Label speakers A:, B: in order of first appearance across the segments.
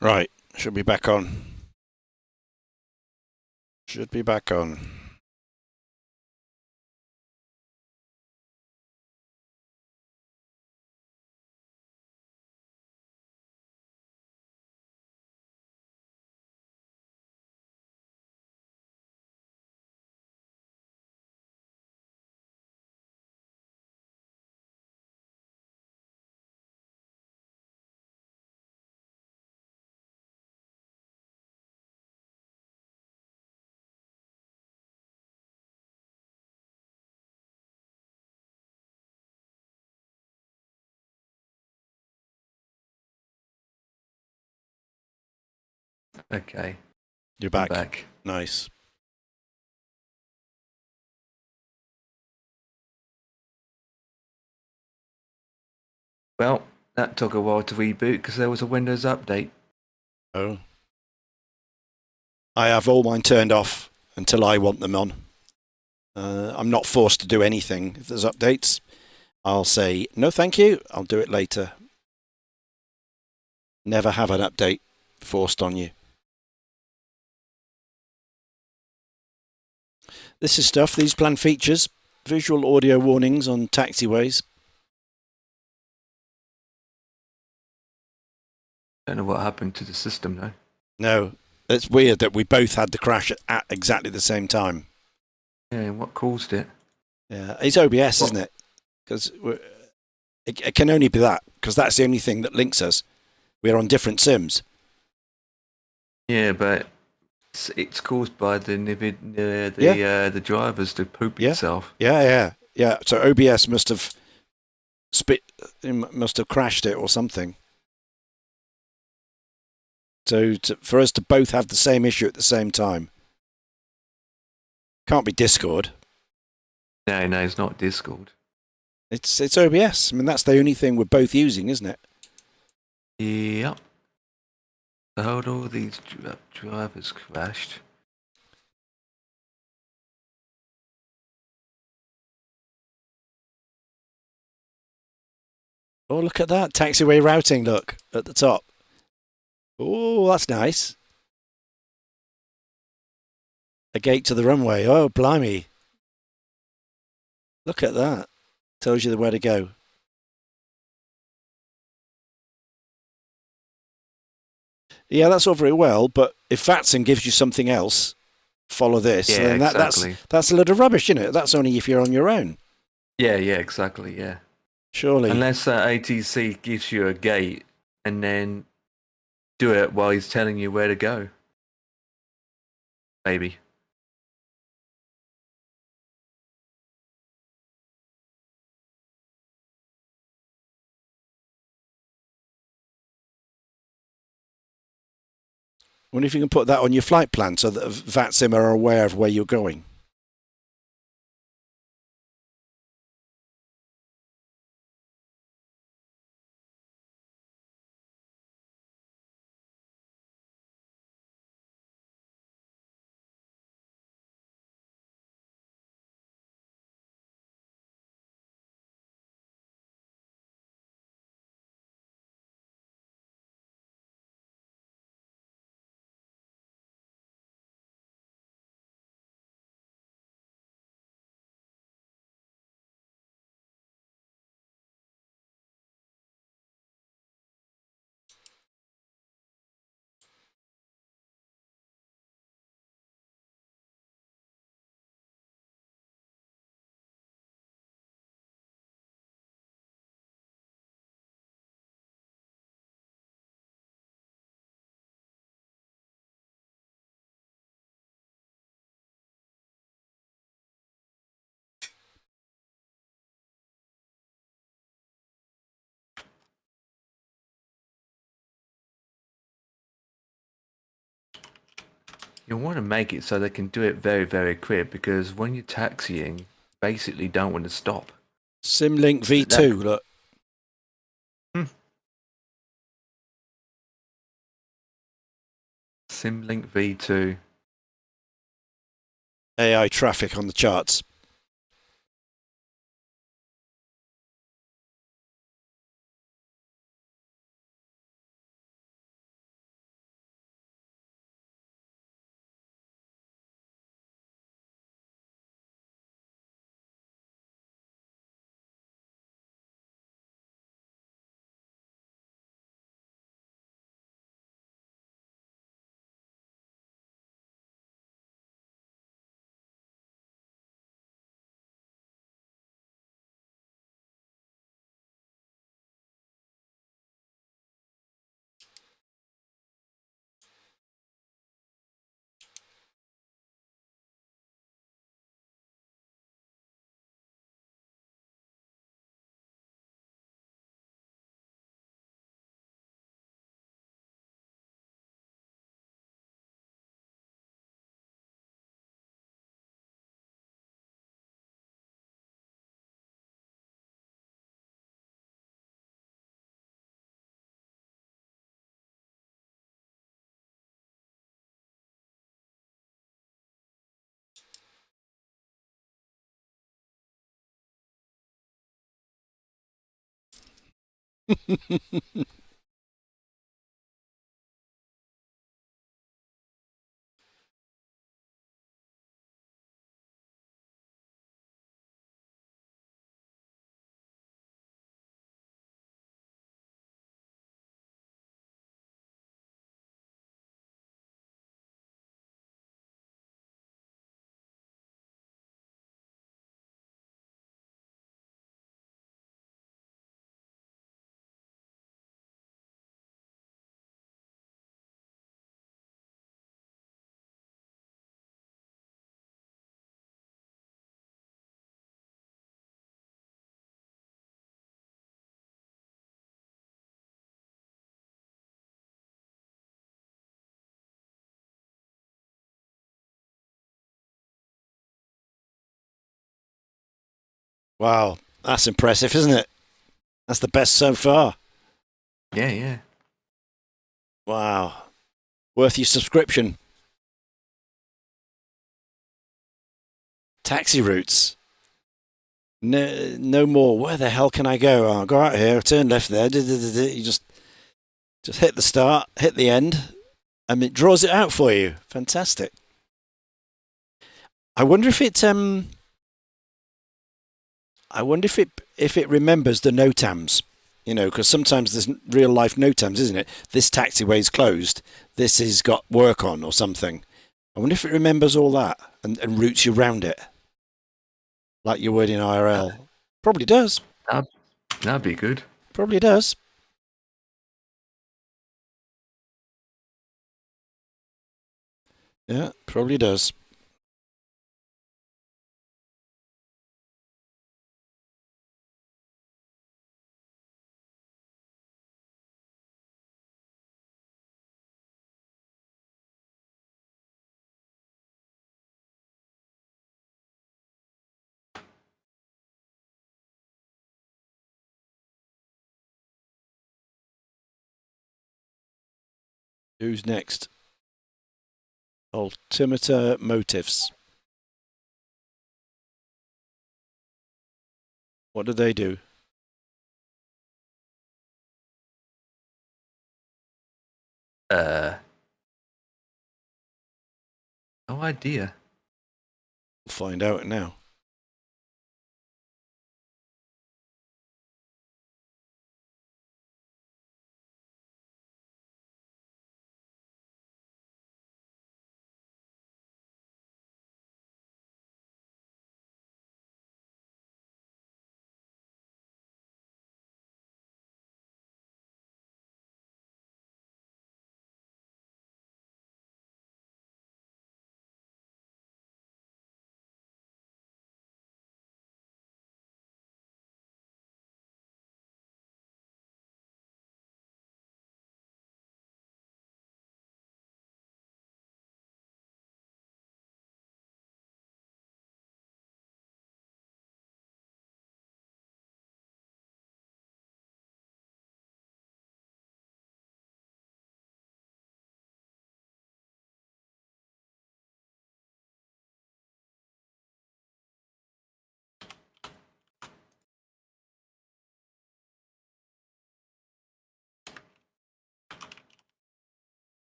A: Right, should be back on. Should be back on.
B: Okay,
A: You're
B: I'm
A: back.
B: back.
A: Nice.
B: Well, that took a while to reboot because there was a Windows update.
A: Oh. I have all mine turned off until I want them on. I'm not forced to do anything. If there's updates, I'll say, no thank you, I'll do it later. Never have an update forced on you. This is stuff, these planned features, visual audio warnings on taxiways.
B: Don't know what happened to the system though.
A: No, it's weird that we both had the crash at exactly the same time.
B: Yeah, what caused it?
A: Yeah, it's OBS, isn't it? Because it can only be that, because that's the only thing that links us. We're on different sims.
B: Yeah, but it's caused by the the drivers to poop
A: Yeah,
B: itself.
A: yeah. So OBS must have crashed it or something. So for us to both have the same issue at the same time, can't be Discord.
B: No, it's not Discord.
A: It's OBS. I mean, that's the only thing we're both using, isn't it?
B: Yep. So how'd all these drivers crashed?
A: Oh, look at that taxiway routing. Look at the top. Oh, that's nice. A gate to the runway. Oh, blimey. Look at that. Tells you where to go. Yeah, that's all very well, but if VATSIM gives you something else, follow this.
B: Yeah,
A: Then
B: exactly.
A: that's a lot of rubbish, isn't it? That's only if you're on your own.
B: Yeah, exactly. Yeah.
A: Surely.
B: Unless ATC gives you a gate and then do it while he's telling you where to go. Maybe.
A: Wonder if you can put that on your flight plan so that VATSIM are aware of where you're going.
B: You want to make it so they can do it very, very quick because when you're taxiing, basically don't want to stop.
A: Simlink V2, look.
B: Simlink V2.
A: AI traffic on the charts. Wow, that's impressive, isn't it? That's the best so far.
B: Yeah, yeah.
A: Wow. Worth your subscription. Taxi routes. No, no more. Where the hell can I go? Oh, I'll go out here, turn left there. You just hit the start, hit the end, and it draws it out for you. Fantastic. I wonder if it if it remembers the NOTAMs, because sometimes there's real life NOTAMs, isn't it? This taxiway's closed. This has got work on or something. I wonder if it remembers all that and routes you round it, like you would in IRL. Probably does.
B: That'd be good.
A: Probably does. Yeah, probably does. Who's next? Altimeter motifs. What do they do?
B: No idea.
A: We'll find out now.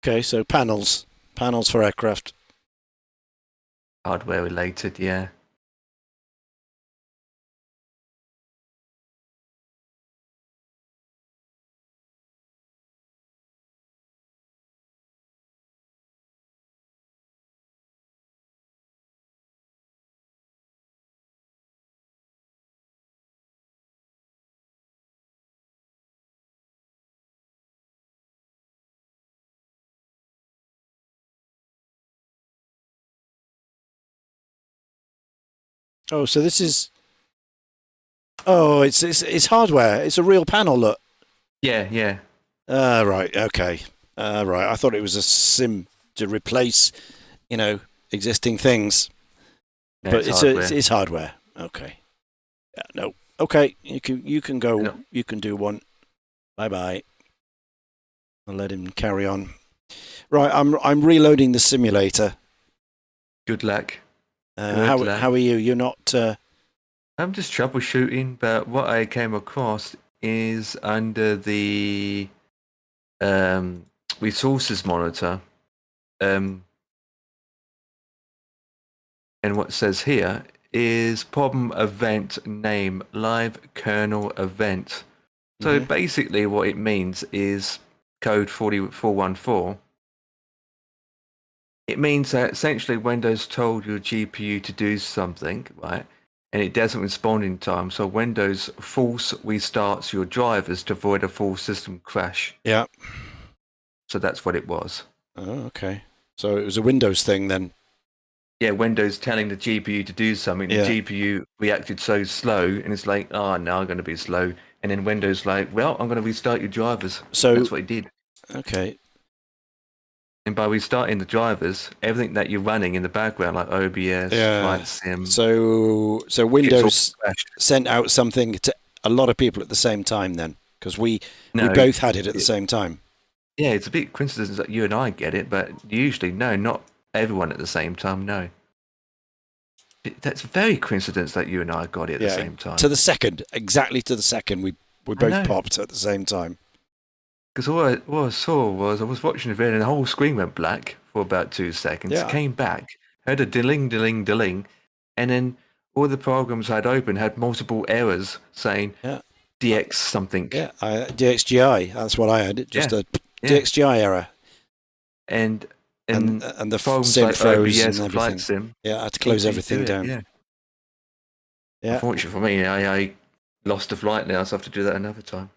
A: Okay, so panels for aircraft.
B: Hardware related, yeah.
A: Oh, so this is. Oh, it's hardware. It's a real panel. Look.
B: Yeah, yeah.
A: Right. Okay. Right. I thought it was a sim to replace, existing things,
B: No,
A: but
B: it's hardware.
A: it's hardware. Okay. Yeah, no. Okay. You can go.
B: No.
A: You can do one. Bye bye. I'll let him carry on. Right. I'm reloading the simulator.
B: Good luck.
A: How are you? You're not.
B: I'm just troubleshooting, but what I came across is under the um, resources monitor, um, and what it says here is problem event name live kernel event. So
A: Hmm.
B: basically, what it means is code 4414. It means that essentially Windows told your GPU to do something, right? And it doesn't respond in time. So Windows force restarts your drivers to avoid a full system crash.
A: Yeah.
B: So that's what it was.
A: Oh, okay. So it was a Windows thing then.
B: Yeah, Windows telling the GPU to do something. The
A: Yeah.
B: GPU reacted so slow, and it's like, oh, now I'm going to be slow. And then Windows like, well, I'm going to restart your drivers.
A: So
B: That's what it did.
A: okay.
B: And by restarting the drivers, everything that you're running in the background, like OBS,
A: Yeah.
B: Flight Sim,
A: So
B: it's all
A: Windows
B: crashed.
A: sent out something to a lot of people at the same time then, because we
B: No,
A: both had it at the same time.
B: yeah, it's a bit coincidence that you and I get it, but usually, no, not everyone at the same time, no. That's very coincidence that you and I got it at the
A: Yeah.
B: same time.
A: To the second, exactly to the second, we
B: I
A: both
B: know.
A: popped at the same time.
B: Because all I saw was I was watching the video and the whole screen went black for about 2 seconds,
A: Yeah.
B: came back, heard a dilling, dilling, dilling, and then all the programs I had open had multiple errors saying
A: Yeah.
B: DX something.
A: Yeah. DXGI. That's what I had. Just
B: Yeah,
A: a
B: yeah.
A: DXGI error,
B: And
A: and
B: and
A: and the
B: programs
A: sim
B: like
A: froze and
B: OBS, Flight
A: everything.
B: Sim
A: Yeah. I had to
B: seem
A: close
B: to do
A: everything
B: it,
A: down.
B: yeah.
A: Yeah.
B: Unfortunately for me, I lost a flight now, so I have to do that another time.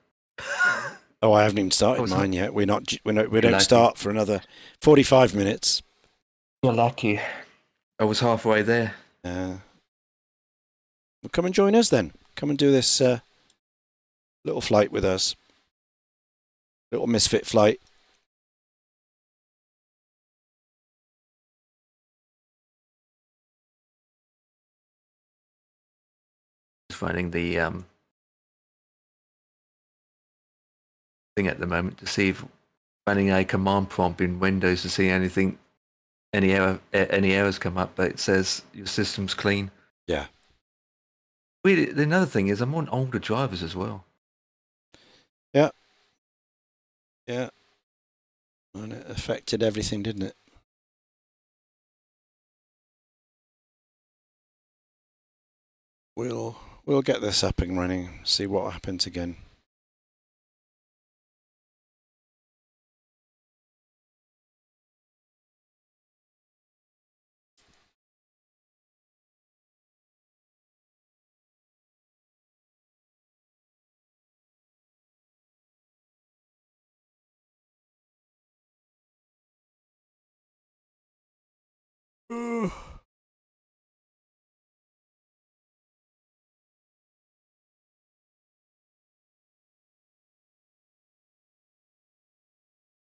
A: Oh, I haven't even
B: I
A: started
B: was
A: mine yet. We
B: you're
A: don't
B: lucky.
A: start for another 45 minutes.
B: You're lucky. I was halfway there.
A: Well, come and join us then. Come and do this little flight with us. Little Misfit flight.
B: Just finding the thing at the moment to see if running a command prompt in Windows to see anything, any errors come up, but it says your system's clean.
A: Yeah.
B: Wait, another thing is I'm on older drivers as well.
A: Yeah. Yeah. And it affected everything, didn't it? We'll get this up and running. See what happens again.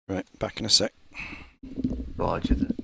A: Right, back in a sec.
B: Roger that.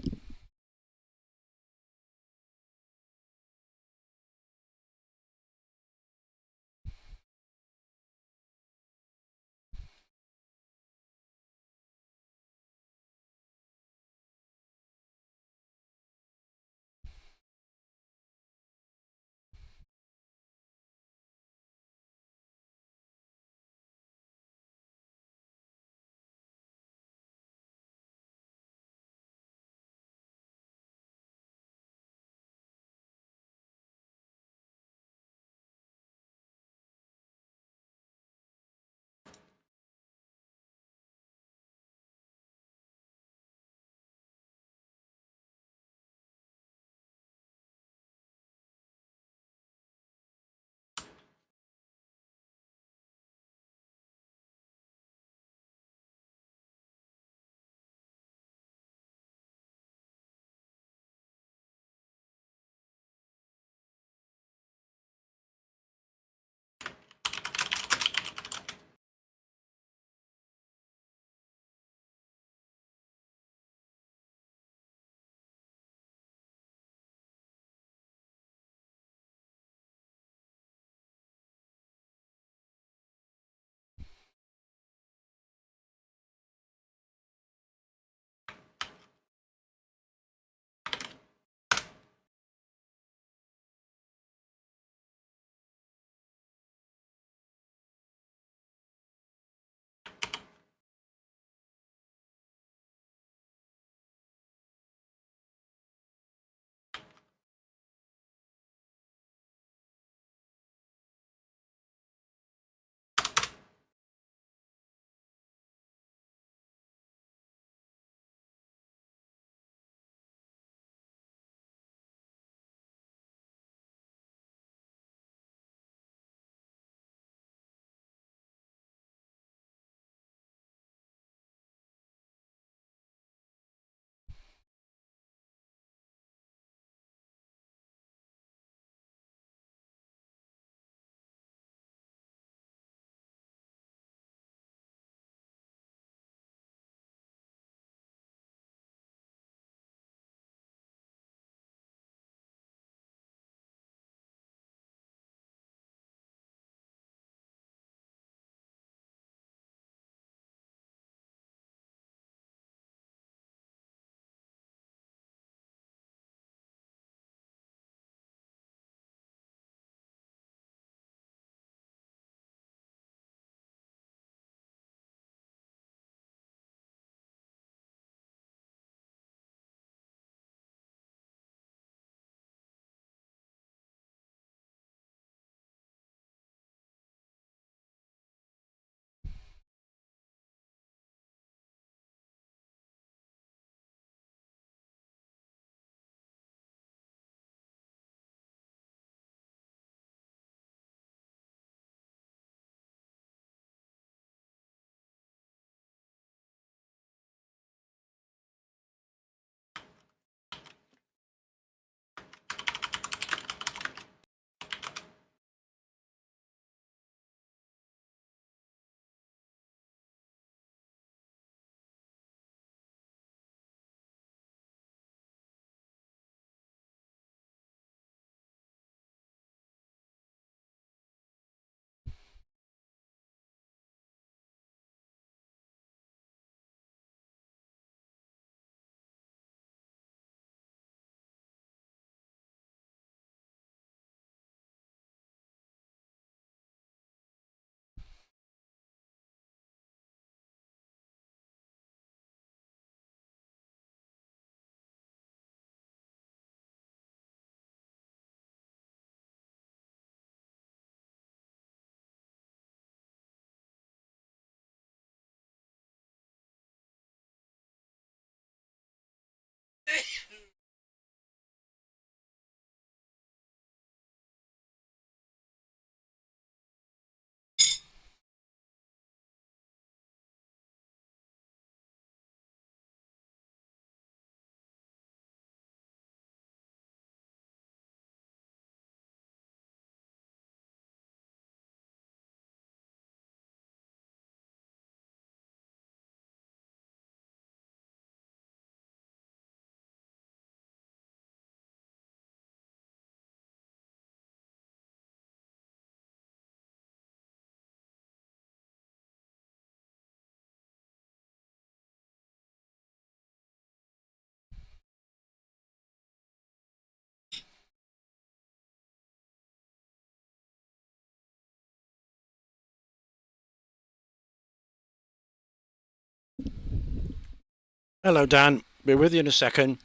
A: Hello, Dan. Be with you in a second.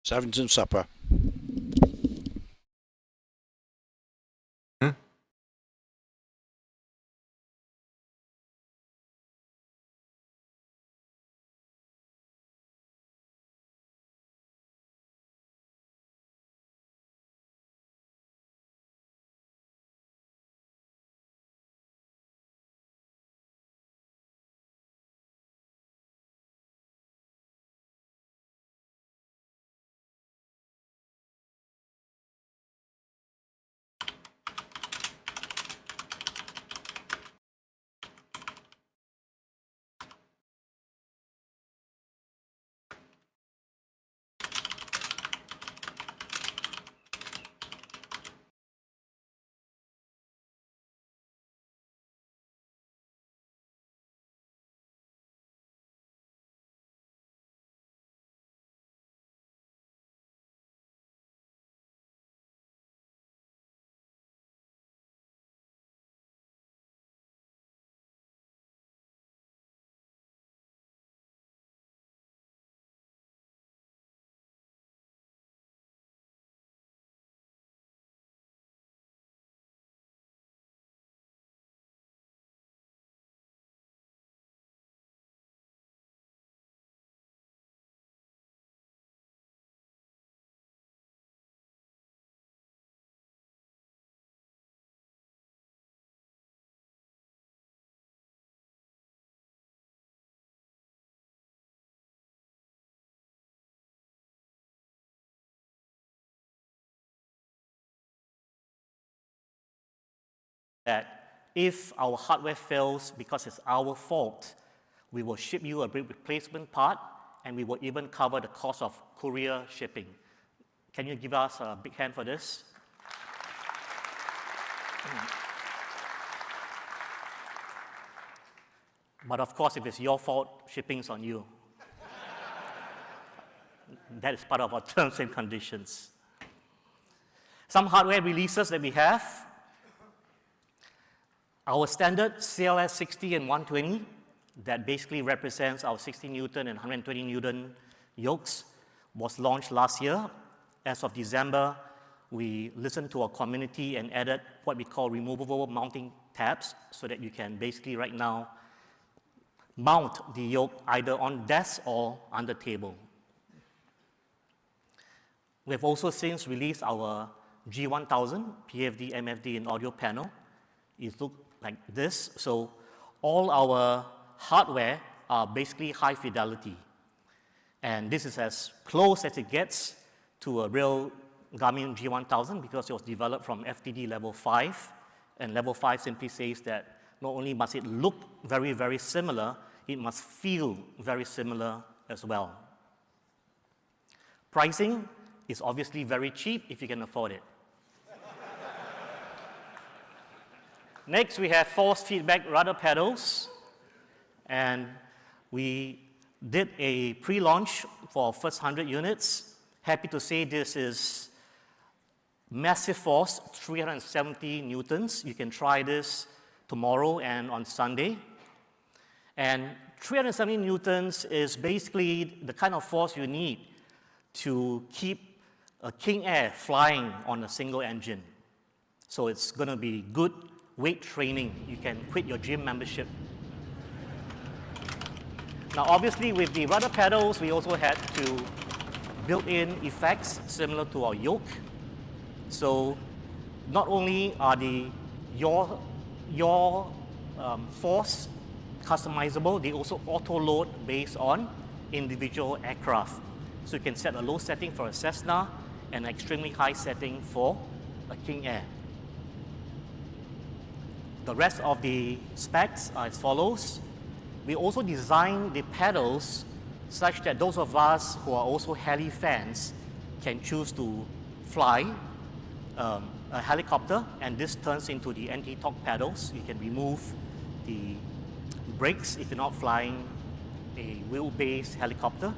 A: Just having some supper.
B: Hmm?
C: That if our hardware fails because it's our fault, we will ship you a replacement part, and we will even cover the cost of courier shipping. Can you give us a big hand for this? But of course, if it's your fault, shipping's on you. That is part of our terms and conditions. Some hardware releases that we have. Our standard CLS 60 and 120, that basically represents our 60 Newton and 120 Newton yokes, was launched last year. As of December, we listened to our community and added what we call removable mounting tabs, so that you can basically right now mount the yoke either on desk or on the table. We have also since released our G1000 PFD, MFD, and audio panel. It looks like this. So all our hardware are basically high fidelity. And this is as close as it gets to a real Garmin G1000 because it was developed from FTD level 5. And level 5 simply says that not only must it look very, very similar, it must feel very similar as well. Pricing is obviously very cheap if you can afford it. Next, we have force feedback rudder pedals. And we did a pre-launch for our first 100 units. Happy to say this is massive force, 370 newtons. You can try this tomorrow and on Sunday. And 370 newtons is basically the kind of force you need to keep a King Air flying on a single engine. So it's going to be good weight training. You can quit your gym membership. Now, obviously, with the rudder pedals, we also had to build in effects similar to our yoke. So not only are your force customizable, they also auto-load based on individual aircraft. So you can set a low setting for a Cessna and an extremely high setting for a King Air. The rest of the specs are as follows. We also designed the pedals such that those of us who are also heli fans can choose to fly a helicopter, and this turns into the anti-torque pedals. You can remove the brakes if you're not flying a wheel-based helicopter,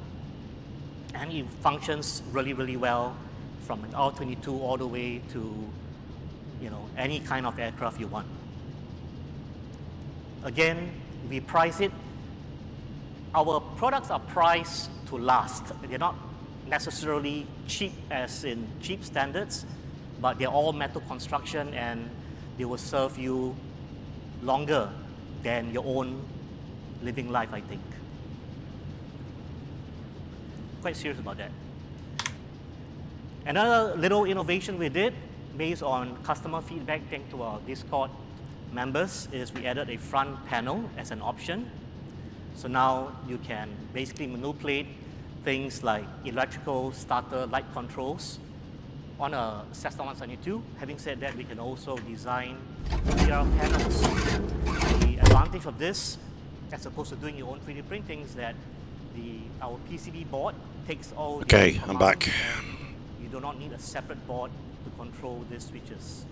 C: and it functions really, really well from an R22 all the way to any kind of aircraft you want. Again, we price it our products are priced to last. They're not necessarily cheap as in cheap standards, but they're all metal construction and they will serve you longer than your own living life, I think. Quite serious about that. Another little innovation we did based on customer feedback thanks to our Discord members is we added a front panel as an option. So now you can basically manipulate things like electrical starter light controls on a Cessna 172. Having said that, we can also design VR panels. The advantage of this, as opposed to doing your own 3D printing, is that our PCB board takes all the
A: Okay, I'm
C: commands
A: back.
C: and you do not need a separate board to control these switches.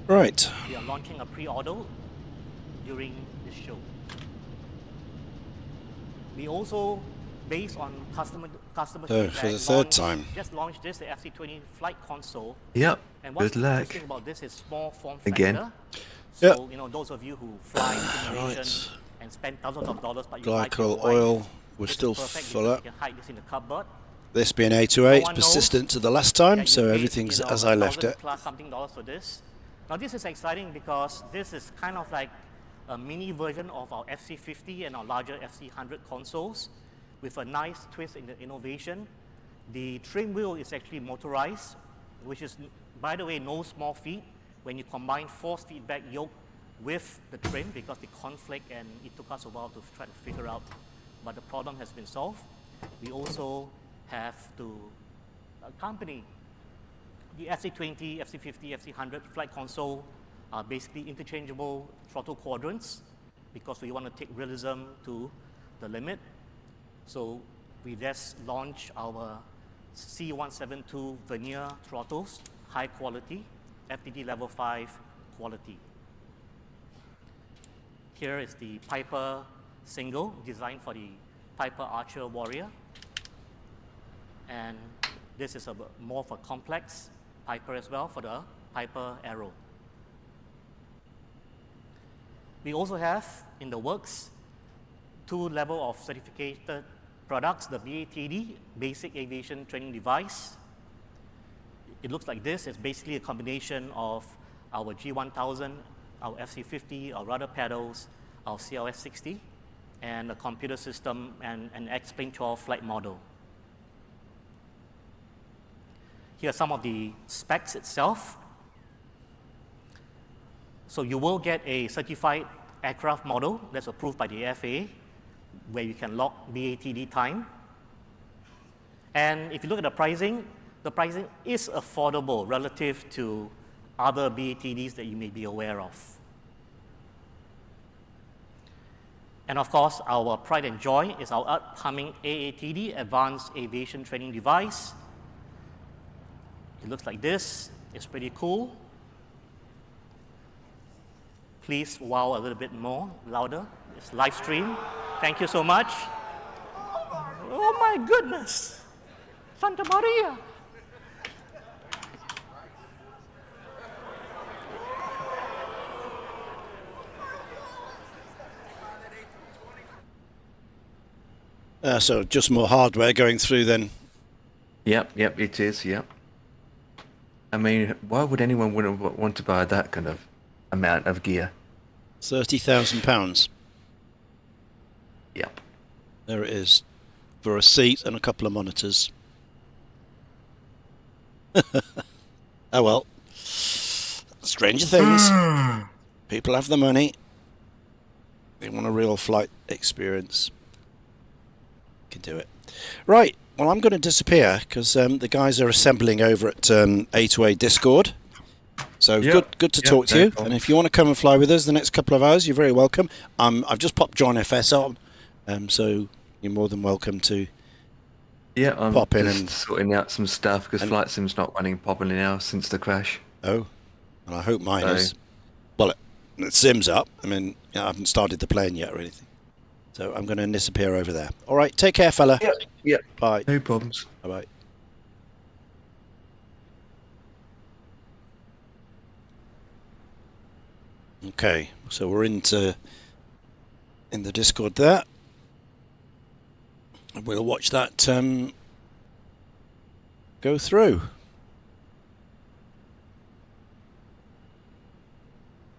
A: Right.
C: We are launching a pre-order during this show. We also, based on customer
A: So
C: feedback,
A: for the third time.
C: just launched this, the FC20 flight console.
B: Yep.
C: And what's
B: Good luck.
C: interesting about this is small form factor.
B: Again.
C: So, you know, those of you who fly simulation
A: Right.
C: and spend thousands of dollars, but you like your
A: Glycol
C: wife,
A: oil, we're
C: this is
A: still
C: perfect
A: full
C: because
A: up.
C: you can hide this in the cupboard.
A: This being
C: No
A: A2A, it's
C: one knows
A: persistent to the last time,
C: that
A: so
C: you paid,
A: everything's
C: you know,
A: as I left
C: $1,000
A: it.
C: plus something dollars for this. Now this is exciting because this is kind of like a mini version of our FC50 and our larger FC100 consoles with a nice twist in the innovation. The trim wheel is actually motorized, which is, by the way, no small feat when you combine force feedback yoke with the trim because they conflict and it took us a while to try to figure out, but the problem has been solved. We also have to accompany the FC20, FC50, FC100 flight console are basically interchangeable throttle quadrants because we want to take realism to the limit. So we just launched our C172 vernier throttles, high quality, FDD level 5 quality. Here is the Piper single designed for the Piper Archer Warrior. And this is more of a complex Piper as well for the Piper Arrow. We also have in the works 2 level of certificated products, the BATD, Basic Aviation Training Device. It looks like this. It's basically a combination of our G1000, our FC50, our rudder pedals, our CLS60, and a computer system and an X-Plane 12 flight model. Here are some of the specs itself. So you will get a certified aircraft model that's approved by the FAA, where you can log BATD time. And if you look at the pricing is affordable relative to other BATDs that you may be aware of. And of course, our pride and joy is our upcoming AATD, Advanced Aviation Training Device. It looks like this. It's pretty cool. Please wow a little bit more, louder. It's live stream. Thank you so much. Oh my goodness. Santa Maria.
A: So just more hardware going through then.
B: Yep, it is, yep. I mean, why would anyone want to buy that kind of amount of gear?
A: £30,000.
B: Yep.
A: There it is. For a seat and a couple of monitors. Oh well. Stranger things. People have the money. They want a real flight experience. Can do it. Right. Well, I'm going to disappear because the guys are assembling over at A2A Discord. So good to talk to you. And if you want to come and fly with us the next couple of hours, you're very welcome. I've just popped John FS on, so you're more than welcome to
B: I'm
A: pop in
B: just
A: and
B: sorting out some stuff because Flight Sim's not running properly now since the crash.
A: Oh, and I hope mine is. Well, the sim's up. I mean, I haven't started the plane yet or anything. So I'm going to disappear over there. All right, take care, fella.
B: Yeah.
A: Bye.
B: No problems.
A: Bye-bye. Okay, so we're in the Discord there. And we'll watch that go through.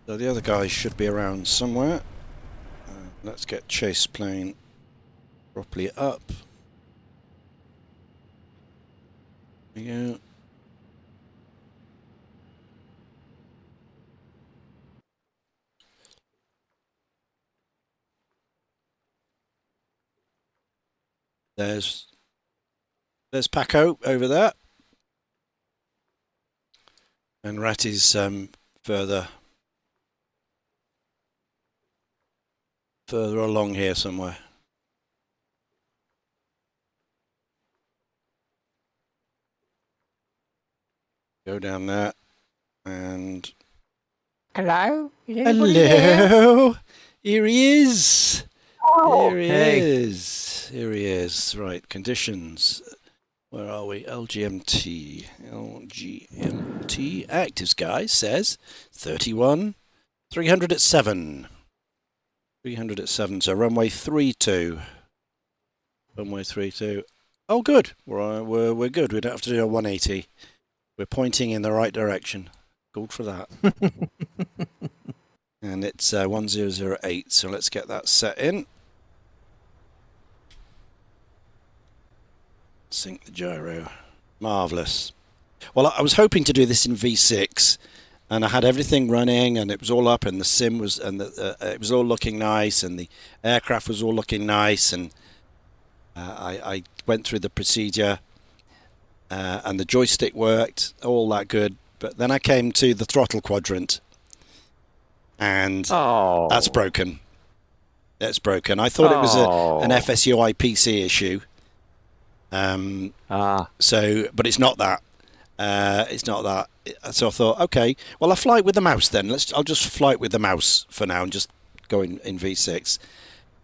A: So the other guys should be around somewhere. Let's get chase plane properly up. There we go. There's Paco over there. And Ratty's further along here somewhere. Go down there and
D: Hello? Is anybody
A: hello. Here he is.
D: Oh,
A: Here he
B: hey.
A: is. Here he is. Right, conditions. Where are we? LGMT. LGMT. Active Sky says 31. 300 at 7. 300 at 7. So runway 32. Runway 32. Oh, good. We're good. We don't have to do a 180. We're pointing in the right direction. Good for that. And it's 1008. So let's get that set in. Sync the gyro. Marvellous. Well, I was hoping to do this in V6, and I had everything running, and it was all up, and the sim was, and it was all looking nice, and the aircraft was all looking nice, and I went through the procedure, and the joystick worked, all that good. But then I came to the throttle quadrant, and that's broken. That's broken. I thought it was an FSUI PC issue. So, but it's not that. It's not that. So I thought, okay, well, I'll fly it with the mouse then. I'll just fly it with the mouse for now and just go in V6.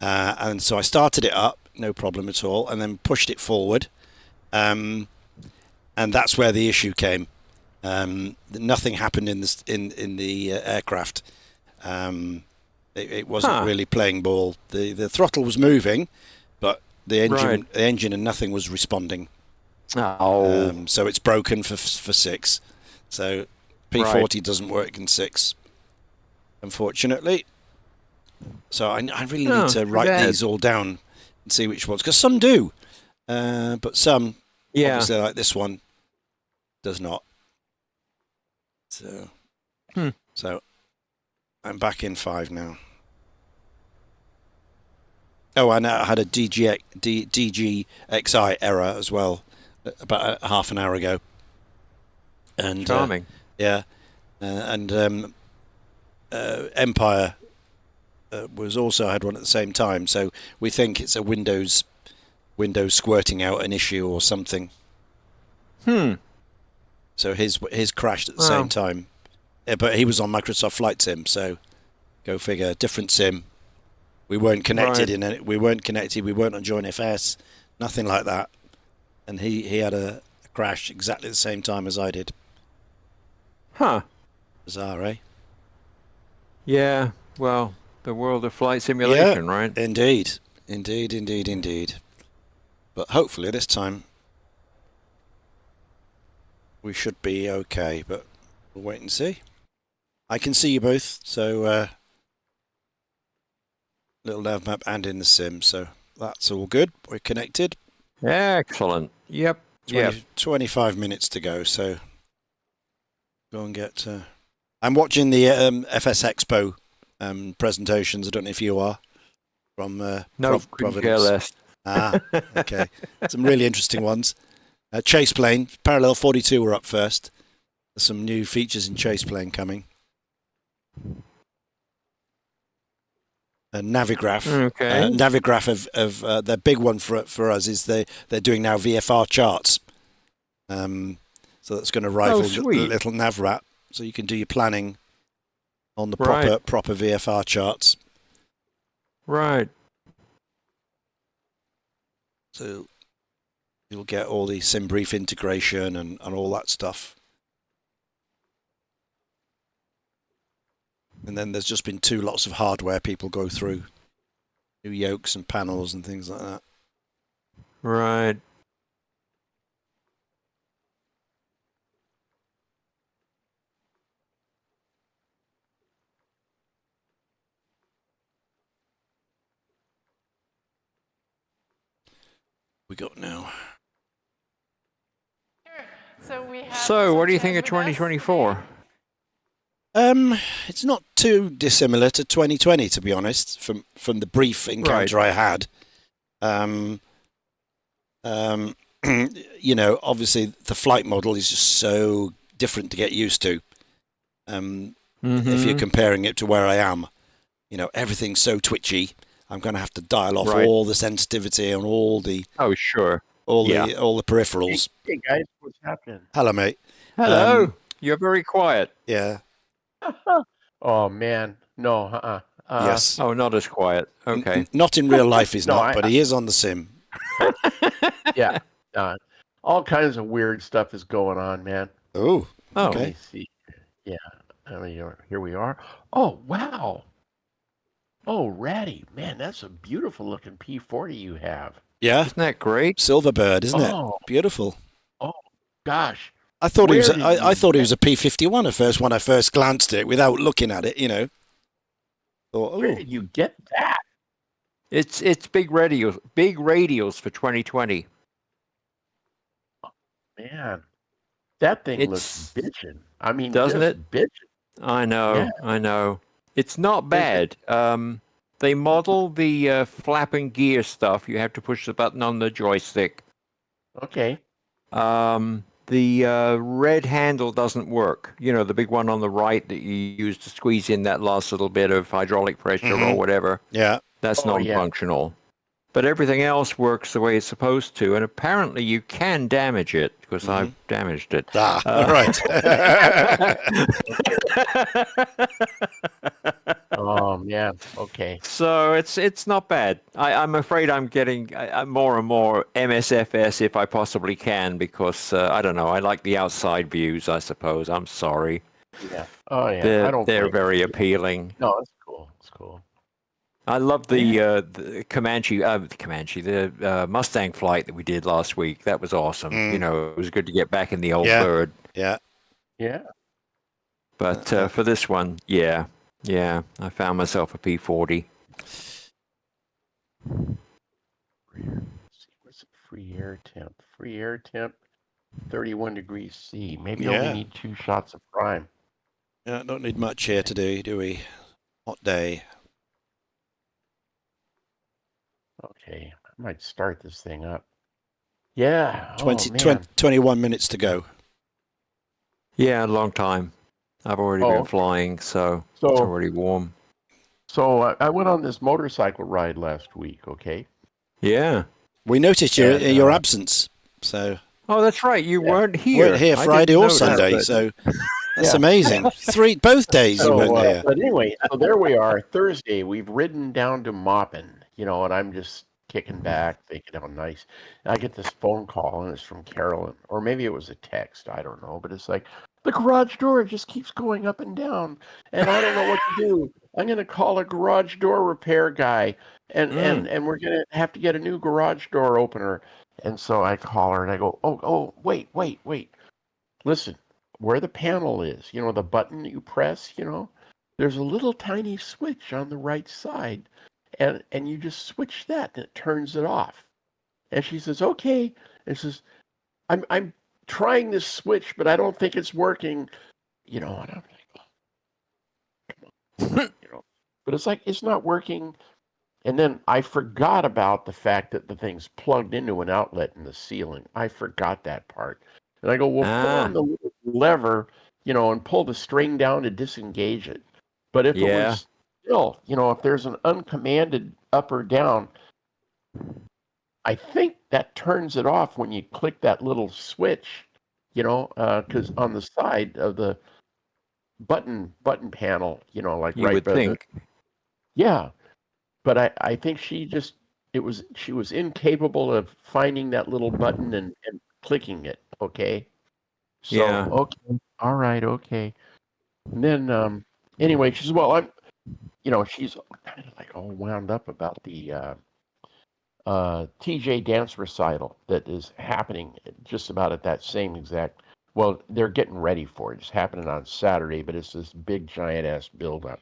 A: And so I started it up, no problem at all, and then pushed it forward. And that's where the issue came. Nothing happened in the aircraft. It wasn't really playing ball. The throttle was moving, but the engine and nothing was responding. So it's broken for 6. So P-40 doesn't work in 6, unfortunately. So I really need to write these all down and see which ones, because some do, but some, obviously, like this one, does not. So, so I'm back in 5 now. Oh, and I had a DGXI error as well about half an hour ago. And
D: Charming.
A: And Empire was also had one at the same time. So we think it's a Windows squirting out an issue or something. So his crashed at the same time. Yeah, but he was on Microsoft Flight Sim, so go figure. Different sim. We weren't connected we weren't connected. We weren't on Join FS. Nothing like that. And he had a crash exactly the same time as I did. Bizarre, eh?
D: Yeah. Well, the world of flight simulation, right?
A: Indeed. But hopefully this time we should be okay. But we'll wait and see. I can see you both, so little nav map and in the sim, so that's all good. We're connected.
D: Excellent. Yep.
A: 25 minutes to go, so go and get... I'm watching the FS Expo presentations. I don't know if you are, from Providence. Okay. Some really interesting ones. Chase plane, Parallel 42 were up first. There's some new features in chase plane coming. Navigraph.
D: Okay.
A: Navigraph of their big one for us is they're doing now VFR charts. So that's going to rival the little Navrat. So you can do your planning on the proper VFR charts.
D: Right.
A: So you'll get all the SimBrief integration and all that stuff. And then there's just been lots of hardware people go through. New yokes and panels and things like that.
D: Right.
A: We got now.
E: So we have.
D: So, what do you
E: Chaz
D: think of
E: with us
D: 2024?
A: It's not too dissimilar to 2020, to be honest. From the brief encounter I had, obviously the flight model is just so different to get used to. If you're comparing it to where I am, everything's so twitchy. I'm going to have to dial off all the sensitivity and all the
D: sure.
A: all the peripherals.
F: Hey guys, what's happening?
A: Hello, mate.
D: Hello. You're very quiet.
A: Yeah.
F: Oh man, no,
A: Yes.
D: Oh, not as quiet. Okay.
A: Not in real life, he's
F: No,
A: not, but he is on the sim.
F: yeah, all kinds of weird stuff is going on, man.
A: Oh.
F: Let
A: Okay.
F: me see. Yeah, I mean, here we are. Oh wow. Oh, Ratty, man, that's a beautiful looking P-40 you have.
A: Yeah.
D: Isn't that great?
A: Silverbird, isn't it?
F: Oh,
A: Beautiful.
F: oh gosh.
A: I thought he was.
F: Where did
A: I
F: you
A: thought he
F: get-
A: was a P-51 at first when I first glanced at it without looking at it. Thought,
F: Where
A: oh,
F: did you get that?
D: It's big radials for 2020.
F: Man, that thing
D: It's-
F: looks bitchin'. I mean,
D: doesn't
F: just
D: it?
F: bitchin'.
D: I know.
F: Yeah.
D: I know. It's not bad. They model the flap and gear stuff. You have to push the button on the joystick.
F: Okay.
D: The red handle doesn't work. The big one on the right that you use to squeeze in that last little bit of hydraulic pressure or whatever.
A: yeah.
D: That's
F: Oh, yeah.
D: non-functional. But everything else works the way it's supposed to. And apparently you can damage it because I've damaged it.
A: Ah, right.
F: Oh man. Okay.
D: So it's not bad. I'm afraid I'm getting more and more MSFS if I possibly can because I don't know. I like the outside views. I suppose. I'm sorry.
F: Yeah. Oh yeah. I don't.
D: They're
F: blame
D: very
F: you.
D: appealing.
F: No, it's cool. It's cool.
D: I love the Comanche, the Mustang flight that we did last week. That was awesome. It was good to get back in the old bird.
A: Yeah.
F: Yeah.
D: But for this one, yeah, I found myself a P-40.
F: What's it? Free air temp. Free air temp. 31 degrees C. Maybe
A: Yeah.
F: only need 2 shots of prime.
A: Yeah. Don't need much here today, do we? Hot day.
F: Okay. I might start this thing up. Yeah.
A: 21 minutes to go.
D: Yeah, a long time. I've already been flying, so it's already warm.
F: So I went on this motorcycle ride last week. Okay.
D: Yeah.
A: We noticed your absence. So.
D: Oh, that's right. You weren't here.
A: Weren't here
D: I
A: Friday
D: didn't
A: or
D: know that,
A: Sunday,
D: but-
A: so that's amazing. Both days you weren't here.
F: But anyway, so there we are. Thursday, we've ridden down to Maupin, and I'm just kicking back, thinking how nice. And I get this phone call, and it's from Carolyn, or maybe it was a text. I don't know, but it's like the garage door just keeps going up and down, and I don't know what to do. I'm going to call a garage door repair guy, and we're going to have to get a new garage door opener. And so I call her, and I go, oh, wait. Listen, where the panel is, the button that you press, there's a little tiny switch on the right side, and you just switch that, and it turns it off. And she says, okay. And says, I'm trying this switch, but I don't think it's working. And I'm like, come on. But it's like it's not working. And then I forgot about the fact that the thing's plugged into an outlet in the ceiling. I forgot that part. And I go, well, pull on the little lever, and pull the string down to disengage it. But if it was still, if there's an uncommanded up or down, I think that turns it off when you click that little switch, because on the side of the button panel, like
D: You
F: right
D: would
F: by
D: think.
F: Yeah. But I think she was incapable of finding that little button and clicking it. Okay. So, okay. All right. Okay. And then, anyway, she says, well, she's kind of like all wound up about the TJ dance recital that is happening just about at that same exact. Well, they're getting ready for it. It's happening on Saturday, but it's this big giant ass build up.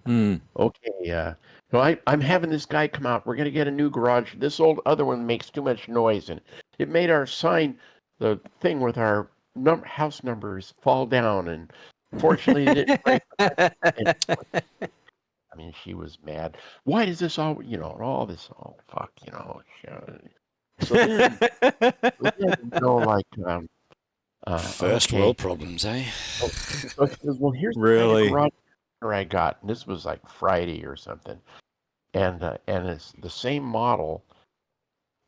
F: Okay, no, I'm having this guy come out. We're gonna get a new garage. This old other one makes too much noise, and it made our sign, the thing with our house numbers, fall down. And fortunately, it didn't break. And, I mean, she was mad. Why does this all, all this, oh fuck, So then, like,
A: First
F: okay.
A: world problems, eh?
F: So she goes, well, here's the kind of
D: Really?
F: garage I got, and this was like Friday or something, and it's the same model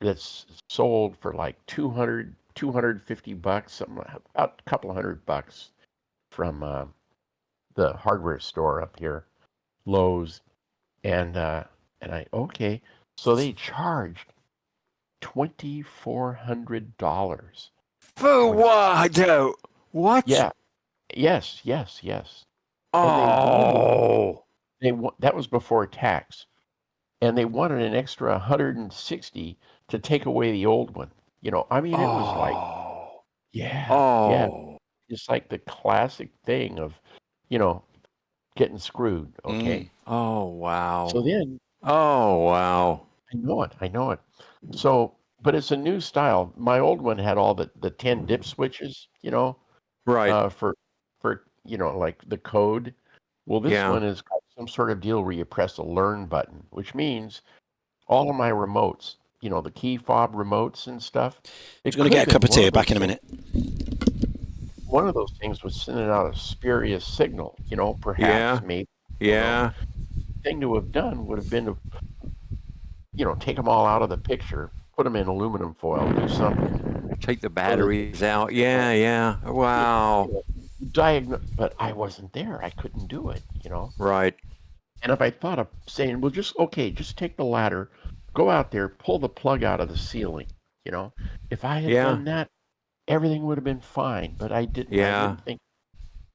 F: that's sold for like 250 bucks, something about a couple of $100 from the hardware store up here, Lowe's, and okay, so they charged $2,400.
D: For what? What?
F: Yeah, yes. And
D: Oh.
F: that was before tax, and they wanted an extra 160 to take away the old one. I mean, it was like,
D: Oh.
F: yeah,
D: Oh.
F: just like the classic thing of, you know, getting screwed. Okay,
D: Oh, wow.
F: so then
D: Oh, wow.
F: I know it. So, but it's a new style. My old one had all the 10 dip switches,
D: Right.
F: For like the code. Well, this
D: Yeah.
F: one has got some sort of deal where you press a learn button, which means all of my remotes, the key fob remotes and stuff.
A: He's going to get a cup of tea. Back in a minute.
F: One of those things was sending out a spurious signal, perhaps,
D: Yeah.
F: maybe.
D: Yeah.
F: The thing to have done would have been to, take them all out of the picture, put them in aluminum foil, do something.
D: Take the batteries out. Yeah, yeah. Wow.
F: But I wasn't there. I couldn't do it,
D: Right.
F: And if I thought of saying, well, just take the ladder, go out there, pull the plug out of the ceiling, if I had done that, everything would have been fine. But I didn't. I
D: Yeah.
F: didn't think.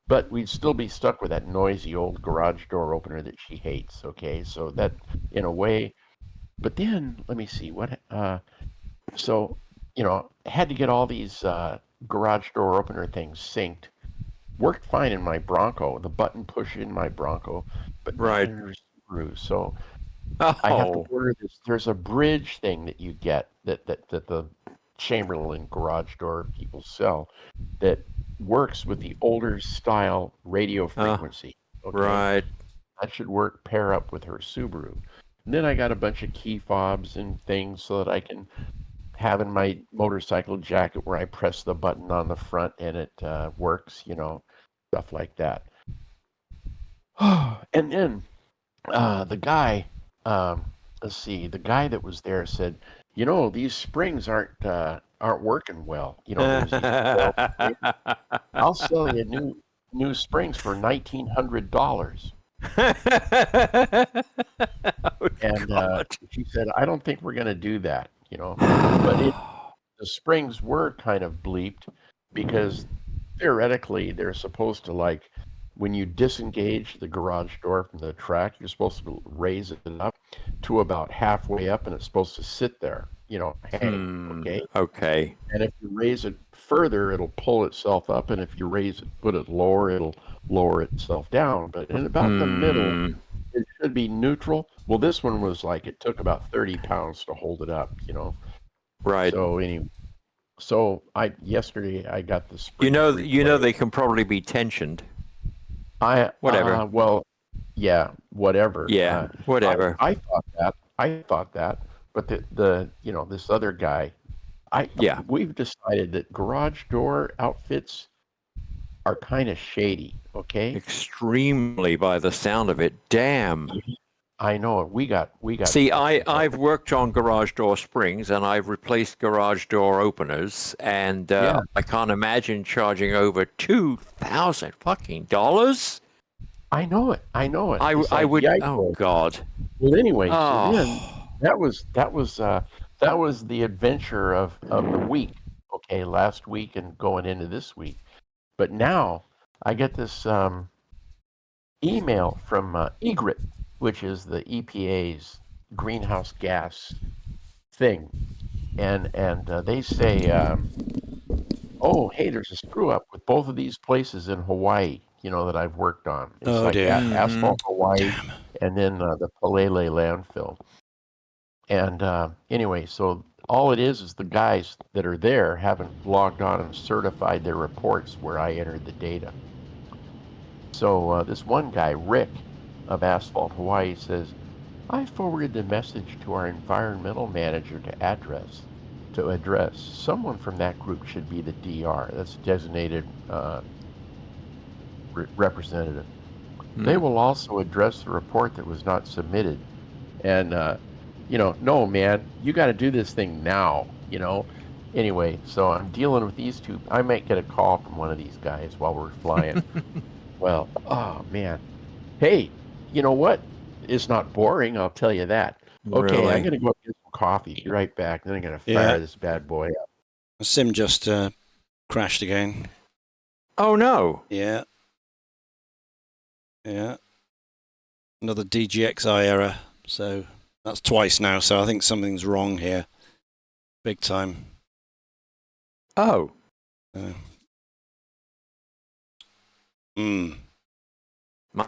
F: But we'd still be stuck with that noisy old garage door opener that she hates. Okay, so that in a way. But then let me see what. So had to get all these garage door opener things synced. Worked fine in my Bronco, the button push in my Bronco, but
D: Right.
F: not in her Subaru. So
D: Oh.
F: I have to order this. There's a bridge thing that you get that the Chamberlain garage door people sell that works with the older style radio frequency. Okay,
D: Right.
F: that should pair up with her Subaru. And then I got a bunch of key fobs and things so that I can have in my motorcycle jacket where I press the button on the front and it works, stuff like that. And then the guy, let's see, the guy that was there said, these springs aren't working well. There's these 12 springs. I'll sell you new springs for $1,900. And she said, I don't think we're going to do that, but the springs were kind of bleeped because theoretically they're supposed to, when you disengage the garage door from the track, you're supposed to raise it up to about halfway up and it's supposed to sit there, hang. Okay.
D: Okay.
F: And if you raise it further, it'll pull itself up. And if you put it lower, it'll lower itself down. But in about the middle, it should be neutral. Well, this one was it took about 30 pounds to hold it up,
D: Right.
F: So anyway, yesterday I got the spring.
D: They can probably be tensioned.
F: Whatever. Well, yeah, whatever.
D: Yeah, whatever.
F: I thought that. But this other guy, we've decided that garage door outfits are kind of shady. Okay.
D: Extremely, by the sound of it. Damn.
F: I know it. We got.
D: See, I've worked on garage door springs and I've replaced garage door openers, and I can't imagine charging over $2,000 fucking dollars.
F: I know it. I would.
D: Oh God.
F: Well, anyway, so then that was the adventure of the week. Okay, last week and going into this week, but now I get this email from EGRET, which is the EPA's greenhouse gas thing, and they say, oh, hey, there's a screw up with both of these places in Hawaii, that I've worked on. It's
A: Oh
F: like
A: dear.
F: Asphalt Hawaii,
A: Damn.
F: and then the Palele landfill. And anyway, so all it is the guys that are there haven't logged on and certified their reports where I entered the data. So this one guy, Rick of Asphalt Hawaii, says, I forwarded the message to our environmental manager to address. Someone from that group should be the DR. That's designated representative. They will also address the report that was not submitted. And, no, man, you got to do this thing now. Anyway, so I'm dealing with these two. I might get a call from one of these guys while we're flying. Well, oh, man. Hey, you know what? It's not boring, I'll tell you that. Okay, I'm
D: Really?
F: going to go get some coffee. Be right back. Then I'm going to
A: Yeah.
F: fire this bad boy up.
A: Sim just crashed again.
D: Oh no.
A: Yeah. Yeah. Another DGXI error. So that's twice now. So I think something's wrong here. Big time.
D: Oh.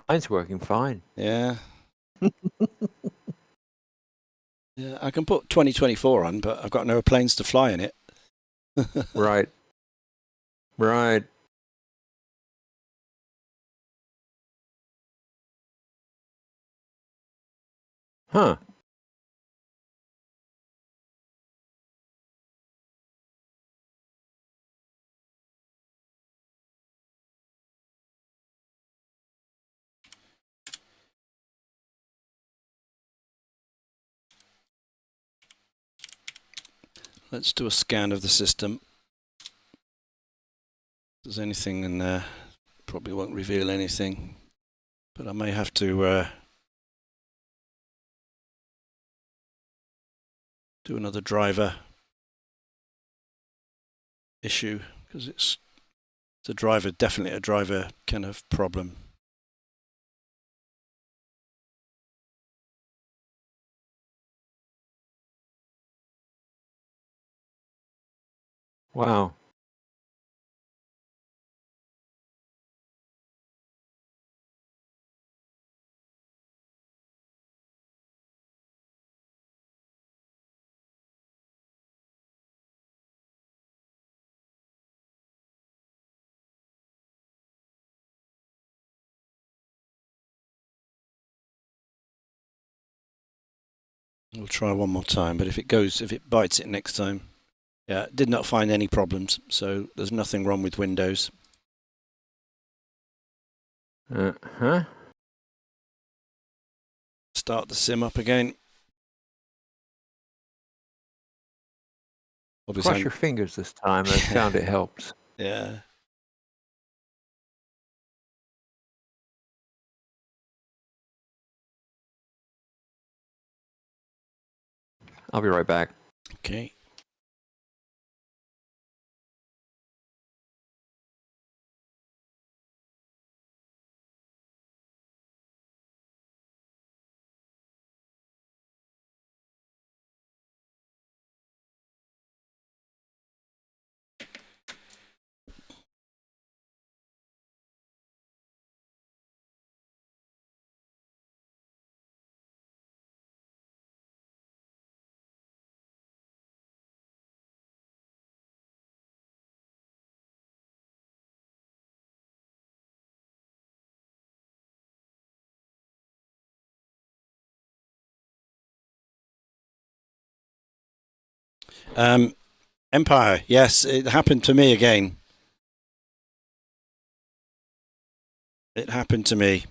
D: Mine's working fine.
A: Yeah. Yeah. I can put 2024 on, but I've got no planes to fly in it.
D: Right. Right. Huh.
A: Let's do a scan of the system. If there's anything in there, probably won't reveal anything, but I may have to do another driver issue because it's definitely a driver kind of problem.
D: Wow.
A: We'll try one more time, but if it bites it next time. Yeah, did not find any problems, so there's nothing wrong with Windows.
D: Uh-huh.
A: Start the sim up again. Obviously,
D: Cross your fingers this time. I found it helps.
A: yeah.
D: I'll be right back.
A: Okay. Empire. Yes, it happened to me again. It happened to me.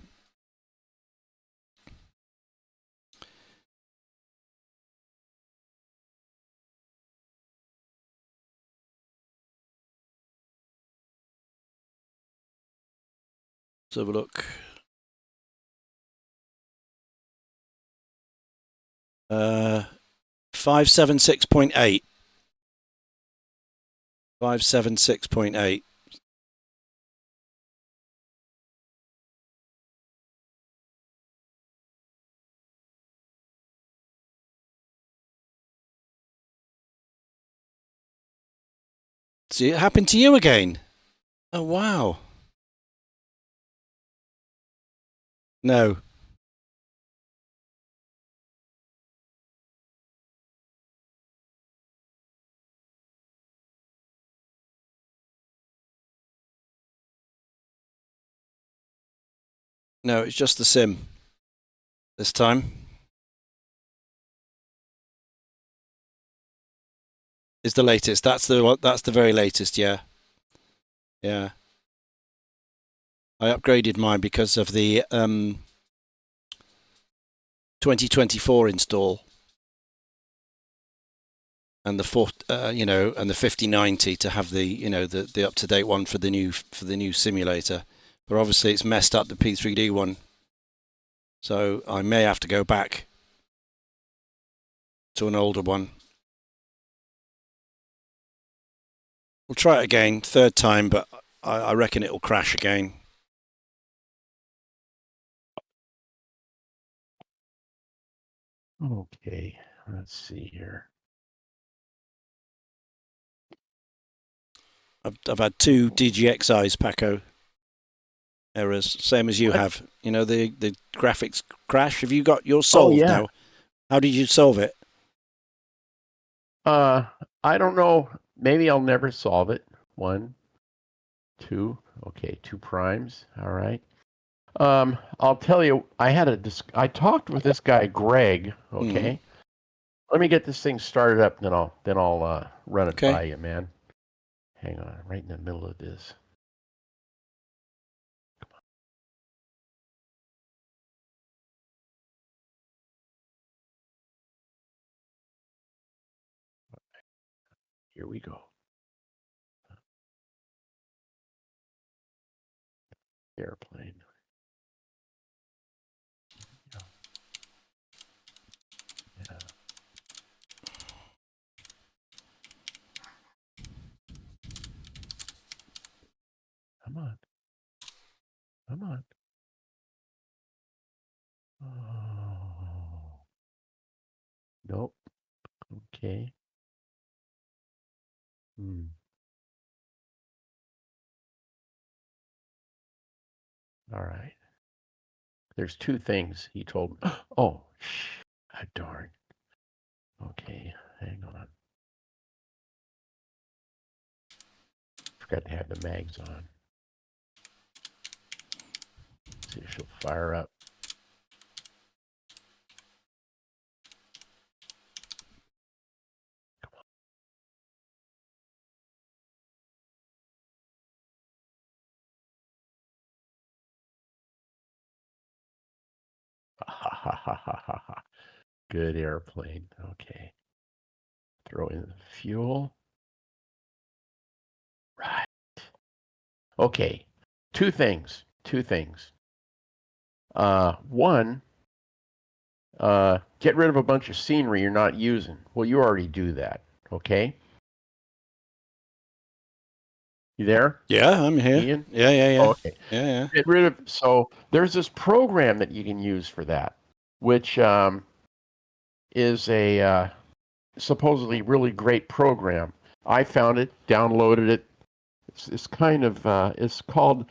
A: Let's have a look. 576.8. 576.8. See, it happened to you again. Oh, wow. No. No, it's just the sim this time. Is the latest. That's the very latest, yeah. Yeah. I upgraded mine because of the 2024 install and the and the 5090 to have the up to date one for the new simulator. But obviously it's messed up the P3D one. So I may have to go back to an older one. We'll try it again, third time, but I reckon it'll crash again.
F: Okay, let's see here.
A: I've had 2 DGXIs, Paco, errors, same as you have. You know, the graphics crash. Have you got yours solved now? How did you solve it?
F: I don't know. Maybe I'll never solve it. 1, 2. Okay, 2 primes. All right. I'll tell you. I talked with this guy Greg. Okay. Let me get this thing started up, then I'll run it by you, man. Hang on, right in the middle of this. Here we go. Airplane. Yeah. Come on. Come on. Oh. Nope. Okay. All right. There's 2 things he told me. Oh, darn. Okay, hang on. Forgot to have the mags on. See if she'll fire up. Good airplane. Okay. Throw in the fuel. Right. Okay. 2 things. 2 things. One, get rid of a bunch of scenery you're not using. Well, you already do that. Okay. You there?
A: Yeah, I'm here.
F: Ian?
A: Yeah.
F: Okay.
A: Yeah.
F: Get rid of. So there's this program that you can use for that, which is a supposedly really great program. I found it, downloaded it. It's kind of it's called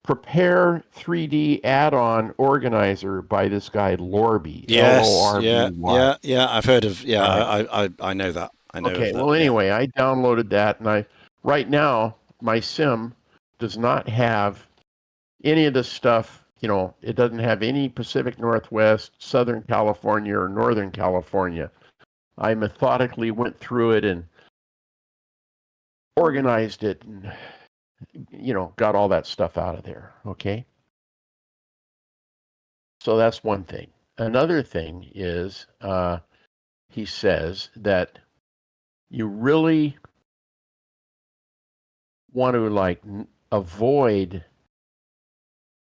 F: Prepare 3D Add-on Organizer by this guy Lorby.
A: Yes.
F: Lorby.
A: Yeah. I've heard of. Yeah,
F: Right.
A: I know that. I know
F: Okay.
A: of that.
F: Well, anyway, I downloaded that, and right now my sim does not have any of this stuff. You know, it doesn't have any Pacific Northwest, Southern California, or Northern California. I methodically went through it and organized it and, got all that stuff out of there. Okay. So that's one thing. Another thing is he says that you really want to avoid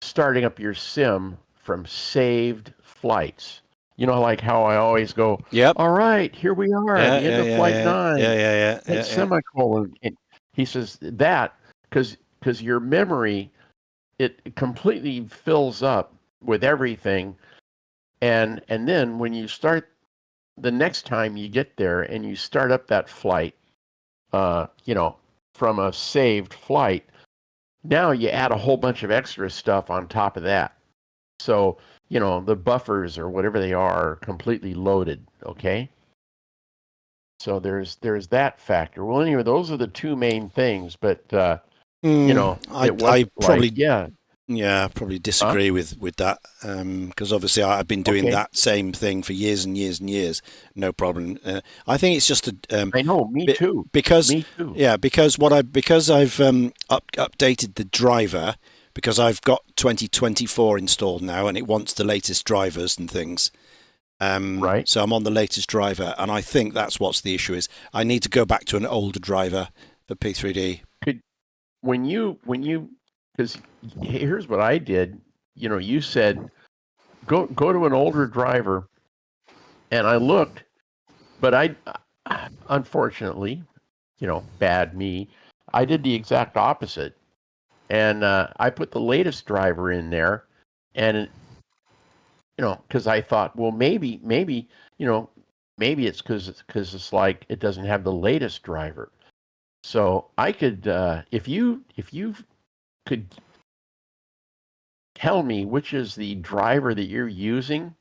F: starting up your sim from saved flights. You know, like how I always go,
A: Yep.
F: All right, here we are at the end of flight 9.
A: Yeah.
F: Semicolon. And he says that because your memory, it completely fills up with everything. And then when you start the next time you get there and you start up that flight, from a saved flight. Now you add a whole bunch of extra stuff on top of that. So, the buffers or whatever they are completely loaded, okay? So there's that factor. Well, anyway, those are the two main things, but it
A: I
F: wasn't
A: probably
F: Huh?
A: disagree with that, because obviously I've been doing
F: Okay.
A: that same thing for years and years and years, no problem. I think it's just
F: I know, me too.
A: because
F: Me too.
A: because I've updated the driver, because I've got 2024 installed now and it wants the latest drivers and things.
F: Right.
A: So I'm on the latest driver, and I think that's what's the issue is. I need to go back to an older driver for P3D.
F: When you, because here's what I did. You said go to an older driver, and I looked, but I, unfortunately, bad me, I did the exact opposite, and I put the latest driver in there, and because I thought, well, maybe, maybe it's because it's like it doesn't have the latest driver. So I could, if you could tell me which is the driver that you're using,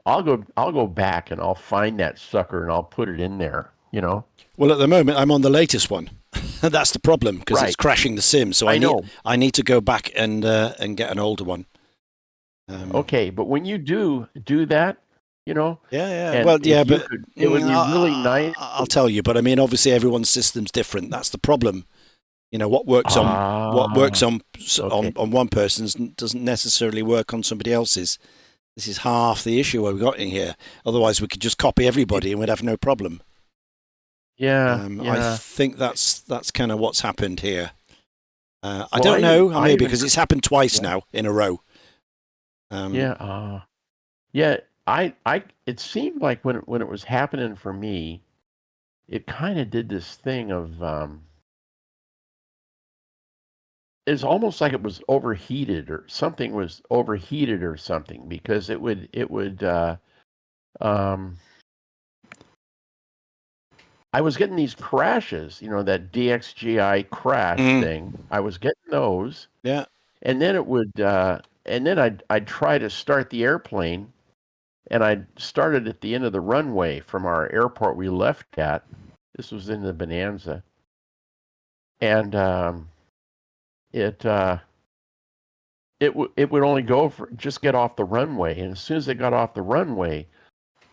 F: I'll go back and I'll find that sucker and I'll put it in there.
A: Well, at the moment I'm on the latest one. That's the problem, because it's
F: Right.
A: crashing the sim. So
F: I know.
A: I need to go back and get an older one.
F: Okay, but when you do that,
A: Yeah.
F: and
A: Well, yeah,
F: if you
A: but
F: could, it would be really nice.
A: I'll tell you. But I mean, obviously, everyone's system's different. That's the problem. What works on
F: Okay.
A: on one person's doesn't necessarily work on somebody else's. This is half the issue we've got in here. Otherwise, we could just copy everybody and we'd have no problem.
F: Yeah,
A: I think that's kind of what's happened here. I
F: Well,
A: don't know.
F: I
A: Maybe
F: even-
A: because it's happened twice
F: Yeah.
A: now in a row.
F: Yeah. It seemed like when it was happening for me, it kind of did this thing of it's almost like it was overheated or something was overheated or something, because it would I was getting these crashes, that DXGI crash thing. I was getting those,
A: Yeah.
F: and then it would and then I'd try to start the airplane, and I started at the end of the runway from our airport we left at. This was in the Bonanza, and it would only go for just get off the runway, and as soon as it got off the runway,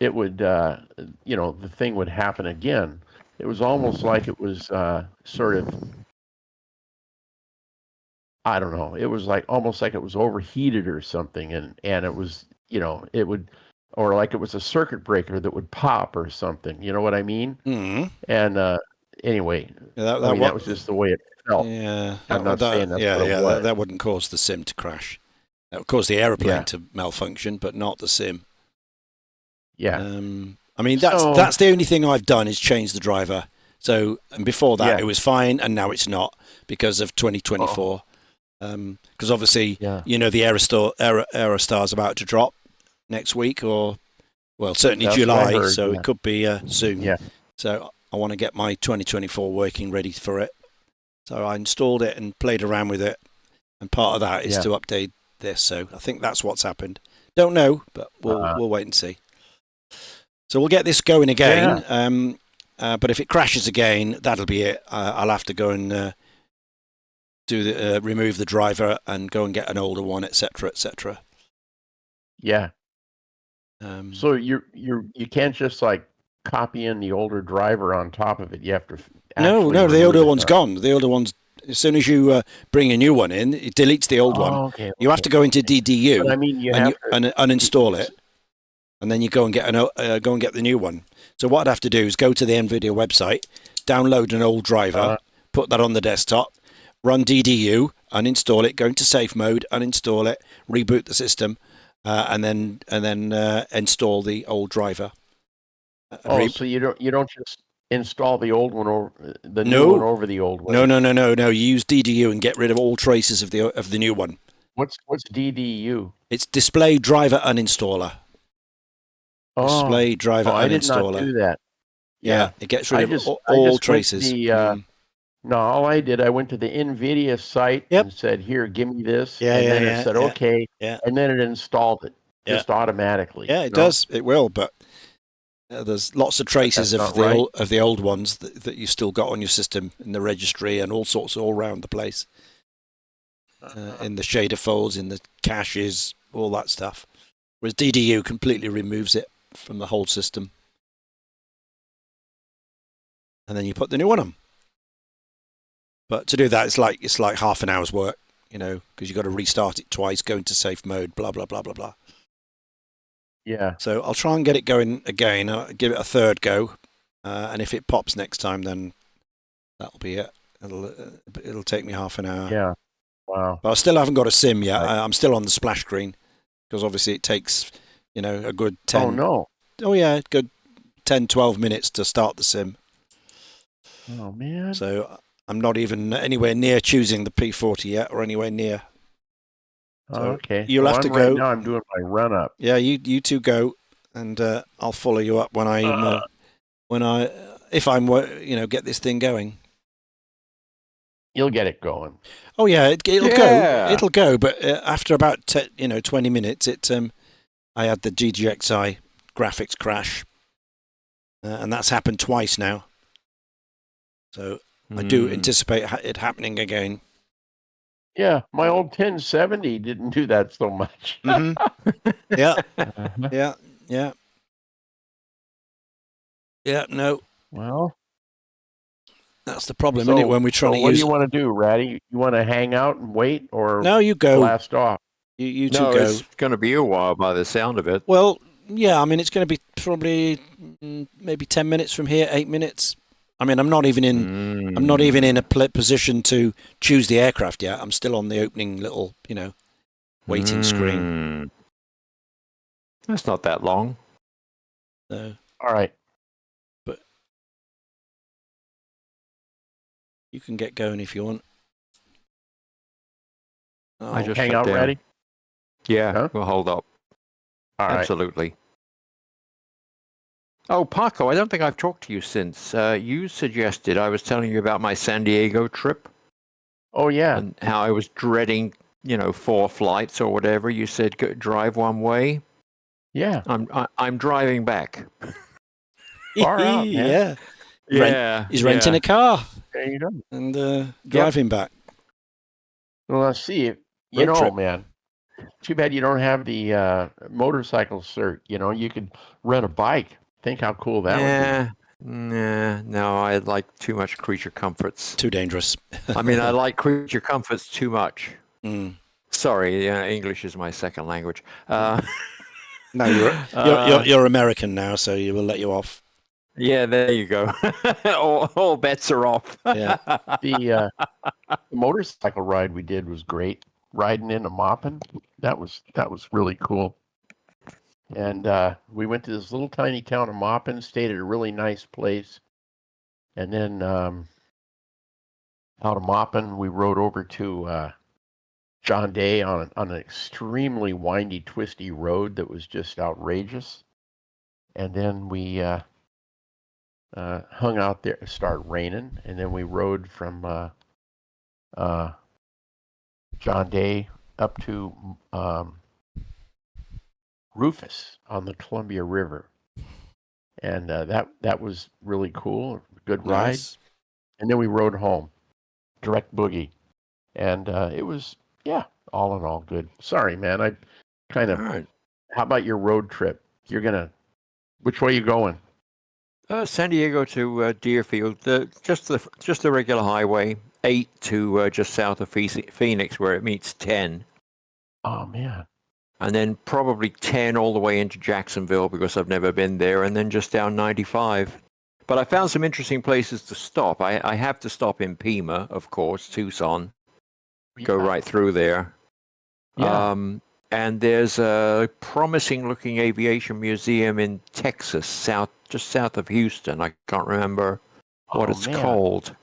F: it would the thing would happen again. It was almost like it was sort of, I don't know. It was like almost like it was overheated or something, and it was it would, or like it was a circuit breaker that would pop or something. You know what I mean?
A: Mm.
F: And anyway,
A: Yeah,
F: that was just the way it felt.
A: Yeah.
F: I'm not saying that's what it was.
A: That wouldn't cause the sim to crash. That would cause the aeroplane
F: Yeah.
A: to malfunction, but not the sim.
F: Yeah.
A: I mean, that's the only thing I've done is change the driver. So, and before that,
F: Yeah.
A: it was fine, and now it's not because of 2024. Because obviously,
F: Yeah.
A: the Aerostar's about to drop next week, or certainly
F: That's what I
A: July.
F: heard,
A: So
F: yeah.
A: it could be soon.
F: Yeah.
A: So I want to get my 2024 working ready for it. So I installed it and played around with it, and part of that is
F: Yeah.
A: to update this. So I think that's what's happened. Don't know, but we'll wait and see. So we'll get this going again. But if it crashes again, that'll be it. I'll have to go and remove the driver and go and get an older one, etc., etc.
F: Yeah. So you can't just like copy in the older driver on top of it. You have to
A: No,
F: actually
A: the older
F: remove it,
A: one's gone. The older one's, as soon as you bring a new one in, it deletes the old one.
F: Okay.
A: You have to go into DDU
F: But I mean, you
A: and
F: have to
A: uninstall it, and then you go and get the new one. So what I'd have to do is go to the NVIDIA website, download an old driver, put that on the desktop, run DDU, uninstall it, go into safe mode, uninstall it, reboot the system, and then install the old driver.
F: so you don't just install the old one or the new one over the old one.
A: No. You use DDU and get rid of all traces of the new one.
F: What's DDU?
A: It's display driver uninstaller. Display driver
F: I
A: uninstaller.
F: did not do that.
A: Yeah, it gets rid of all
F: I just
A: traces.
F: Went to No, all I did, I went to the NVIDIA site
A: Yep.
F: and said, "Here, give me this,"
A: Yeah,
F: and
A: yeah,
F: then it
A: yeah,
F: said,
A: yeah,
F: "Okay,"
A: yeah,
F: and then it installed it
A: yeah.
F: just automatically.
A: Yeah, it does. It will, but there's lots of traces
F: That's
A: of
F: not right.
A: the old ones that you still got on your system in the registry and all sorts all around the place. In the shader folds, in the caches, all that stuff. Whereas DDU completely removes it from the whole system, and then you put the new one on. But to do that, it's like half an hour's work, because you've got to restart it twice, go into safe mode, blah blah blah blah blah.
F: Yeah.
A: So I'll try and get it going again. I'll give it a third go, and if it pops next time, then that'll be it. It'll take me half an hour.
F: Yeah. Wow.
A: But I still haven't got a sim yet.
F: Right.
A: I'm still on the splash screen because obviously it takes, a good 10.
F: Oh no.
A: Oh yeah, good 10, 12 minutes to start the sim.
F: Oh man.
A: So I'm not even anywhere near choosing the P-40 yet, or anywhere near. So
F: okay.
A: you'll have to go.
F: Right now I'm doing my run up.
A: Yeah, you two go, and I'll follow you up when if I'm get this thing going.
F: You'll get it going.
A: Oh yeah, it'll
D: Yeah.
A: go. It'll go, but after about 20 minutes, I had the GGXI graphics crash, and that's happened twice now. So I do anticipate it happening again.
F: Yeah, my old 1070 didn't do that so much.
A: Mm-hmm. Yeah,
F: Uh-huh.
A: yeah. No,
F: Well,
A: that's the problem,
F: so,
A: isn't it? When we're trying to
F: what
A: use.
F: do you want to do, Ratty? You want to hang out and wait, or
A: No, you go.
F: blast off?
A: You two
D: No,
A: go.
D: it's going to be a while by the sound of it.
A: Well, yeah. I mean, it's going to be probably maybe 10 minutes from here, 8 minutes. I mean, I'm not even in a position to choose the aircraft yet. I'm still on the opening little, waiting screen.
D: That's not that long.
A: So,
F: All right.
A: but you can get going if you want.
D: I just
F: Hang
D: shut
F: out,
D: down.
F: Ratty?
D: Yeah,
F: Huh?
D: we'll hold up.
F: All right.
D: Absolutely. Oh, Paco, I don't think I've talked to you since. You suggested I was telling you about my San Diego trip
F: Oh, yeah.
D: and how I was dreading, 4 flights or whatever. You said drive one way.
F: Yeah.
D: I'm driving back.
F: Far out, man.
A: Yeah. He's renting a car
F: There you go.
A: and driving back.
F: Well, let's see.
A: Road trip.
F: Man, too bad you don't have the motorcycle cert. You could rent a bike. Think how cool that would be.
D: No, I like too much creature comforts.
A: Too dangerous.
D: I mean, I like creature comforts too much.
A: Mm.
D: Sorry, English is my second language.
A: No, you're American now, so you will let you off.
D: Yeah, there you go. all bets are off.
A: Yeah.
F: The motorcycle ride we did was great. Riding into Maupin, that was really cool. And we went to this little tiny town of Maupin, stayed at a really nice place, and then out of Maupin we rode over to John Day on an extremely windy, twisty road that was just outrageous. And then we hung out there. It started raining, and then we rode from John Day up to Rufus on the Columbia River, and that was really cool. Good ride.
A: Nice.
F: And then we rode home, direct boogie, and it was all in all good. Sorry, man. I kind of.
A: All right.
F: How about your road trip? Which way you going?
D: San Diego to Deerfield, just the regular highway, 8 to just south of Phoenix, where it meets 10.
F: Oh man.
D: And then probably 10 all the way into Jacksonville because I've never been there, and then just down 95. But I found some interesting places to stop. I have to stop in Pima, of course, Tucson. Go right through there.
F: Yeah.
D: And there's a promising-looking aviation museum in Texas, just south of Houston. I can't remember what it's called.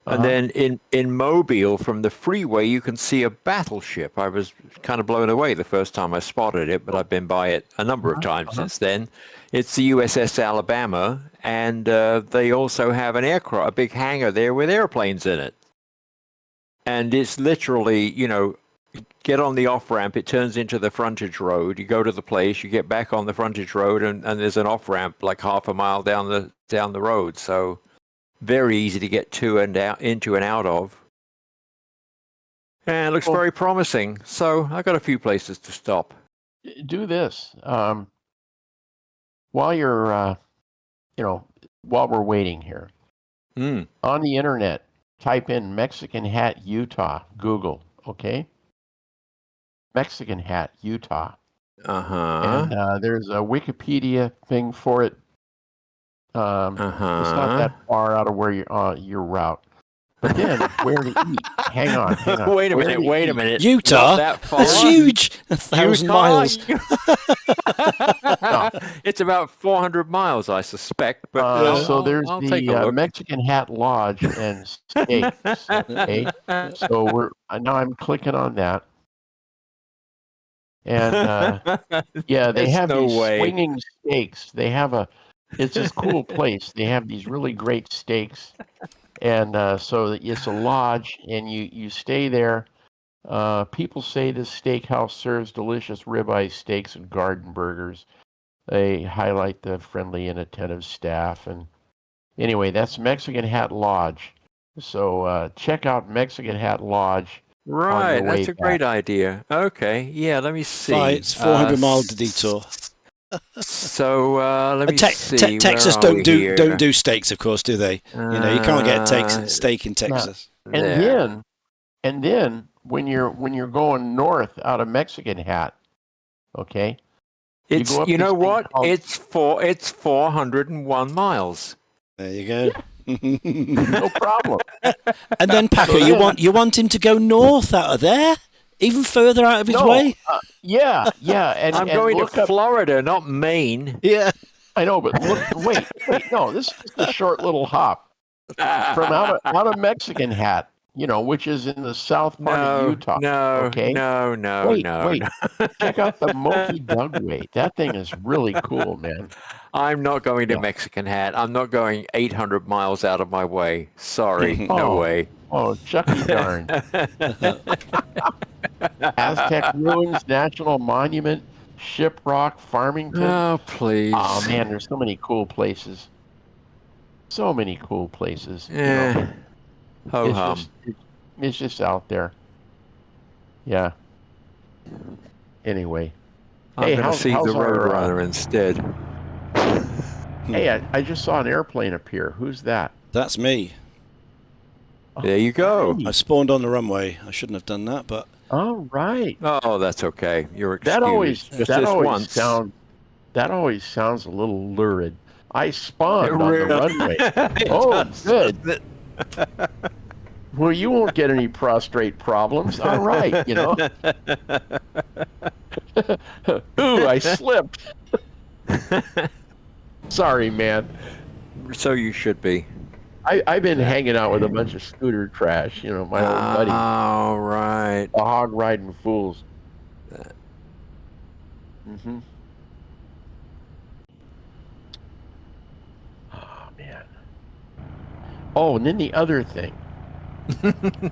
D: And then in Mobile, from the freeway, you can see a battleship. I was kind of blown away the first time I spotted it, but I've been by it a number of times since then. It's the USS Alabama, and they also have an aircraft, a big hangar there with airplanes in it. And it's literally, get on the off-ramp, it turns into the frontage road. You go to the place, you get back on the frontage road, and there's an off-ramp like half a mile down the road. So very easy to get to and out, into and out of. And it looks very promising. So I got a few places to stop.
F: Do this. While you're, while we're waiting here, on the internet, type in Mexican Hat, Utah, Google, okay? Mexican Hat, Utah. And there's a Wikipedia thing for it. It's not that far out of where your route. But then, where to eat? Hang on.
D: Wait a minute.
A: Utah?
D: That far.
A: That's huge. 1,000 miles.
F: No.
D: It's about 400 miles, I suspect. But
F: so there's
D: I'll take a
F: the
D: look.
F: Mexican Hat Lodge and Steaks. Okay, so I'm clicking on that, and yeah, they
D: There's
F: have
D: no
F: these
D: way.
F: swinging steaks. It's this cool place. They have these really great steaks, and so it's a lodge, and you stay there. People say this steakhouse serves delicious ribeye steaks and garden burgers. They highlight the friendly and attentive staff. And anyway, that's Mexican Hat Lodge. So check out Mexican Hat Lodge.
D: Right, that's a great idea. Okay, yeah, let me see.
A: It's 400 mile detour.
D: So let me see.
A: Texas
D: Where are
A: don't
D: we
A: do steaks, of course, do they? You can't get steak in Texas.
F: And then when you're going north out of Mexican Hat, okay.
D: It's It's 401 miles.
A: There you go.
F: No problem.
A: And then Paco, you want him to go north out of there, even further out of his way?
F: Yeah. And
D: I'm going to Florida, not Maine.
A: Yeah,
F: I know, but wait. No, this is a short little hop from out of Mexican Hat. Which is in the south part of Utah. Okay?
D: No.
F: Wait. Check out the Monkey Dugway. That thing is really cool, man.
D: I'm not going to Mexican Hat. I'm not going 800 miles out of my way. Sorry, no way.
F: Oh, Chucky darn. Aztec Ruins National Monument, Shiprock, Farmington.
D: Oh, please.
F: Oh, man, there's so many cool places.
D: Yeah. Ho-hum.
F: It's just out there. Yeah. Anyway.
D: I'm going to see the Roadrunner instead.
F: Hey, I just saw an airplane appear. Who's that?
A: that's me.
D: There you go.
A: I spawned on the runway. I shouldn't have done that, but
F: All right.
D: Oh, that's okay. You're excused.
F: That always sounds a little lurid. I spawned on the runway. Oh, good. Well, you won't get any prostrate problems. All right, Ooh, I slipped. Sorry, man.
D: So you should be.
F: I've been hanging out with a bunch of scooter trash, my old buddies.
D: All right.
F: The hog riding fools. Mm-hmm. Oh, man. Oh, and then the other thing.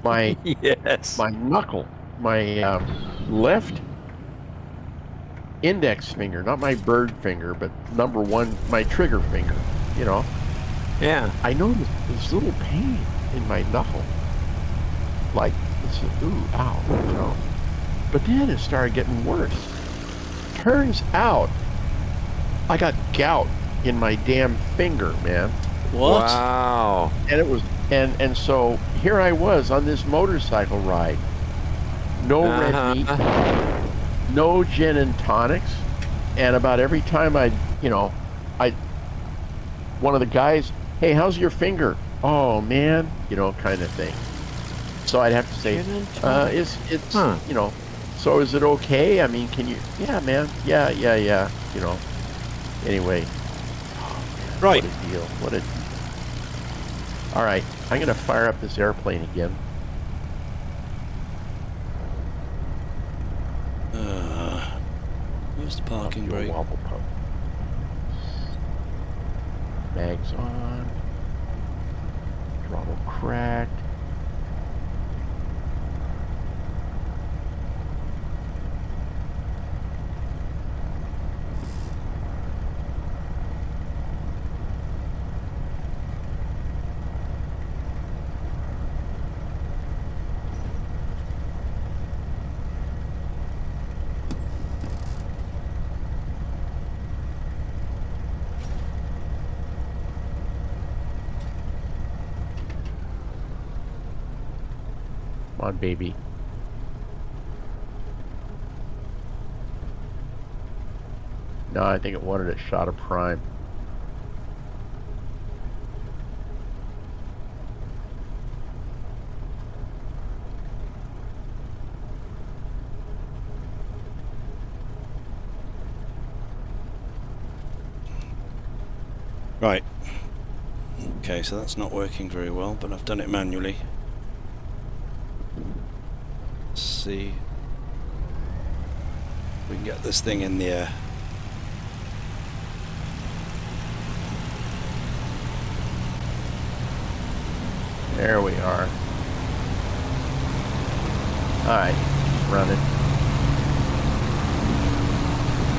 F: My knuckle, my left index finger, not my bird finger, but number one, my trigger finger,
D: Yeah.
F: I noticed this little pain in my knuckle. Like, it's ooh, ow, But then it started getting worse. Turns out I got gout in my damn finger, man.
A: what?
D: Wow.
F: And it was and so here I was on this motorcycle ride. No red meat, no gin and tonics, and about every time one of the guys, hey, how's your finger? Oh man, kind of thing. So I'd have to say, so is it okay? I mean, can you? Yeah, man. Yeah. Anyway. Oh, man,
A: Right.
F: What a deal. All right, I'm going to fire up this airplane again.
A: Where's the parking
F: I'll do a
A: brake?
F: wobble pump. Mags on. Throttle cracked. Come on, baby. No, I think it wanted a shot of prime.
A: Right. Okay, so that's not working very well, but I've done it manually. Let's see if we can get this thing in the air.
F: There we are. Alright, running.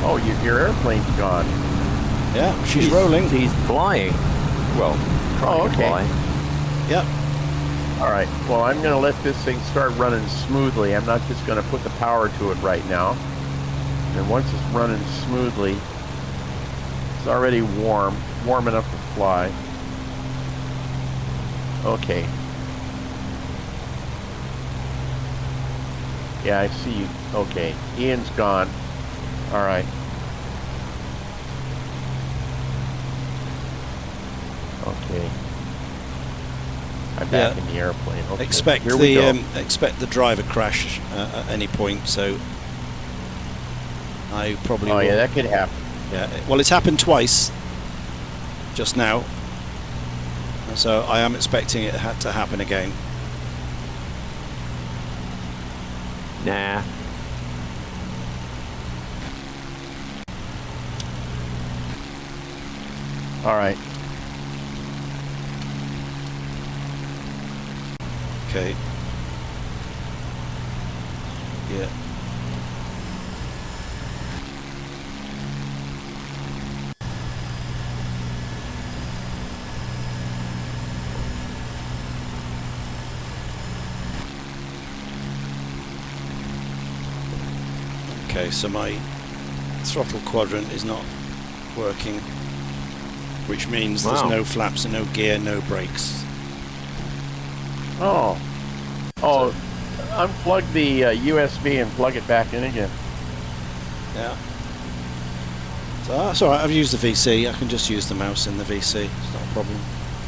F: Oh, your airplane's gone.
A: Yeah, she's rolling.
D: He's flying. Well, trying
F: Oh,
D: to
F: okay.
D: fly.
A: Yep.
F: Alright, well, I'm going to let this thing start running smoothly. I'm not just going to put the power to it right now. And once it's running smoothly, it's already warm enough to fly. Okay. Yeah, I see you. Okay, Ian's gone. Alright. Okay. I'm back in the airplane. Okay.
A: Expect
F: Here we go.
A: the driver crash at any point. So I probably.
F: Oh
A: will.
F: yeah, that could happen.
A: Yeah. Well, it's happened twice. Just now. So I am expecting it to happen again.
D: Nah.
F: All right.
A: Okay. Yeah. Okay, so my throttle quadrant is not working, which means there's
D: Wow.
A: no flaps and no gear, no brakes.
F: Oh. Oh, unplug the USB and plug it back in again.
A: Yeah. So that's alright, I've used the VC, I can just use the mouse in the VC, it's not a problem.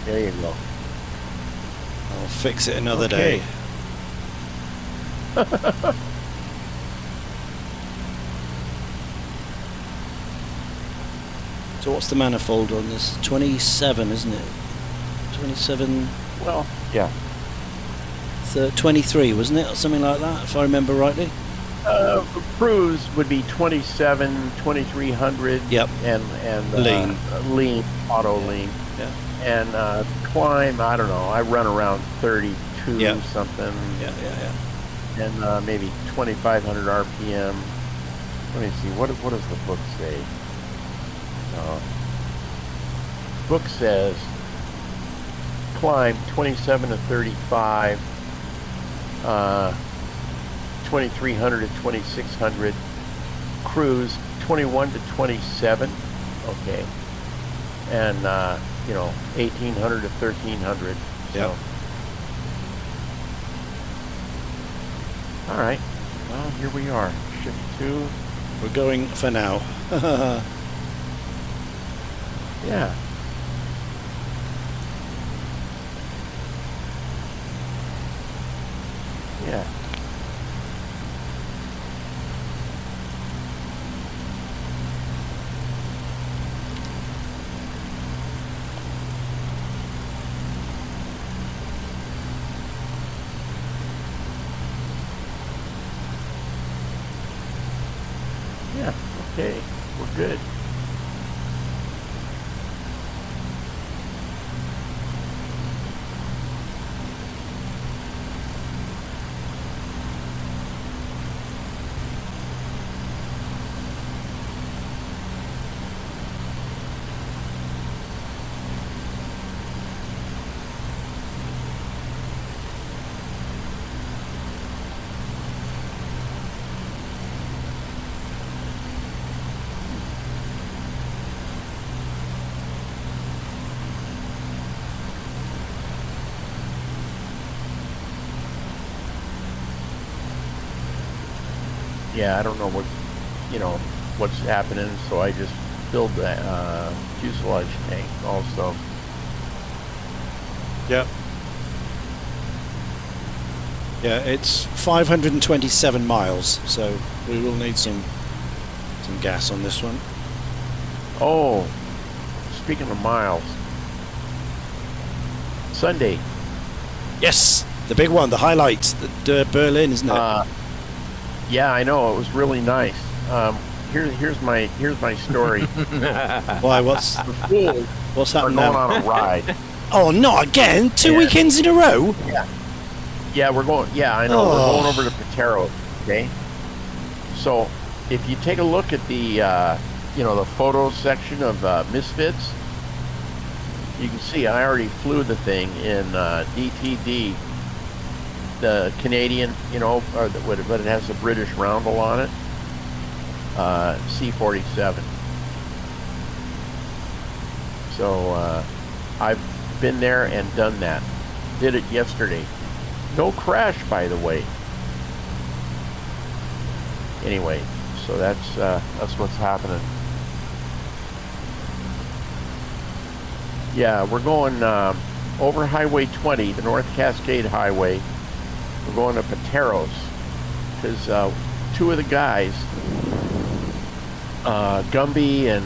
F: There you go.
A: I'll fix it another
F: Okay.
A: day. So what's the manifold on this? 27, isn't it? 27,
F: Well, yeah.
A: 23, wasn't it? Or something like that, if I remember rightly.
F: Cruise would be 27, 2300.
A: Yep.
F: And
A: Lean.
F: Lean, auto lean.
A: Yeah.
F: And climb, I don't know. I run around 32
A: Yep.
F: something.
A: Yeah.
F: And maybe 2500 RPM. Let me see. What does the book say? Book says climb 27 to 35, 2300 to 2600, cruise 21 to 27, okay, and 1800 to 1300. So.
A: Yep.
F: All right. Well, here we are. Shift 2.
A: We're going for now.
F: Yeah. Yeah. Yeah, okay, we're good. Yeah, I don't know what's happening, so I just filled the fuselage tank also.
A: Yep. Yeah, it's 527 miles, so we will need some gas on this one.
F: Oh, speaking of miles, Sunday.
A: Yes, the big one, the highlight, the Berlin, isn't it?
F: Yeah, I know, it was really nice. Here's my story.
A: Why? What's
F: We're
A: happened
F: going
A: now?
F: on a ride.
A: Oh, not again! Two
F: Yeah.
A: weekends in a row.
F: Yeah, we're going. Yeah, I know.
A: Oh.
F: We're going over to Patero. Okay. So, if you take a look at the the photo section of Misfits, you can see I already flew the thing in DTD, the Canadian, but it has the British roundel on it, C-47. So I've been there and done that. Did it yesterday. No crash, by the way. Anyway, so that's what's happening. Yeah, we're going over Highway 20, the North Cascade Highway. We're going to Pateros because two of the guys, Gumby and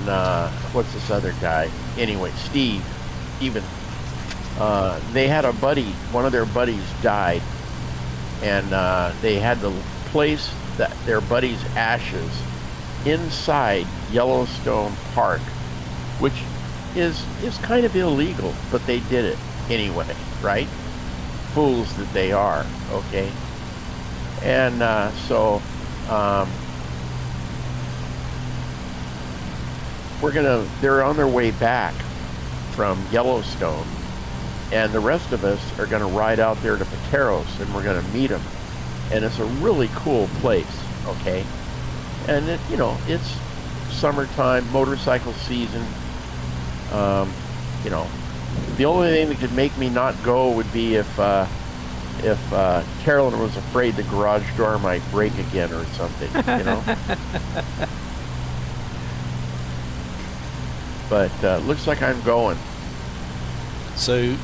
F: what's this other guy? Anyway, Steven. They had a buddy. One of their buddies died, and they had to place their buddy's ashes inside Yellowstone Park, which is kind of illegal, but they did it anyway, right? Fools that they are, okay? And so they're on their way back from Yellowstone, and the rest of us are going to ride out there to Pateros, and we're going to meet them. And it's a really cool place, okay? And it's summertime, motorcycle season. The only thing that could make me not go would be if Carolyn was afraid the garage door might break again or something, But looks like I'm going.
A: So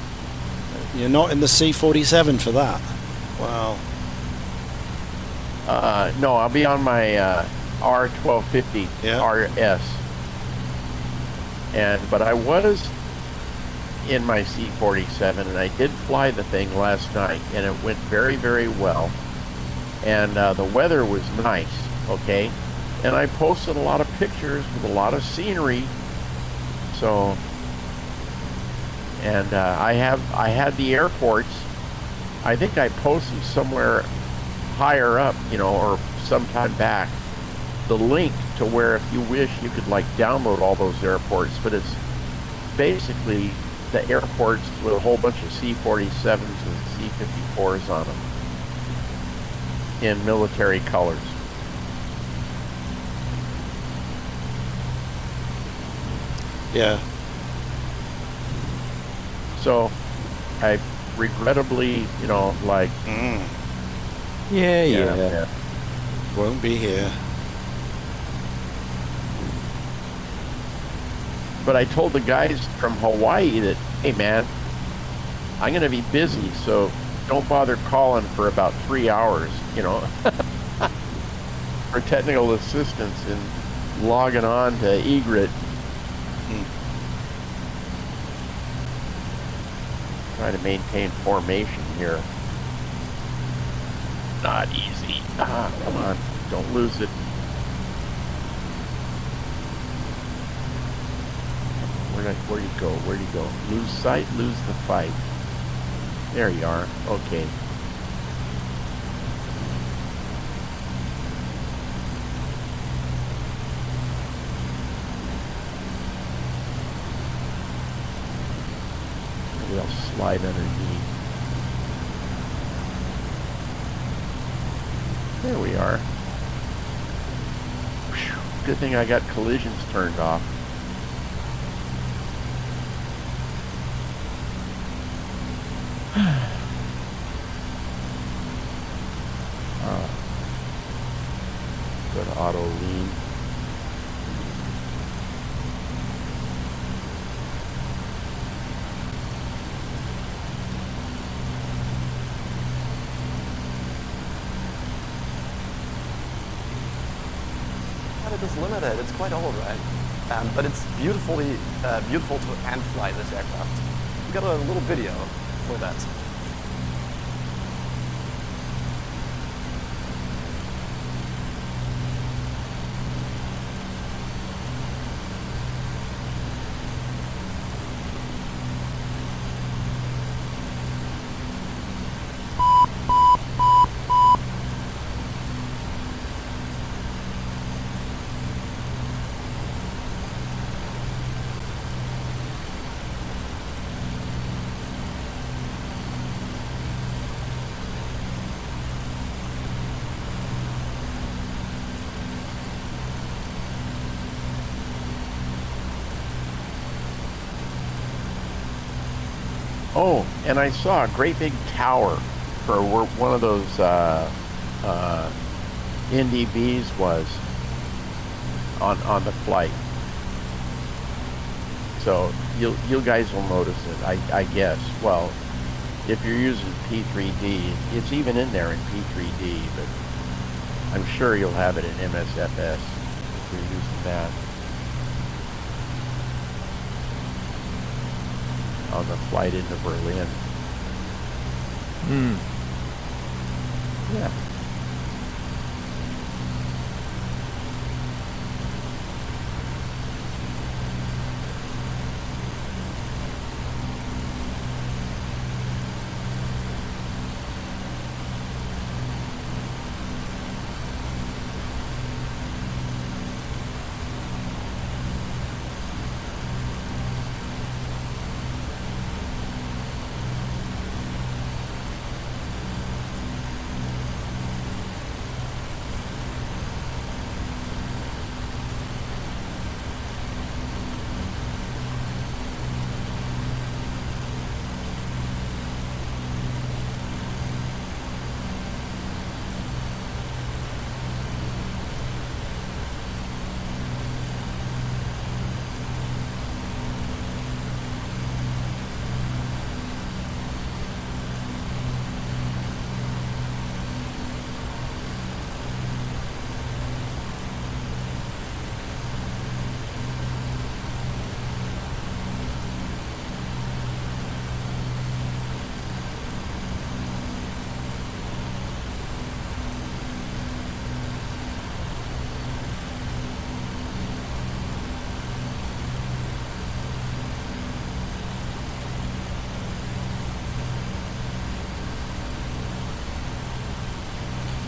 A: you're not in the C-47 for that? Wow.
F: No, I'll be on my R1250 RS. But I was in my C-47, and I did fly the thing last night, and it went very, very well. And the weather was nice, okay? And I posted a lot of pictures with a lot of scenery. So, and I had the airports. I think I posted somewhere higher up, or sometime back, the link to where, if you wish, you could download all those airports. But it's basically the airports with a whole bunch of C-47s and C-54s on them in military colors.
A: Yeah.
F: So I regrettably,
D: Yeah.
A: Won't be here.
F: But I told the guys from Hawaii that, hey man, I'm going to be busy, so don't bother calling for about 3 hours, for technical assistance and logging on to egret. Trying to maintain formation here. Not easy. Come on, don't lose it. you go? Where'd you go? Lose sight, lose the fight. There you are. Okay. Maybe I'll slide underneath. There we are. Whew. Good thing I got collisions turned off. Go to auto lean.
E: It is limited. It's quite old, right? But it's beautiful to hand fly this aircraft. We got a little video for that.
F: Oh, and I saw a great big tower for where one of those NDVs was on the flight. So you guys will notice it, I guess. Well, if you're using P3D, it's even in there in P3D, but I'm sure you'll have it in MSFS if you're using that. On the flight into Berlin. Yeah.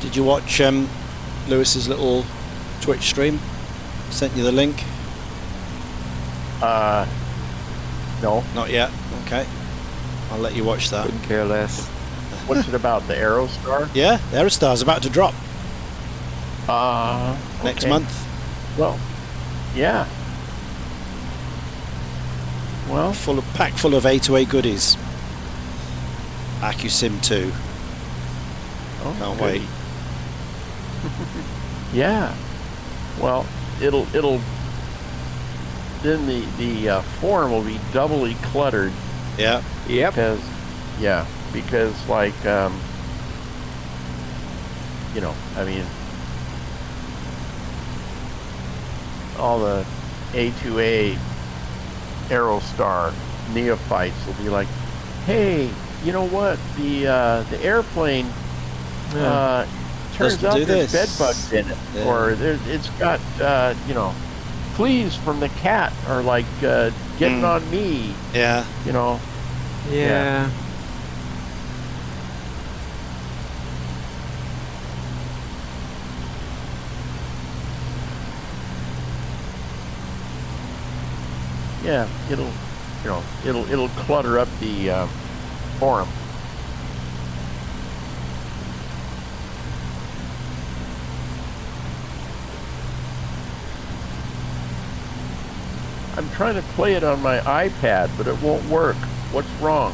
A: Did you watch Lewis's little Twitch stream? Sent you the link?
F: No.
A: Not yet. Okay. I'll let you watch that.
D: Couldn't care less.
F: What's it about? The Aerostar?
A: Yeah, the Aerostar's about to drop next
F: Okay.
A: month.
F: Well, yeah. Well,
A: Packed full of A2A goodies. AccuSim 2.
F: oh,
A: Can't
F: good.
A: wait.
F: Yeah. Well, it'll then the forum will be doubly cluttered
A: Yeah.
D: Yep.
F: because like you know, I mean, all the A2A Aerostar neophytes will be like, hey, you know what, the airplane turns
A: Doesn't
F: out
A: do
F: there's
A: this.
F: bed bugs in it,
A: Yeah.
F: or it's got you know, fleas from the cat are like getting on me.
A: Yeah.
F: You know.
D: Yeah.
F: Yeah, it'll clutter up the forum. I'm trying to play it on my iPad, but it won't work. What's wrong?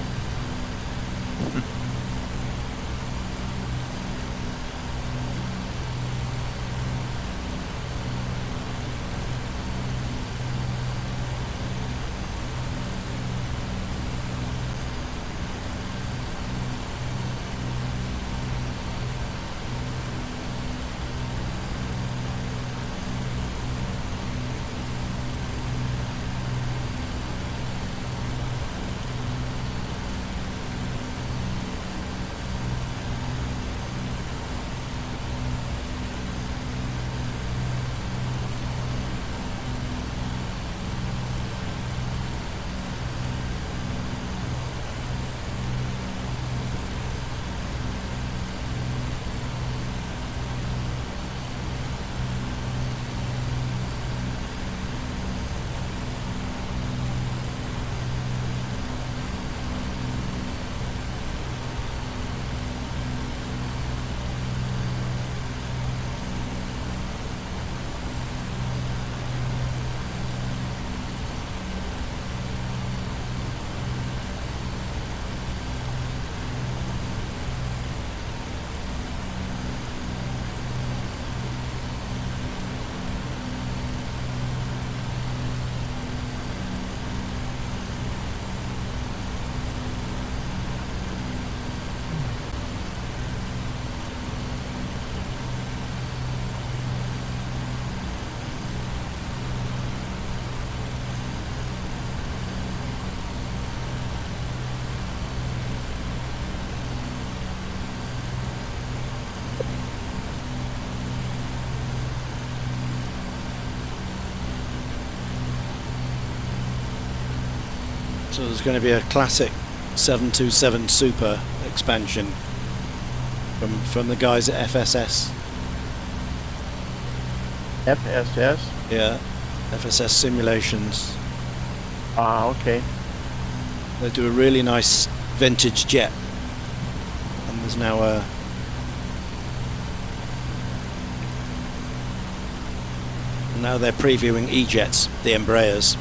A: So there's going to be a classic 727 Super expansion from the guys at FSS.
F: FSS?
A: Yeah, FSS Simulations.
F: Ah, okay.
A: They do a really nice vintage jet, and there's now a now they're previewing E-jets, the Embraers.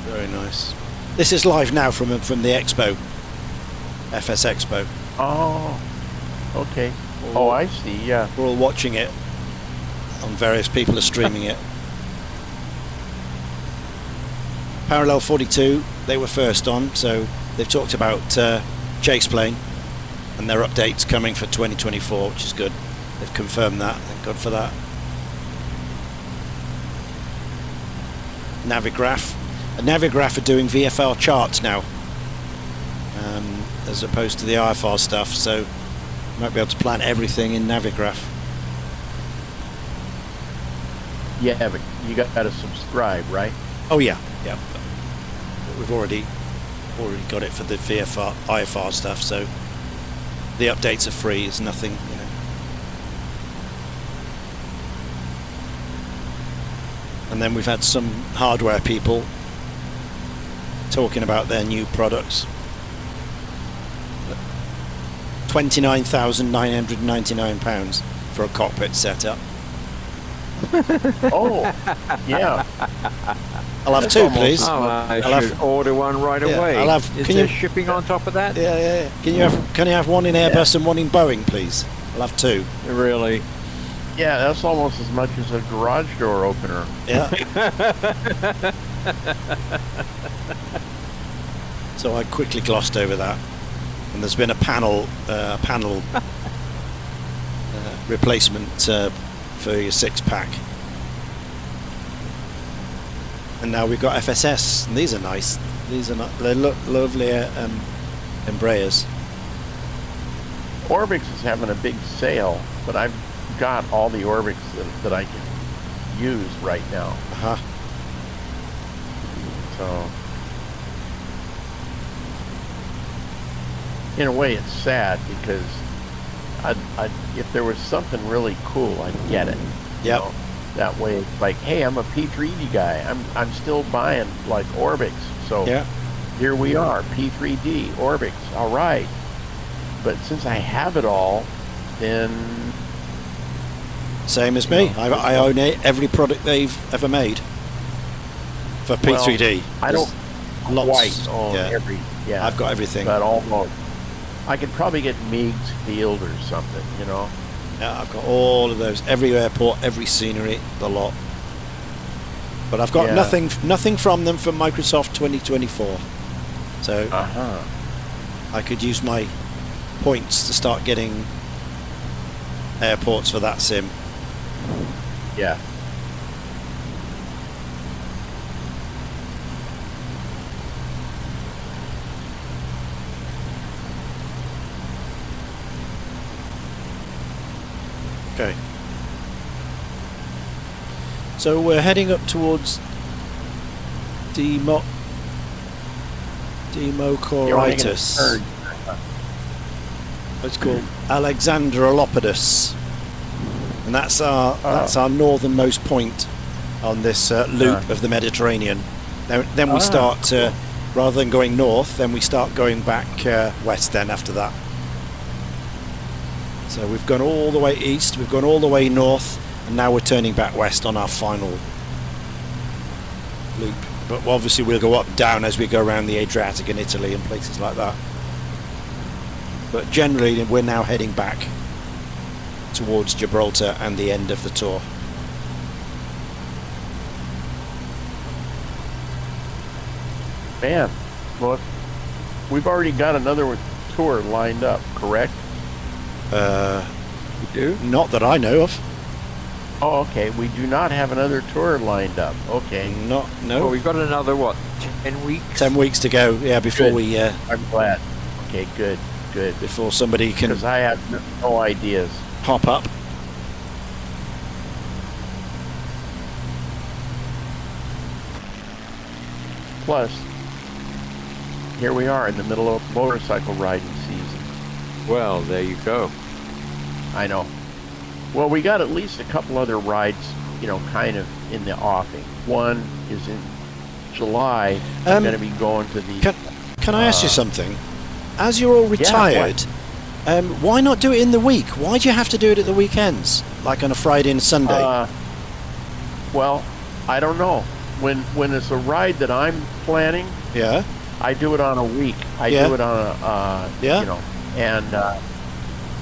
A: Very nice. This is live now from the Expo, FS Expo.
F: Oh, okay. Oh, I see. Yeah.
A: We're all watching it. On various people are streaming it. Parallel 42, they were first on, so they've talked about chase plane and their updates coming for 2024, which is good. They've confirmed that. Thank God for that. Navigraph. Navigraph are doing VFR charts now, as opposed to the IFR stuff, so you might be able to plan everything in Navigraph.
F: Yeah, but you got to subscribe, right?
A: Oh yeah, yeah. We've already got it for the VFR, IFR stuff, so the updates are free. It's nothing, you know. And then we've had some hardware people talking about their new products. £29,999 for a cockpit setup.
F: Oh, yeah.
A: I'll have two, please.
D: Oh, I should order one right away.
A: I'll have.
D: Is
A: Can
D: there
A: you
D: shipping on top of that?
A: Yeah. Can you have one in Airbus and one in Boeing, please? I'll have two.
D: Really?
F: Yeah, that's almost as much as a garage door opener.
A: Yeah. So I quickly glossed over that, and there's been a panel replacement for your 6-pack, and now we've got FSS, and these are nice. These are they look lovely Embraers.
F: Orbix is having a big sale, but I've got all the orbits that I can use right now.
A: Uh-huh.
F: So, in a way, it's sad because if there was something really cool, I'd get it. You
A: Yep.
F: know? That way, it's like, hey, I'm a P3D guy. I'm still buying like Orbix. So
A: Yeah.
F: here we are, P3D, Orbix. All right. But since I have it all, then
A: Same as me. I own every product they've ever made for P3D.
F: I don't
A: Lots.
F: quite own
A: Yeah.
F: every. Yeah,
A: I've got everything.
F: but almost. I could probably get Meigs Field or something, you know.
A: Yeah, I've got all of those. Every airport, every scenery, the lot. But I've got
F: Yeah.
A: nothing from them for Microsoft 2024. So I could use my points to start getting airports for that sim.
F: Yeah.
A: Okay. So we're heading up towards Democoritis. It's called Alexandrolopodus, and that's our northernmost point on this loop of the Mediterranean. Then we start rather than going north, then we start going back west. Then after that, so we've gone all the way east, we've gone all the way north, and now we're turning back west on our final loop. But obviously we'll go up and down as we go around the Adriatic in Italy and places like that. But generally we're now heading back towards Gibraltar and the end of the tour.
F: Man, well, we've already got another tour lined up, correct?
A: We do? Not that I know of.
F: Oh, okay. We do not have another tour lined up. Okay.
A: No.
D: Well, we've got another, what, 10 weeks?
A: 10 weeks to go, yeah, before
F: Good.
A: we...
F: I'm glad. Okay, good.
A: Before somebody can
F: Because I have no ideas.
A: hop up.
F: Plus, here we are in the middle of motorcycle riding season.
D: Well, there you go.
F: I know. Well, we got at least a couple other rides, you know, kind of in the offing. One is in July. I'm going to be going to the...
A: Can I ask you something? As you're all retired, why not do it in the week? Why do you have to do it at the weekends, like on a Friday and Sunday?
F: Well, I don't know. When it's a ride that I'm planning,
A: Yeah.
F: I do it on a week. I
A: Yeah.
F: do it on a,
A: Yeah.
F: you know, and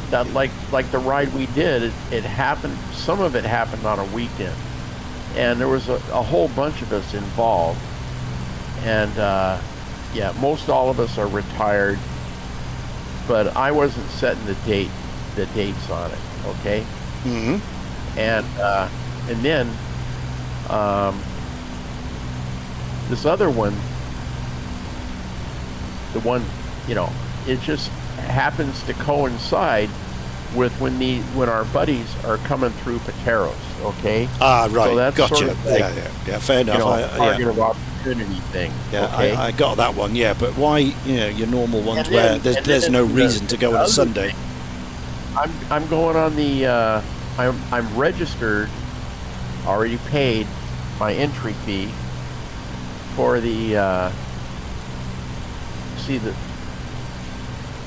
F: that like the ride we did, it happened. Some of it happened on a weekend, and there was a whole bunch of us involved, and yeah, most all of us are retired, but I wasn't setting the dates on it. Okay.
A: Mm-hmm.
F: And then this other one, the one, you know, it just happens to coincide with when our buddies are coming through Pateros, okay?
A: Ah, right.
F: So that's
A: Gotcha.
F: sort of like,
A: yeah. Fair enough.
F: you know,
A: Yeah.
F: target of opportunity thing.
A: Yeah,
F: okay?
A: I got that one. Yeah, but why? You know, your normal ones
F: And
A: where
F: then-
A: there's
F: and
A: no
F: then
A: reason to go on a
F: other
A: Sunday.
F: thing, I'm going on the I'm registered, already paid my entry fee for the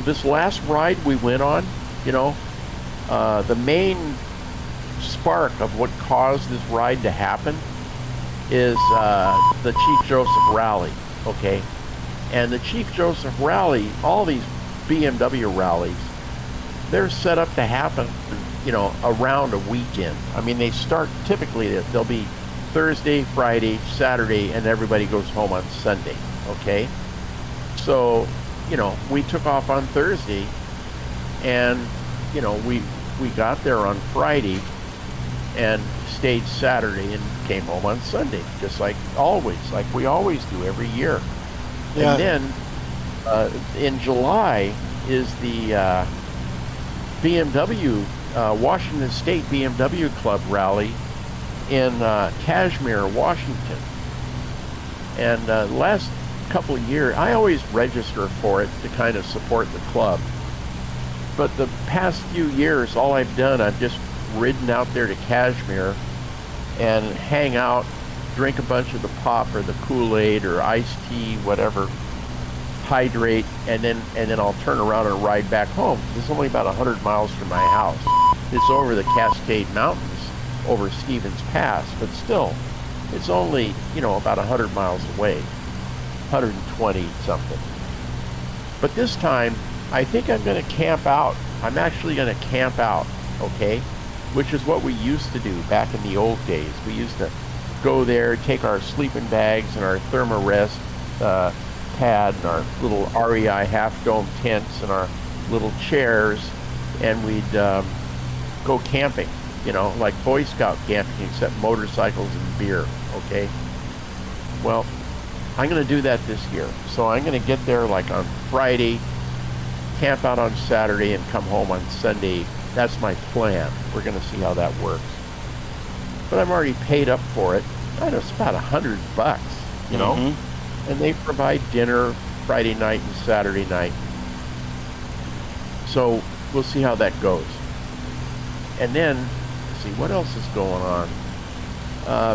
F: this last ride we went on, you know, the main spark of what caused this ride to happen is the Chief Joseph Rally, okay? And the Chief Joseph Rally, all these BMW rallies, they're set up to happen, you know, around a weekend. I mean, they start typically, they'll be Thursday, Friday, Saturday, and everybody goes home on Sunday, okay? So, you know, we took off on Thursday, and, you know, we got there on Friday and stayed Saturday and came home on Sunday, just like always, like we always do every year.
A: Yeah.
F: And then in July is the BMW Washington State BMW Club rally in Kashmir, Washington. And the last couple of years, I always register for it to kind of support the club. But the past few years, all I've done, I've just ridden out there to Kashmir and hang out, drink a bunch of the pop or the Kool-Aid or iced tea, whatever, hydrate, and then I'll turn around and ride back home. It's only about 100 miles from my house. It's over the Cascade Mountains, over Stevens Pass, but still, it's only, about 100 miles away, 120 something. But this time, I think I'm going to camp out. I'm actually going to camp out, okay? Which is what we used to do back in the old days. We used to go there, take our sleeping bags and our Thermarest pad and our little REI half-dome tents and our little chairs, and we'd go camping, like Boy Scout camping, except motorcycles and beer, okay? Well, I'm going to do that this year. So I'm going to get there like on Friday, camp out on Saturday, and come home on Sunday. That's my plan. We're going to see how that works. But I'm already paid up for it. I know it's about $100, and they provide dinner Friday night and Saturday night. So we'll see how that goes. And then, let's see, what else is going on?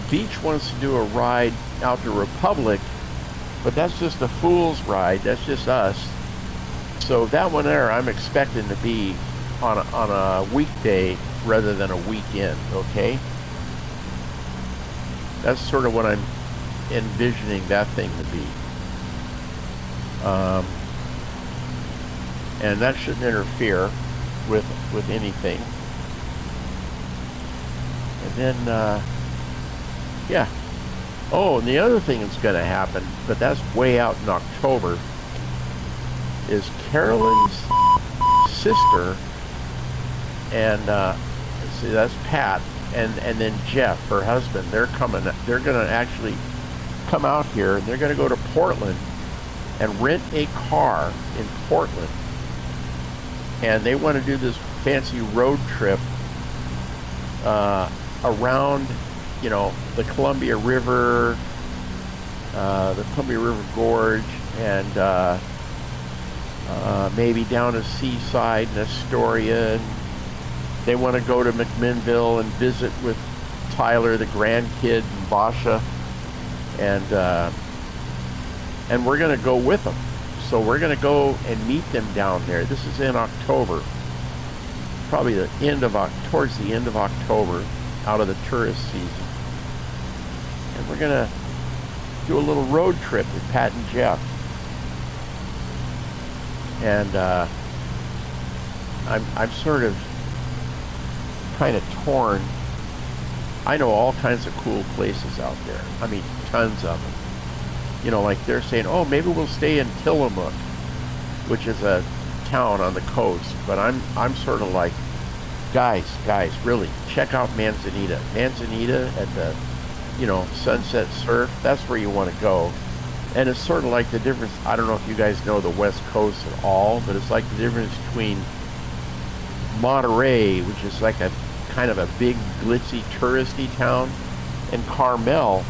F: Beach wants to do a ride out to Republic, but that's just a fool's ride. That's just us. So that one there, I'm expecting to be on a weekday rather than a weekend, okay? That's sort of what I'm envisioning that thing to be. And that shouldn't interfere with anything. And then, yeah. Oh, and the other thing that's going to happen, but that's way out in October, is Carolyn's sister, and let's see, that's Pat, and then Jeff, her husband. They're coming. They're going to actually come out here, and they're going to go to Portland and rent a car in Portland, and they want to do this fancy road trip around, the Columbia River, the Columbia River Gorge, and maybe down to Seaside and Astoria. And they want to go to McMinnville and visit with Tyler, the grandkid, and Basha, and we're going to go with them. So we're going to go and meet them down there. This is in October, probably towards the end of October, out of the tourist season. And we're going to do a little road trip with Pat and Jeff. And I'm sort of kind of torn. I know all kinds of cool places out there. I mean, tons of them. Like they're saying, oh, maybe we'll stay in Tillamook, which is a town on the coast. But I'm sort of like, guys, really, check out Manzanita. Manzanita at the, Sunset Surf, that's where you want to go. And it's sort of like the difference, I don't know if you guys know the West Coast at all, but it's like the difference between Monterey, which is like a kind of a big, glitzy, touristy town, and Carmel,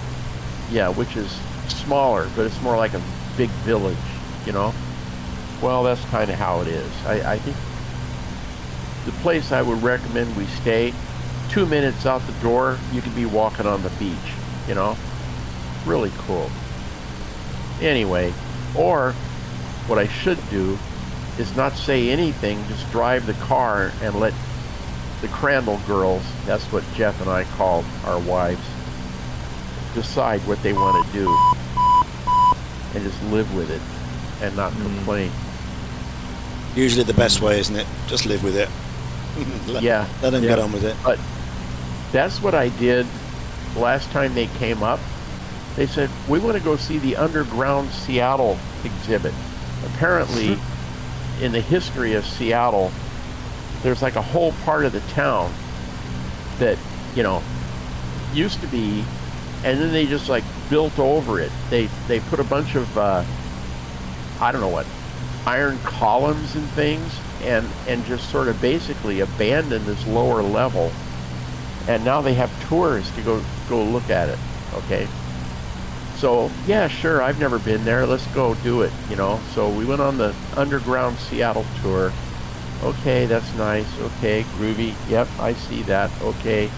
F: which is smaller, but it's more like a big village, Well, that's kind of how it is. I think the place I would recommend we stay, 2 minutes out the door, you could be walking on the beach, Really cool. Anyway, or what I should do is not say anything, just drive the car and let the Crandall girls, that's what Jeff and I call our wives, decide what they want to do and just live with it and not complain.
A: Usually the best way, isn't it? Just live with it. Let them get on with it.
F: But that's what I did last time they came up. They said, we want to go see the Underground Seattle exhibit. Apparently, in the history of Seattle, there's like a whole part of the town that, used to be, and then they just like built over it. They put a bunch of, I don't know what, iron columns and things, and just sort of basically abandoned this lower level, and now they have tours to go look at it. Okay, so yeah, sure, I've never been there, let's go do it, you know. So we went on the underground Seattle tour. Okay, that's nice. Okay, groovy. Yep, I see that. Okay,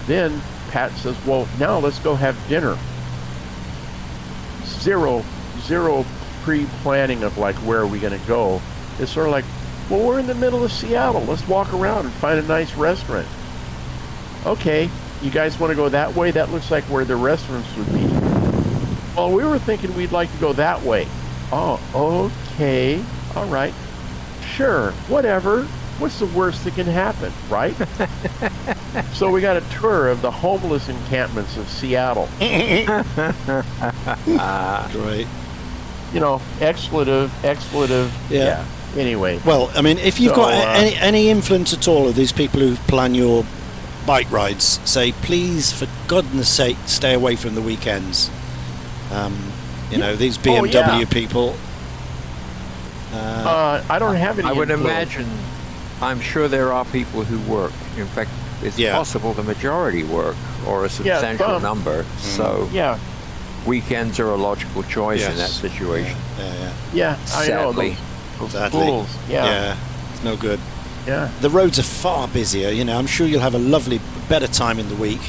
F: then Pat says, well, now let's go have dinner. Zero pre-planning of like where are we going to go. It's sort of like, well, we're in the middle of Seattle, let's walk around and find a nice restaurant. Okay, you guys want to go that way? That looks like where the restaurants would be. Well, we were thinking we'd like to go that way. Oh, okay, all right, sure, whatever. What's the worst that can happen, right? So we got a tour of the homeless encampments of Seattle.
A: Right.
F: You know, expletive. Yeah. Anyway.
A: Well, I mean, if you've got any influence at all of these people who plan your bike rides, say, please, for goodness sake, stay away from the weekends. You know, these BMW people.
F: I don't have any
D: I would
F: influence.
D: imagine, I'm sure there are people who work. In fact, it's possible the majority work, or a substantial number. So weekends are a logical choice in that situation.
F: Yeah, I know.
D: Sadly.
F: Those fools.
A: Yeah, it's no good.
F: Yeah.
A: The roads are far busier, you know. I'm sure you'll have a better time in the week.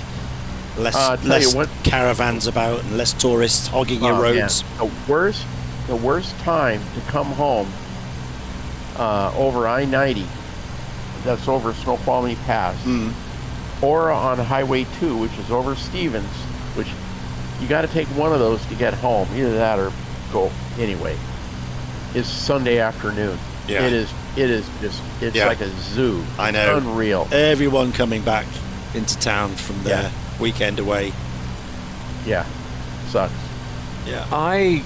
A: Less caravans about and less tourists hogging your roads.
F: Yeah. The worst time to come home over I-90, that's over Snoqualmie Pass, or on Highway 2, which is over Stevens, which you got to take one of those to get home, either that or go anyway, is Sunday afternoon.
A: Yeah.
F: It is just like a zoo.
A: I know.
F: It's unreal.
A: Everyone coming back into town from their weekend away.
F: Yeah. Sucks.
A: Yeah.
D: I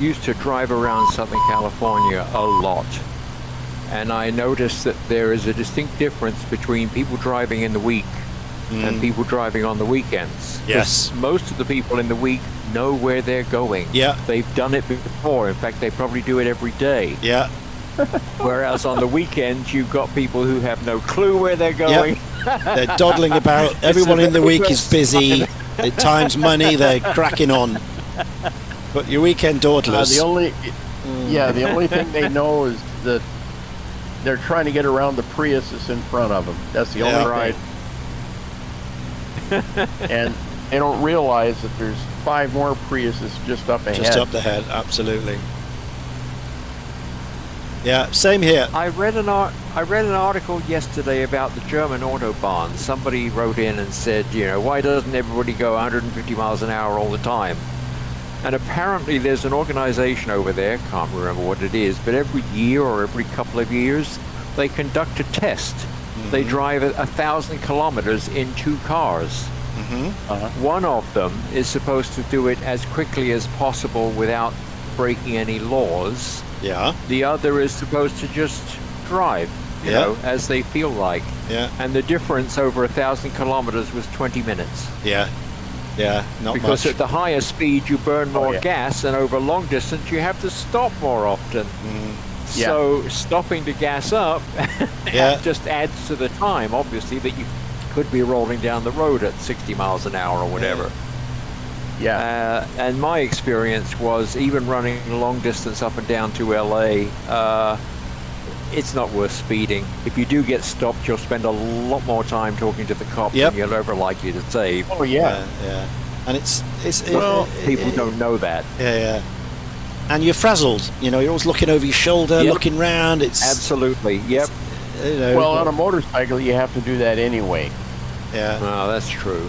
D: used to drive around Southern California a lot, and I noticed that there is a distinct difference between people driving in the week and people driving on the weekends.
A: Yes.
D: Most of the people in the week know where they're going.
A: Yeah.
D: They've done it before. In fact, they probably do it every day.
A: Yeah.
D: Whereas on the weekends, you've got people who have no clue where they're going.
A: They're dodling about. Everyone in the week is busy. Time's money. They're cracking on. But your weekend dawdlers.
F: The only thing they know is that they're trying to get around the Prius that's in front of them. That's the only thing. And they don't realize that there's 5 more Priuses just up ahead.
A: Just up ahead, absolutely. Yeah, same here.
D: I read an article yesterday about the German autobahn. Somebody wrote in and said, you know, why doesn't everybody go 150 miles an hour all the time? And apparently there's an organization over there, can't remember what it is, but every year or every couple of years, they conduct a test. They drive 1,000 kilometers in 2 cars. One of them is supposed to do it as quickly as possible without breaking any laws.
A: Yeah.
D: The other is supposed to just drive, you know, as they feel like.
A: Yeah.
D: And the difference over 1,000 kilometers was 20 minutes.
A: Yeah. Yeah, not
D: because
A: much.
D: At the higher speed you burn more gas, and over long distance you have to stop more often. So stopping to gas up just adds to the time, obviously, that you could be rolling down the road at 60 miles an hour or whatever. And my experience was, even running long distance up and down to LA, it's not worth speeding. If you do get stopped, you'll spend a lot more time talking to the cop than you're ever likely to save.
F: Oh yeah,
A: and
D: people don't know that.
A: And you're frazzled. You know, you're always looking over your shoulder, looking round. It's
D: absolutely
A: you know,
F: well, on a motorcycle, you have to do that anyway.
A: Yeah,
D: well, that's true.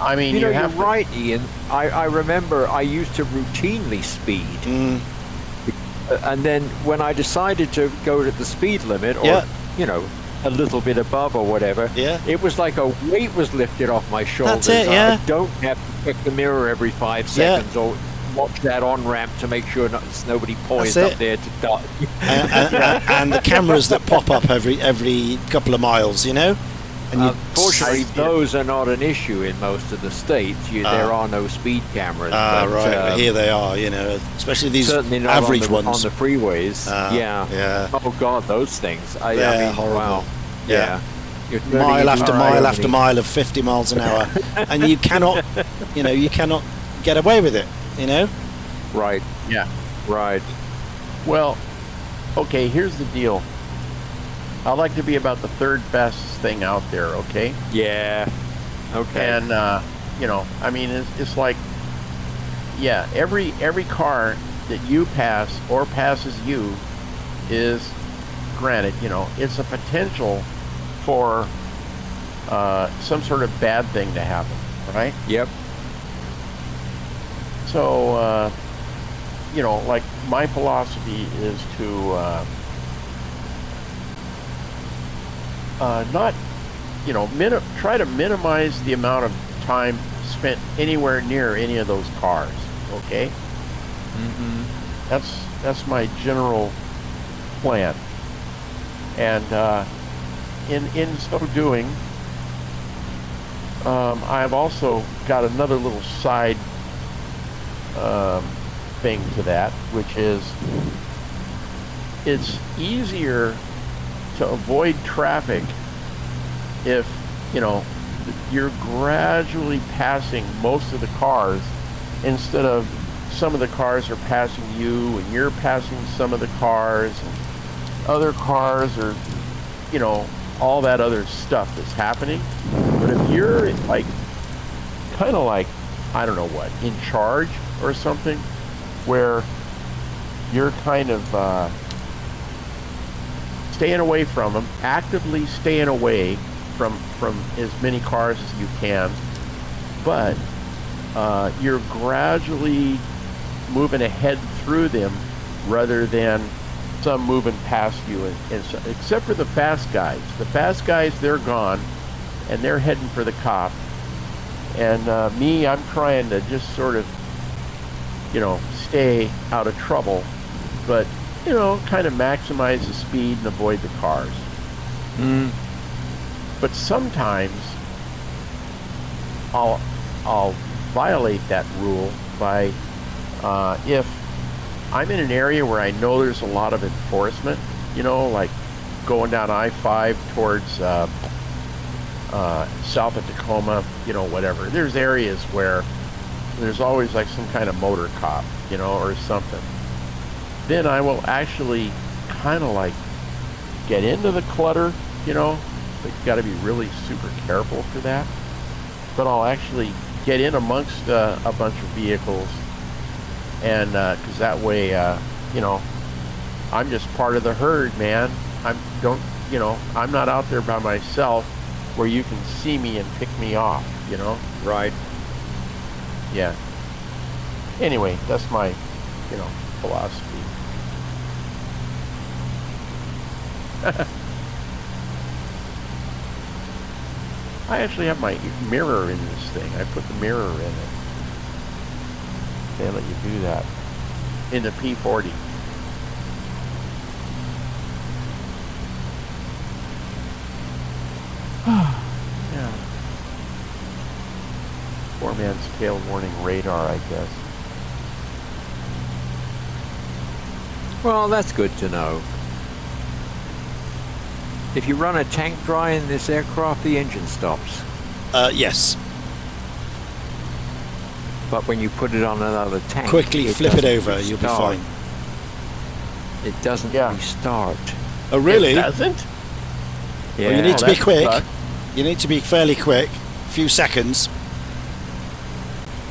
F: I mean,
D: you're right, Ian. I remember I used to routinely speed. And then when I decided to go to the speed limit, or, you know, a little bit above or whatever, it was like a weight was lifted off my shoulders.
A: That's it,
D: I don't have to check the mirror every 5 seconds or watch that on-ramp to make sure nobody poised up there to die.
A: and the cameras that pop up every couple of miles, you know?
D: Fortunately,
F: I-
D: those are not an issue in most of the states. There are no speed cameras.
A: Ah,
D: but,
A: right. Here they are, especially these
D: certainly not
A: average
D: on
A: ones.
D: the freeways.
A: Yeah.
D: Oh God, those things. I
A: They're
D: mean,
A: horrible.
D: wow.
A: Yeah.
D: You're turning
A: Mile
D: into
A: after mile after mile of 50 miles an hour, and you cannot, you cannot get away with it.
D: Right.
F: Yeah.
D: Right.
F: Well, okay, here's the deal. I like to be about the third fastest thing out there, okay?
D: Yeah. Okay.
F: And, I mean, it's like, yeah, every car that you pass or passes you is, granted, it's a potential for some sort of bad thing to happen, right?
D: Yep.
F: So, like my philosophy is to not, try to minimize the amount of time spent anywhere near any of those cars. Okay.
D: Mm-hmm.
F: That's my general plan, and in so doing, I've also got another little side thing to that, which is it's easier to avoid traffic if you're gradually passing most of the cars instead of some of the cars are passing you and you're passing some of the cars and other cars are all that other stuff that's happening. But if you're like kind of like, I don't know what, in charge or something, where you're kind of staying away from them, actively staying away from as many cars as you can, but you're gradually moving ahead through them rather than some moving past you, and so, except for the fast guys. The fast guys, they're gone, and they're heading for the cop. And me, I'm trying to just sort of, stay out of trouble, but, kind of maximize the speed and avoid the cars.
D: Mm.
F: But sometimes I'll violate that rule by if I'm in an area where I know there's a lot of enforcement, like going down I-5 towards south of Tacoma, whatever. There's areas where there's always like some kind of motor cop, or something. Then I will actually kind of like get into the clutter, but you got to be really super careful for that. But I'll actually get in amongst a bunch of vehicles, and because that way, I'm just part of the herd, man. I'm not out there by myself where you can see me and pick me off,
D: Right.
F: Yeah. Anyway, that's my, philosophy. I actually have my mirror in this thing. I put the mirror in it. They let you do that. In the P-40. Yeah. Poor man's tail warning radar, I guess.
D: Well, that's good to know. If you run a tank dry in this aircraft, the engine stops.
A: Yes.
D: But when you put it on another tank,
A: Quickly flip it
D: doesn't
A: over, you'll be
D: restart.
A: fine.
D: It doesn't
F: Yeah.
D: restart.
A: Oh, really?
F: It doesn't?
D: Yeah.
A: Well, you need to be
F: that
A: quick.
F: sucks.
A: You need to be fairly quick. A few seconds.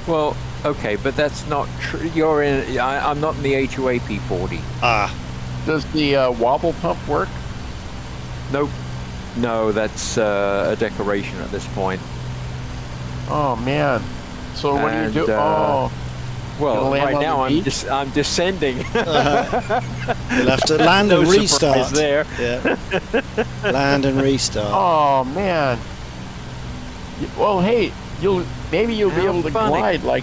D: Well, okay, but that's not true. You're in. I'm not in the A2A P-40.
A: Ah,
F: Does the wobble pump work?
D: Nope. No, that's a decoration at this point.
F: Oh, man. So when
D: And,
F: you do...
D: Well,
F: Gonna land
D: right
F: on
D: now
F: the beach?
D: I'm descending.
A: you'll have to land
D: No
A: and restart.
D: surprise there.
A: Yeah. Land and restart.
F: Oh, man. Well, hey, maybe you'll be
D: How
F: able to
D: funny.
F: glide like...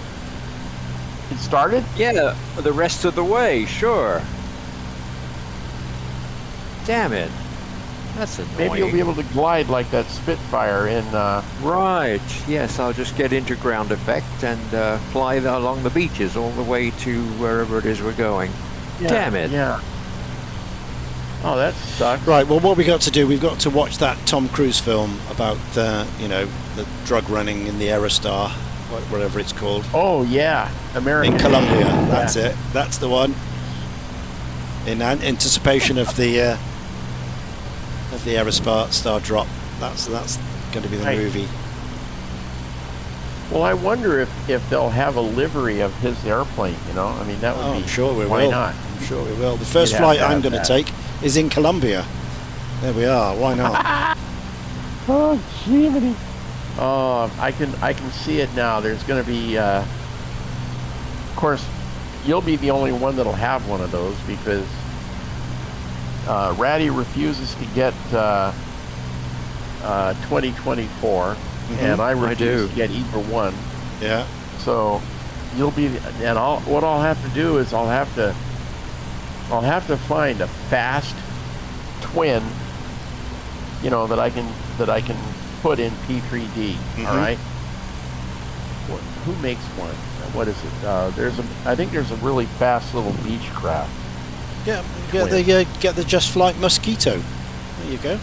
F: It started?
D: Yeah, the rest of the way, sure. Damn it. That's annoying.
F: Maybe you'll be able to glide like that Spitfire in.
D: Right. Yes, I'll just get into ground effect and fly along the beaches all the way to wherever it is we're going.
F: Yeah,
D: Damn it.
F: Yeah. Oh, that sucks.
A: Right. Well, what we got to do? We've got to watch that Tom Cruise film about the drug running in the Aerostar, whatever it's called.
F: Oh yeah, American.
A: In Colombia. That's it. That's the one. In anticipation of the Aerostar drop. That's going to be the
F: Right.
A: movie.
F: Well, I wonder if they'll have a livery of his airplane. I mean, that would
A: Oh,
F: be.
A: I'm sure we
F: why
A: will.
F: not?
A: I'm sure we will. The first
F: You'd have
A: flight
F: to
A: I'm
F: have
A: going to
F: that.
A: take is in Colombia. There we are. Why not?
F: Oh, Jiminy. Oh, I can see it now. There's going to be, of course, you'll be the only one that'll have one of those because Ratty refuses to get 2024, and I refuse to get either one.
A: Yeah.
F: So you'll be, and what I'll have to do is I'll have to find a fast twin, that I can put in P3D. All right. Who makes one? What is it? I think there's a really fast little Beechcraft.
A: Yeah.
F: Twin.
A: Get the Just Flight Mosquito. There you go.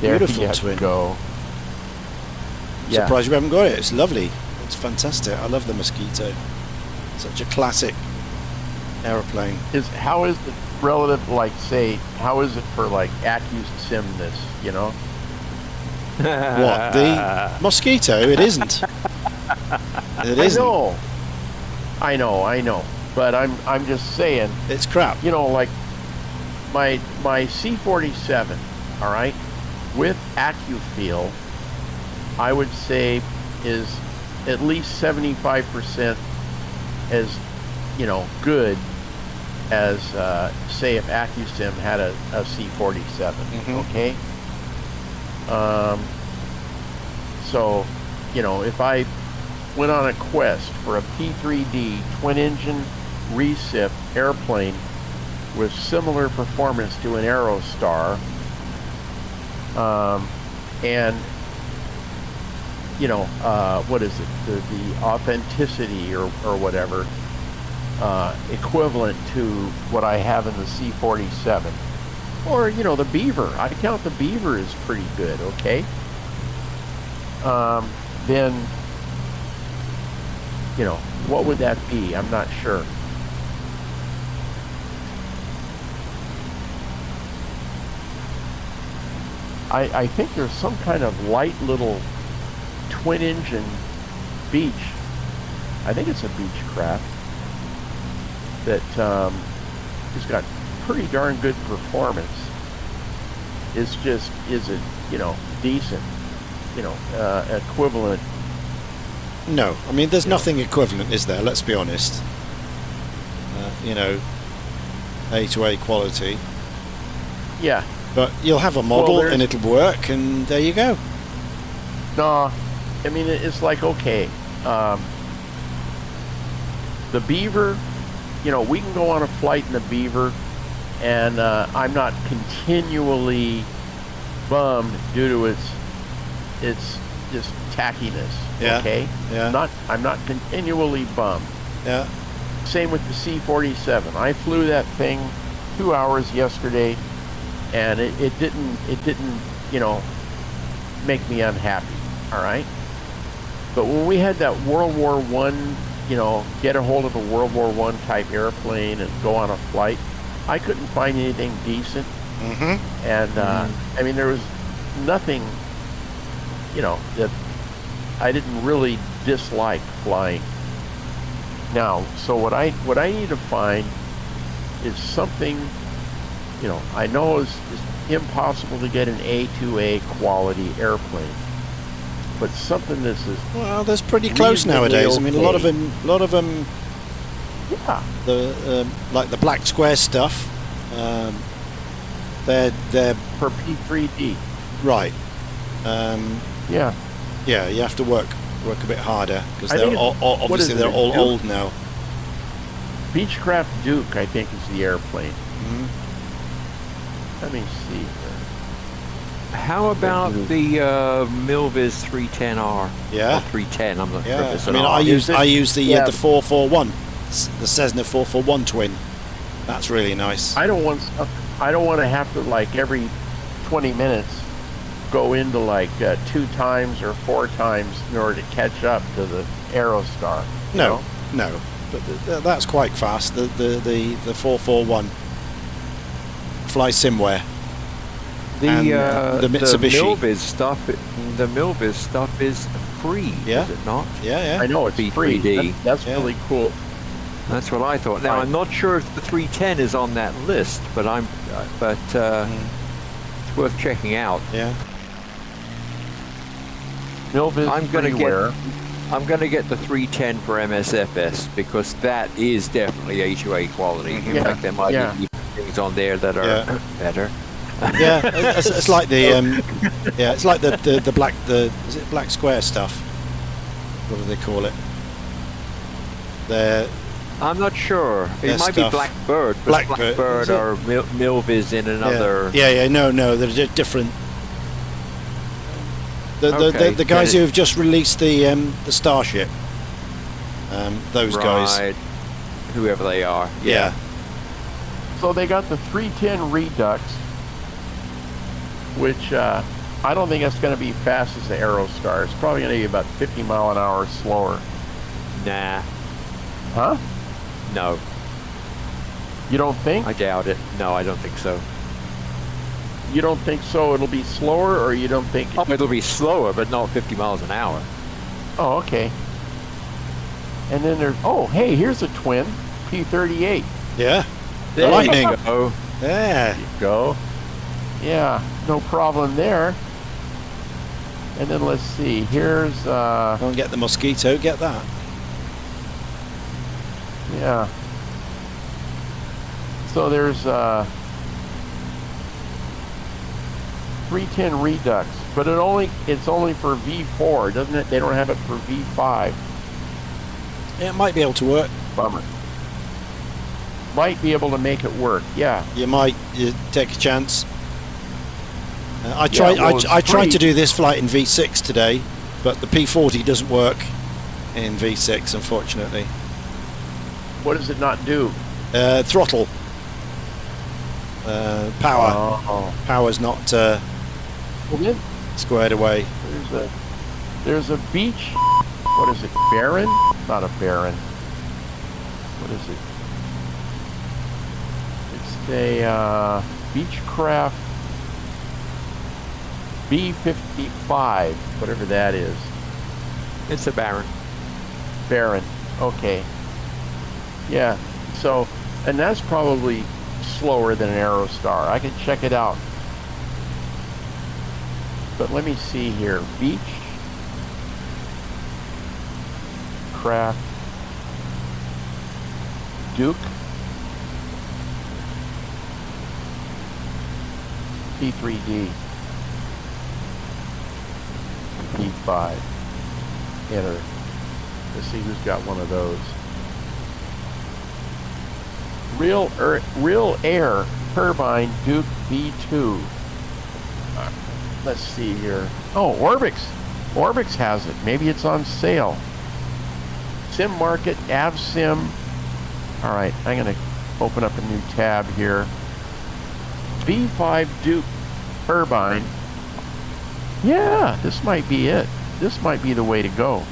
F: There
A: Beautiful
F: you
A: twin.
F: go. Yeah.
A: Surprised we haven't got it. It's lovely. It's fantastic. I love the Mosquito. Such a classic aeroplane.
F: How is it relative? Like, say, how is it for like AccuSimness?
A: What? The Mosquito? It isn't. It isn't.
F: I know. But I'm just saying.
A: It's crap.
F: Like my C-47. All right, with AccuFeel, I would say is at least 75% as good as say if AccuSim had a C-47. Okay. So if I went on a quest for a P3D twin-engine recip airplane with similar performance to an Aerostar, and what is it, the authenticity or whatever, equivalent to what I have in the C-47, or the Beaver. I count the Beaver as pretty good. Okay. Then what would that be? I'm not sure. I think there's some kind of light little twin-engine Beech. I think it's a Beechcraft that has got pretty darn good performance. It's just, is it decent? Equivalent.
A: No, I mean there's nothing equivalent, is there? Let's be honest. A2A quality.
F: Yeah.
A: But you'll have a model
F: Well,
A: and it'll work, and there you go.
F: No, I mean it's like, okay, the Beaver, we can go on a flight in the Beaver, and I'm not continually bummed due to its just tackiness.
A: Yeah.
F: Okay.
A: Yeah.
F: I'm not continually bummed.
A: Yeah.
F: Same with the C-47. I flew that thing 2 hours yesterday, and it didn't make me unhappy. All right. But when we had that World War I, get a hold of a World War I type airplane and go on a flight, I couldn't find anything decent.
A: Mm-hmm.
F: And I mean, there was nothing, that I didn't really dislike flying. Now, so what I need to find is something, I know it's impossible to get an A2A quality airplane, but something this is
A: There's pretty close nowadays. I mean, a lot of them.
F: Yeah.
A: The like the black square stuff. They're
F: For P3D.
A: right.
F: Yeah.
A: Yeah, you have to work a bit harder because
F: I
A: they're
F: think
A: obviously they're all
F: Duke?
A: old now.
F: Beechcraft Duke, I think, is the airplane. Let me see here.
D: How about the Milviz 310R?
A: Yeah.
D: Or 310, I'm not sure if
A: Yeah,
D: it's
A: I
D: an
A: mean,
D: R.
A: I use the
F: Yeah.
A: the 441, the Cessna 441 twin. That's really nice.
F: I don't want to have to like every 20 minutes go into like 2 times or 4 times in order to catch up to the Aerostar. you
A: No,
F: know?
A: no, but that's quite fast. The 441 fly somewhere. And, the Mitsubishi.
D: The Milviz stuff is free,
A: Yeah.
D: is it not?
A: Yeah,
F: I know it's free.
D: P3D.
F: That's
A: Yeah.
F: really cool.
D: That's what I thought. Now
F: Right.
D: I'm not sure if the 310 is on that list, but it's worth checking out.
A: yeah.
F: Milviz
D: I'm gonna
F: freeware.
D: I'm going to get the 310 for MSFS because that is definitely A2A quality. In
F: Yeah,
D: fact, there might
F: yeah.
D: be things on there that are
A: Yeah.
D: better.
A: Yeah, it's like the it's like the black is it black square stuff? What do they call it? The
D: I'm not sure. It
A: Their
D: might
A: stuff.
D: be Blackbird. But
A: Blackbird,
D: Blackbird
A: is it?
D: or Milviz in another.
A: yeah, no, they're different.
D: Okay,
A: The guys
D: then
A: who have just released the Starship, those guys.
D: Right. Whoever they are.
A: Yeah.
F: So they got the 310 Redux, which I don't think it's going to be fast as the Aerostar. It's probably going to be about 50 mile an hour slower.
D: Nah.
F: Huh?
D: No.
F: You don't think?
D: I doubt it. No, I don't think so.
F: You don't think so? It'll be slower, or you don't think?
D: Oh, it'll be slower, but not 50 miles an hour.
F: Oh, okay. And then there's hey, here's a twin P-38.
A: Yeah. The
D: There
A: Lightning.
D: you go.
A: Yeah.
F: Go. Yeah, no problem there. And then let's see. Here's
A: Don't get the Mosquito. Get that.
F: yeah. So there's 310 Redux, but it's only for V4, doesn't it? They don't have it for V5.
A: Yeah, it might be able to work.
F: Bummer. Might be able to make it work. Yeah.
A: You might take a chance. I tried.
F: well, it's
A: I tried
F: free.
A: to do this flight in V6 today, but the P-40 doesn't work in V6, unfortunately.
F: What does it not do?
A: Throttle. Power.
F: Oh.
A: Power's not
F: Well, then
A: squared away.
F: there's a beach. What is it? Baron? Not a Baron. What is it? It's a Beechcraft B55, whatever that is.
D: It's a Baron.
F: Baron. Okay. Yeah. So, and that's probably slower than an Aerostar. I can check it out. But let me see here. Beech Craft Duke P3D P5. Enter. Let's see who's got one of those. Real Air Turbine Duke V2. Let's see here. Oh, Orbix. Orbix has it. Maybe it's on sale. Sim Market, AvSim. All right, I'm going to open up a new tab here. V5 Duke Turbine. Yeah, this might be it. This might be the way to go.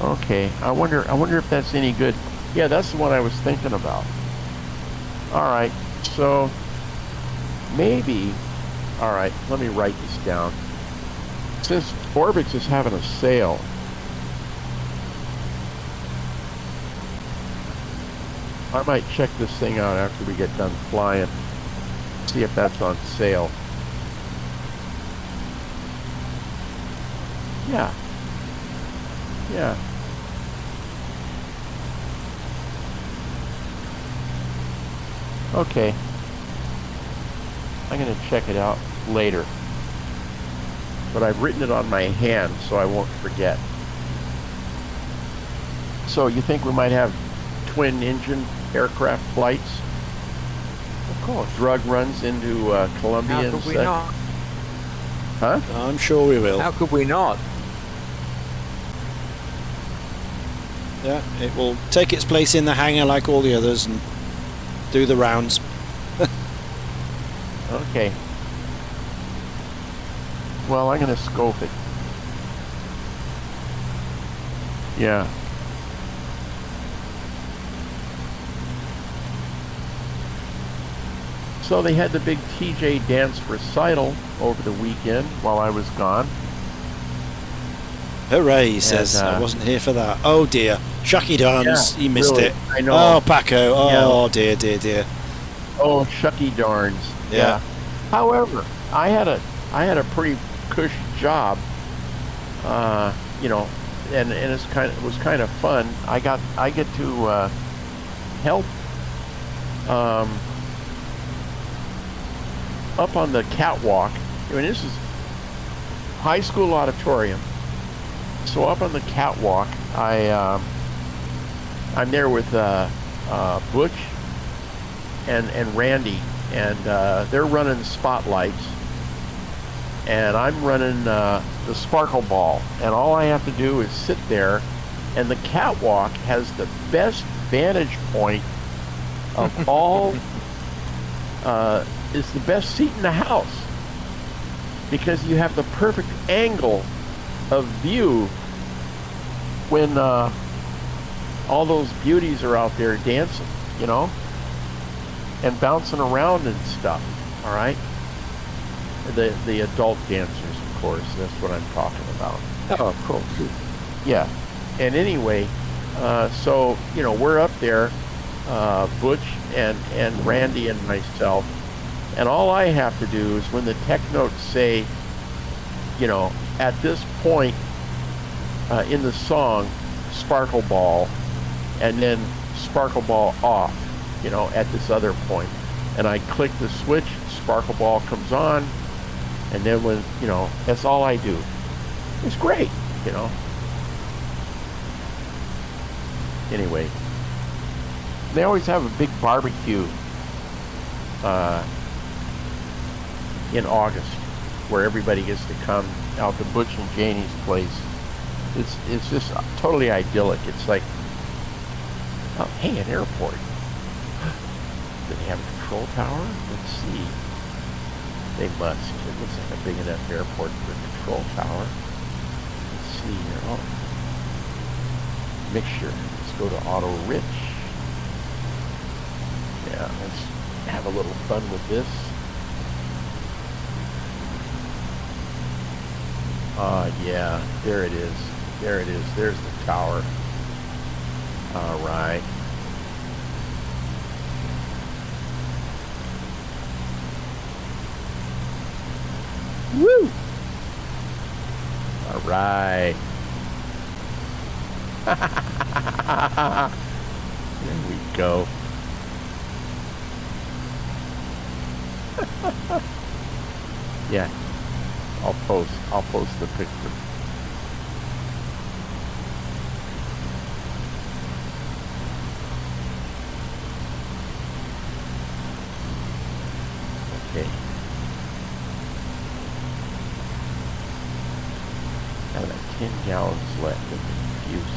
F: Okay, I wonder if that's any good. Yeah, that's the one I was thinking about. All right, so maybe, all right, let me write this down. Since Orbix is having a sale, I might check this thing out after we get done flying. See if that's on sale. Yeah. Yeah. Okay. I'm going to check it out later. But I've written it on my hand so I won't forget. So you think we might have twin engine aircraft flights?
D: Of course.
F: drug runs into Colombia
D: How
F: and
D: could we
F: such?
D: not?
F: Huh?
A: I'm sure we will.
D: How could we not?
A: Yeah, it will take its place in the hangar like all the others and do the rounds.
F: Okay. Well, I'm going to scope it. Yeah. So they had the big TJ dance recital over the weekend while I was gone.
A: Hooray, he says.
F: And,
A: I wasn't here for that. Oh dear. Shucky darns.
F: Yeah,
A: He missed
F: really,
A: it.
F: I know.
A: Oh, Paco. Oh, dear, dear, dear.
F: Oh, shucky darns.
A: Yeah.
F: However, I had a pretty cush job. You know, and it was kind of fun. I get to help up on the catwalk. I mean, this is high school auditorium. So up on the catwalk, I'm there with Butch and Randy, and they're running spotlights, and I'm running the sparkle ball, and all I have to do is sit there, and the catwalk has the best vantage point of all. Is the best seat in the house because you have the perfect angle of view when all those beauties are out there dancing, you know, and bouncing around and stuff. All right, the adult dancers, of course. That's what I'm talking about.
D: Oh, of course.
F: Yeah. And anyway, so you know, we're up there, Butch and Randy and myself. And all I have to do is when the tech notes say, you know, at this point in the song, sparkle ball, and then sparkle ball off, you know, at this other point. And I click the switch, sparkle ball comes on, and then when, you know, that's all I do. It's great, you know. Anyway, they always have a big barbecue in August, where everybody gets to come out to Butch and Janie's place. It's just totally idyllic. It's like, oh, hey, an airport. Do they have a control tower? Let's see. They must. It looks like a big enough airport for a control tower. Let's see here. Oh, mixture. Let's go to Auto Rich. Yeah, let's have a little fun with this. Yeah, there it is. There it is. There's the tower. All right. Woo! All right. There we go. Yeah. I'll post the picture. Okay. Got about 10 gallons left of the fuse.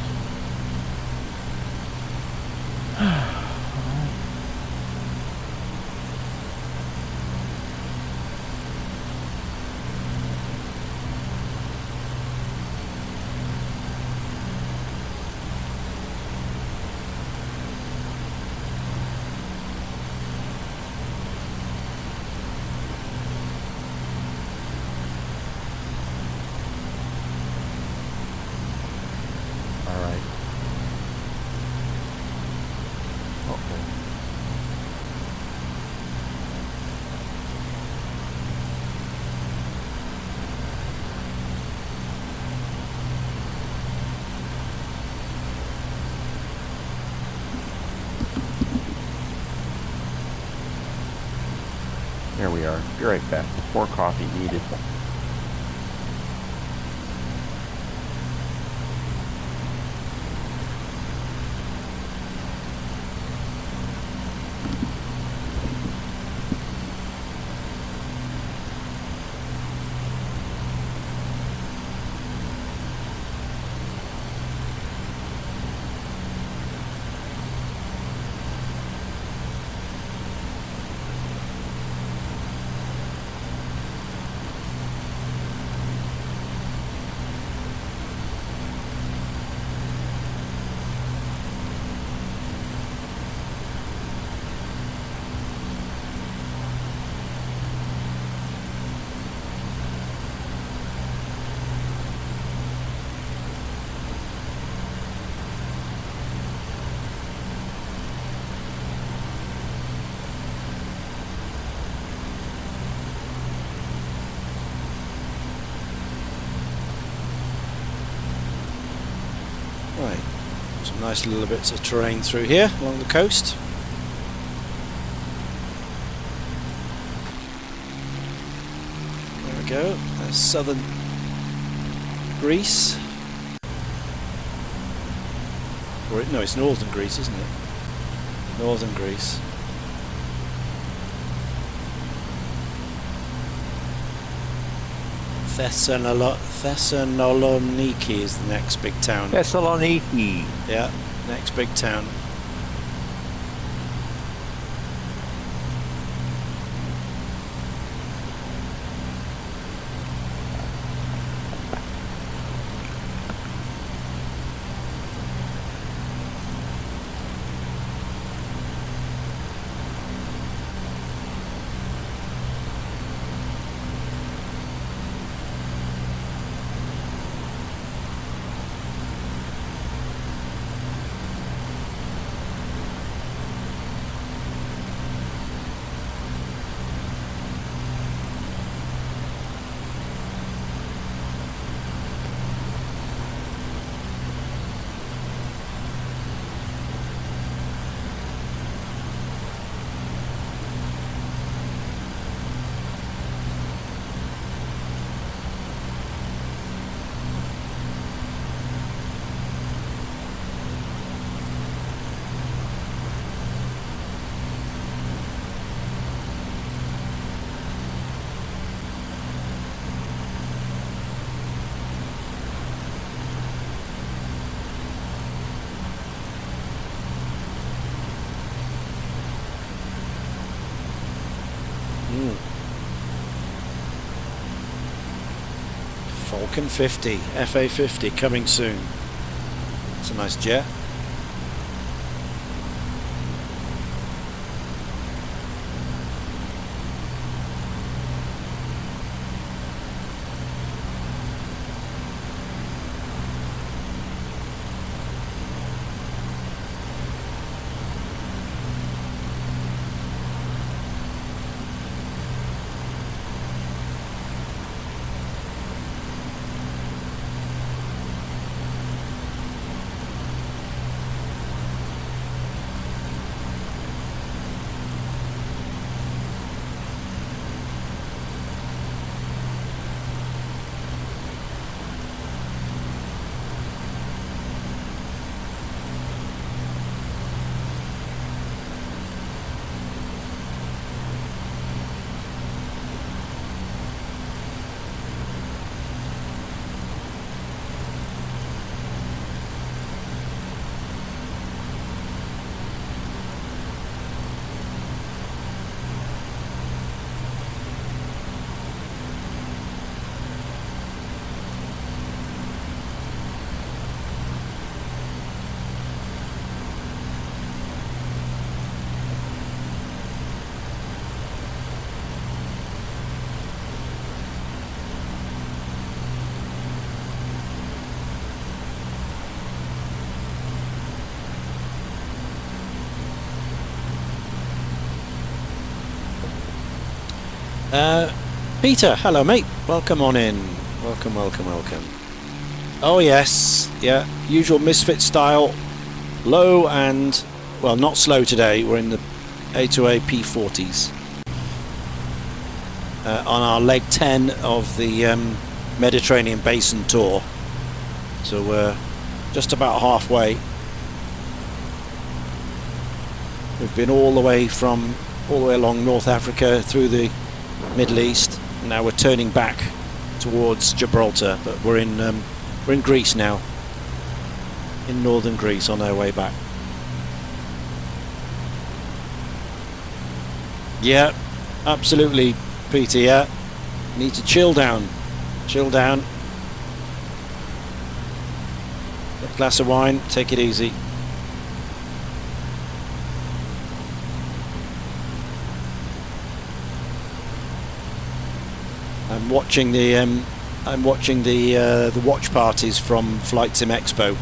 F: There we are. Be right back. More coffee needed.
A: Right, some nice little bits of terrain through here along the coast. There we go, there's southern Greece. Or, no, it's northern Greece, isn't it? Northern Greece. Thessaloniki is the next big town.
D: Thessaloniki.
A: Yeah, next big town. Falcon 50, FA50 coming soon. It's a nice jet. Peter, hello mate, welcome on in. Welcome, welcome, welcome. Oh yes, yeah, usual Misfit style, low and, well, not slow today, we're in the A2A P-40s. On our leg 10 of the Mediterranean Basin tour. So we're just about halfway. We've been all the way along North Africa through the Middle East. Now we're turning back towards Gibraltar, but we're in Greece now, in northern Greece, on our way back. Yeah, absolutely, Peter. Yeah, need to chill down, chill down. Get a glass of wine, take it easy. I'm watching the watch parties from Flight Sim Expo.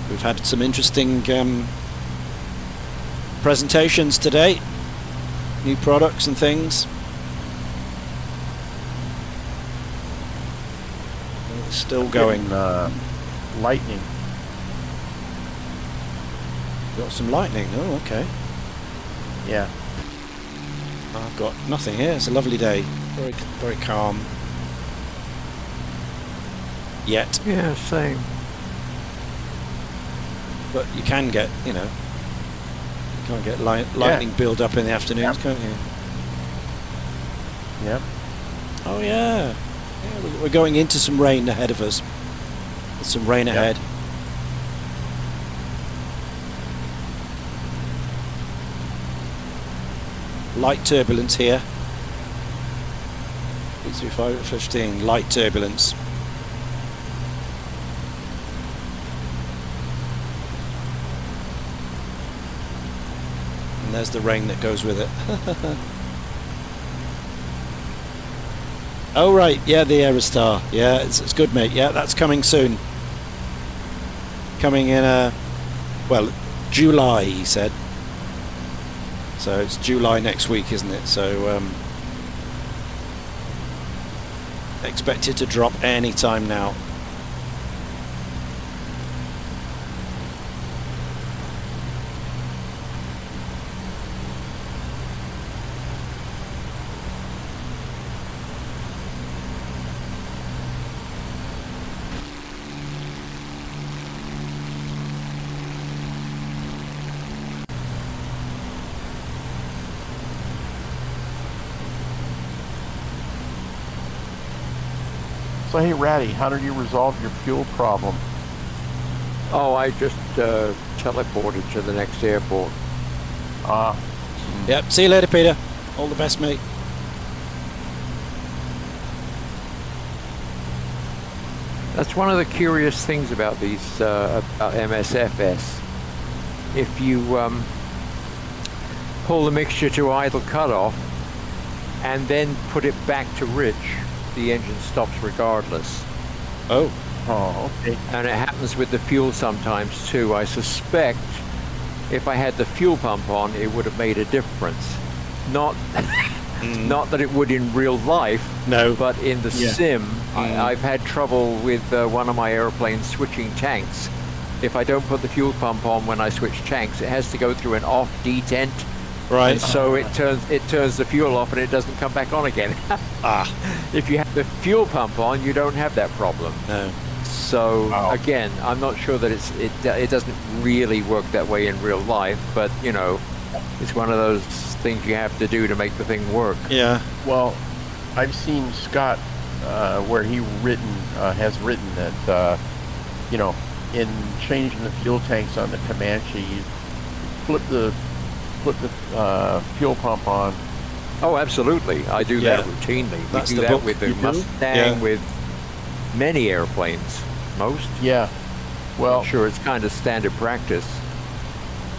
A: We've had some interesting presentations today, new products and things. It's still going.
F: Lightning.
A: Got some lightning. Oh, okay.
F: Yeah.
A: I've got nothing here. It's a lovely day. Very, very calm. Yet,
D: Yeah, same.
A: but you can get, you can't get lightning build up in the afternoons, can't you?
F: Yep.
A: Oh yeah. We're going into some rain ahead of us. There's some rain ahead. Light turbulence here. P3DV5 at 15. Light turbulence. And there's the rain that goes with it. Oh right, yeah, the Aerostar. Yeah, it's good, mate. Yeah, that's coming soon. Coming in, well, July, he said. So it's July next week, isn't it? So expect it to drop any time now.
F: So hey, Ratty, how did you resolve your fuel problem?
D: Oh, I just teleported to the next airport.
A: Yep, see you later, Peter. All the best, mate.
D: That's one of the curious things about these about MSFS. If you pull the mixture to idle cutoff and then put it back to rich, the engine stops regardless.
A: Oh.
F: Oh, okay.
D: And it happens with the fuel sometimes too. I suspect if I had the fuel pump on, it would have made a difference. Not not that it would in real life,
A: No.
D: but in the sim, I've had trouble with one of my airplanes switching tanks. If I don't put the fuel pump on when I switch tanks, it has to go through an off detent.
A: Right.
D: And so it turns the fuel off and it doesn't come back on again. If you have the fuel pump on, you don't have that problem.
A: No.
D: So again, I'm not sure that it doesn't really work that way in real life, but it's one of those things you have to do to make the thing work.
A: Yeah.
F: Well, I've seen Scott where he has written that in changing the fuel tanks on the Comanche, you flip the fuel pump on.
D: Oh, absolutely. I do that routinely.
A: That's
D: we do
A: the
D: that
A: book
D: with the
A: you do?
D: Mustang, with many airplanes. Most.
F: Yeah. Well,
D: I'm sure it's kind of standard practice.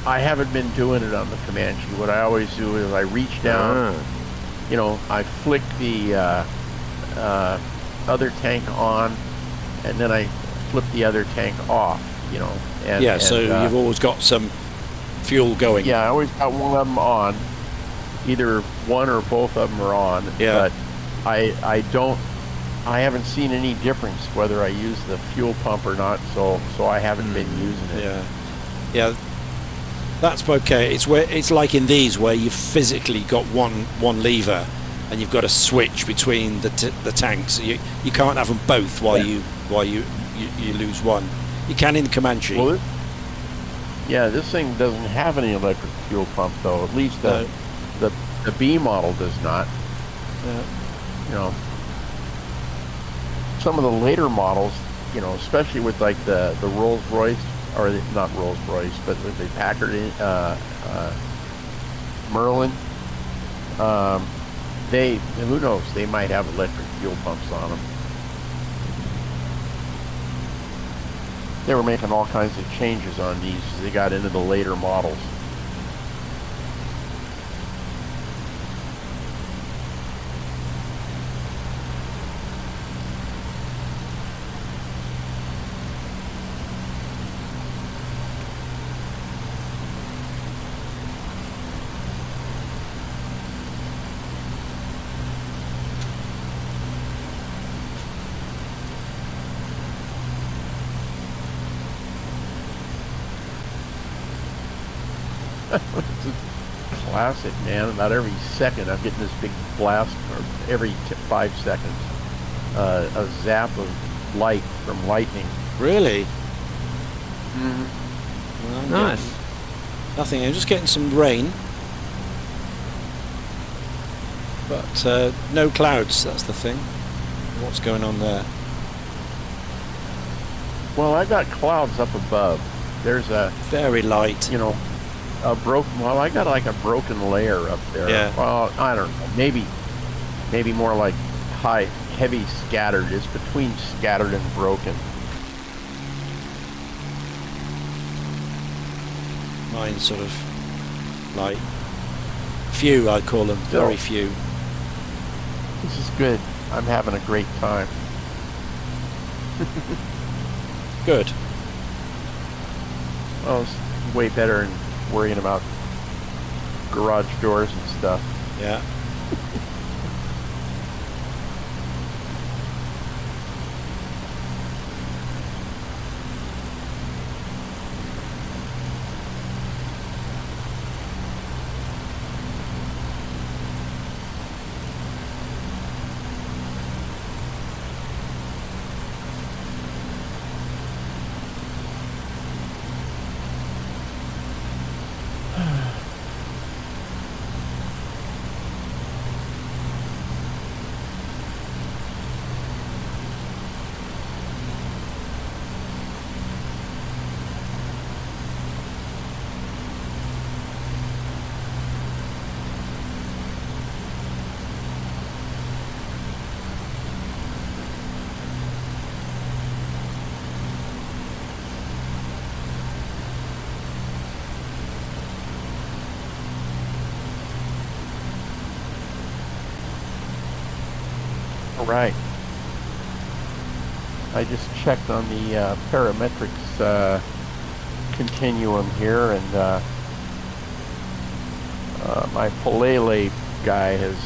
F: I haven't been doing it on the Comanche. What I always do is I reach down, I flick the other tank on, and then I flip the other tank off,
A: So you've always got some fuel going.
F: Yeah, I always got one of them on. Either one or both of them are on.
A: Yeah.
F: But I haven't seen any difference whether I use the fuel pump or not, so I haven't been using it.
A: Yeah. Yeah. That's okay. It's like in these where you've physically got one lever and you've got to switch between the tanks. You can't have them both while you lose one. You can in the Comanche.
F: Well, this thing doesn't have any electric fuel pump though. At least the B model does not. Some of the later models, especially with like the Rolls Royce, or not Rolls Royce, but with the Packard Merlin, who knows, they might have electric fuel pumps on them. They were making all kinds of changes on these as they got into the later models. Classic, man. About every second, I'm getting this big blast, or every 5 seconds, a zap of light from lightning.
A: Really?
F: Mm-hmm.
A: Well,
D: Nice.
A: nothing. I'm just getting some rain, but no clouds. That's the thing. What's going on there?
F: Well, I got clouds up above. There's a,
A: Very light.
F: you know, a broken. Well, I got like a broken layer up there.
A: Yeah.
F: Well, I don't know. Maybe more like heavy scattered. It's between scattered and broken.
A: Mine's sort of light. Few, I call them. Very few.
F: This is good. I'm having a great time.
A: Good.
F: Well, it's way better than worrying about garage doors and stuff.
A: Yeah.
F: All right. I just checked on the parametrics continuum here, and my Palele guy has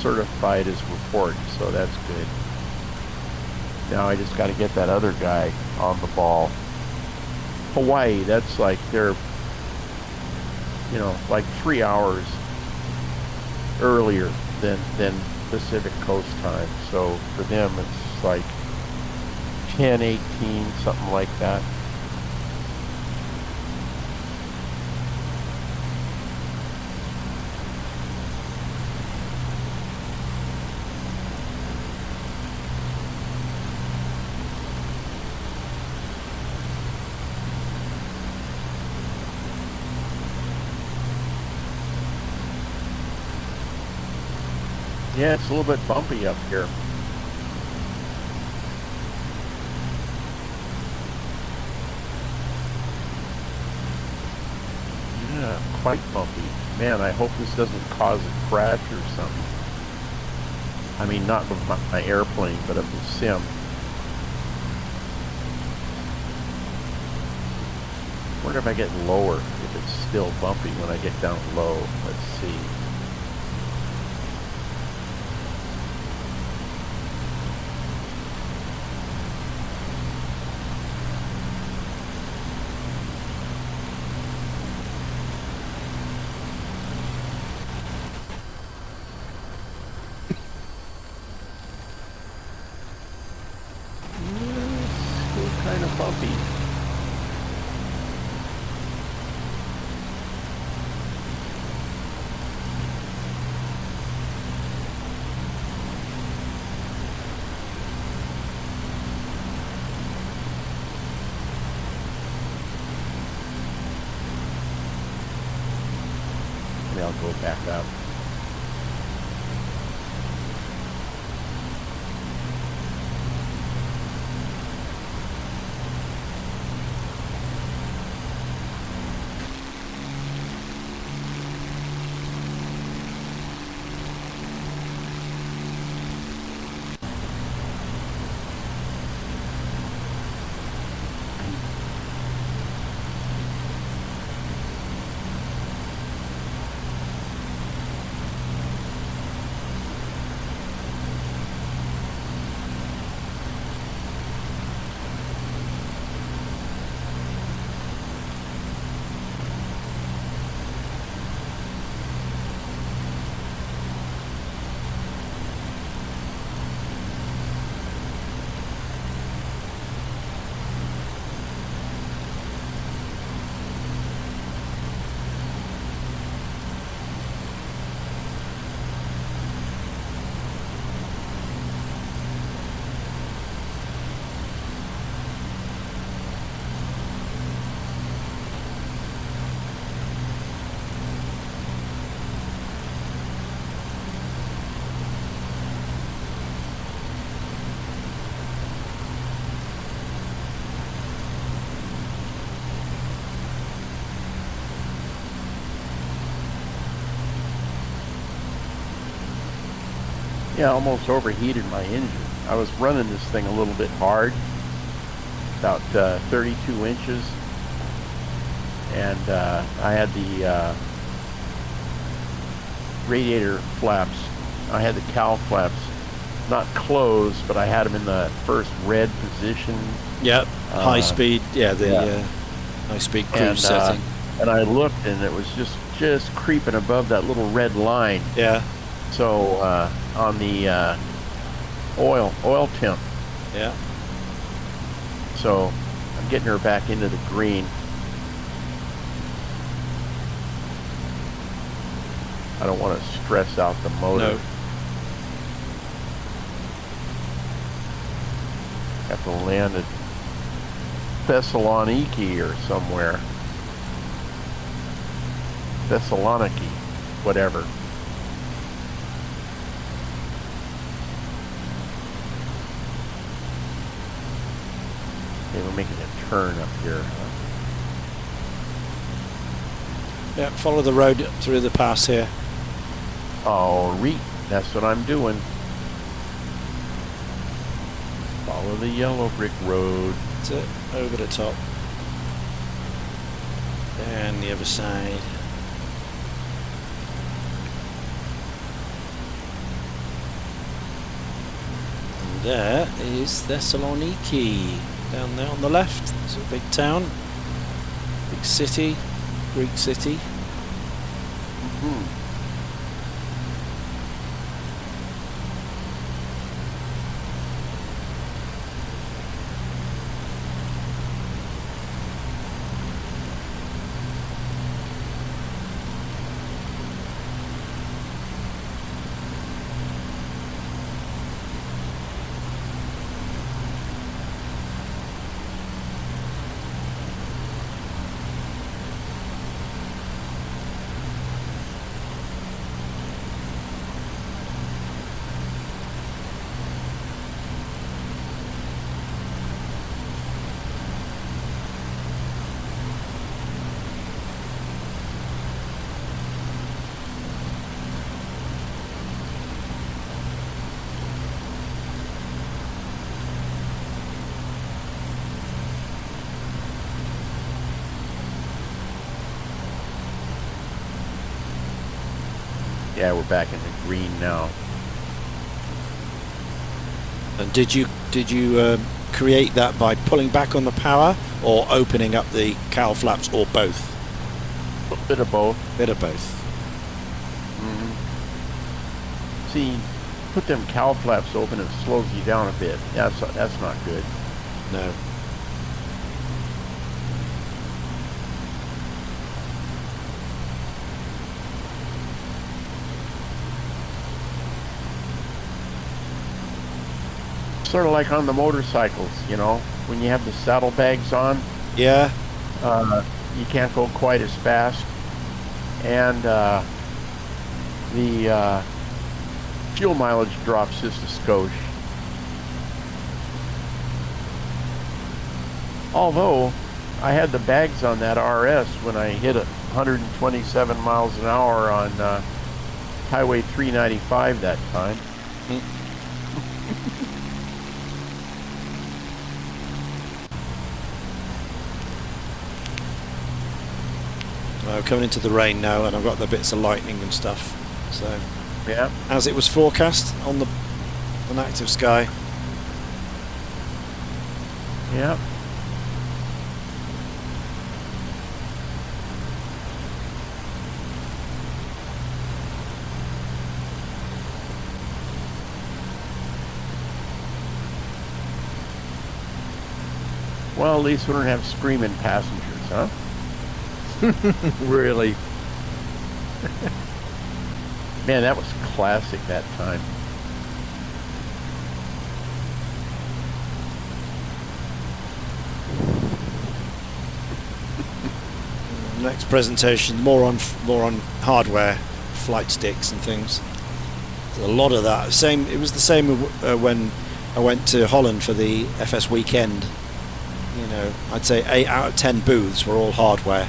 F: certified his report, so that's good. Now I just got to get that other guy on the ball. Hawaii, that's like they're, you know, like 3 hours earlier than Pacific Coast time. So for them, it's like 10:18, something like that. Yeah, it's a little bit bumpy up here. Yeah, quite bumpy. Man, I hope this doesn't cause a crash or something. I mean, not of my airplane, but of the sim. I wonder if I get lower, if it's still bumpy when I get down low. Let's see. Still kind of bumpy. And I'll go back up. Yeah, almost overheated my engine. I was running this thing a little bit hard, about 32 inches, and I had the radiator flaps. I had the cowl flaps not closed, but I had them in the first red position.
A: Yep. High speed. Yeah, the high speed cruise setting.
F: And I looked, and it was just creeping above that little red line.
A: Yeah.
F: So on the oil temp.
A: Yeah.
F: So I'm getting her back into the green. I don't want to stress out the motor.
A: No.
F: Have to land at Thessaloniki or somewhere. Thessaloniki, whatever. Okay, we're making a turn up here.
A: Yeah, follow the road through the pass here.
F: Oh, that's what I'm doing. Follow the yellow brick road.
A: That's it. Over the top. And the other side. And there is Thessaloniki. Down there on the left. It's a big town. Big city. Greek city.
F: Yeah, we're back in the green now.
A: And did you create that by pulling back on the power or opening up the cowl flaps, or both?
F: A bit of both.
A: Bit of both.
F: See, put them cowl flaps open, it slows you down a bit. That's not good.
A: No.
F: Sort of like on the motorcycles, you know, when you have the saddlebags on.
A: Yeah.
F: You can't go quite as fast, and the fuel mileage drops just a skosh. Although I had the bags on that RS when I hit 127 miles an hour on Highway 395 that time.
A: Coming into the rain now, and I've got the bits of lightning and stuff. So,
F: Yeah.
A: as it was forecast on an active sky.
F: Yeah. Well, at least we don't have screaming passengers, huh?
D: Really?
F: Man, that was classic that time.
A: Next presentation, more on hardware, flight sticks and things. There's a lot of that. Same. It was the same when I went to Holland for the FS weekend. You know, I'd say 8 out of 10 booths were all hardware.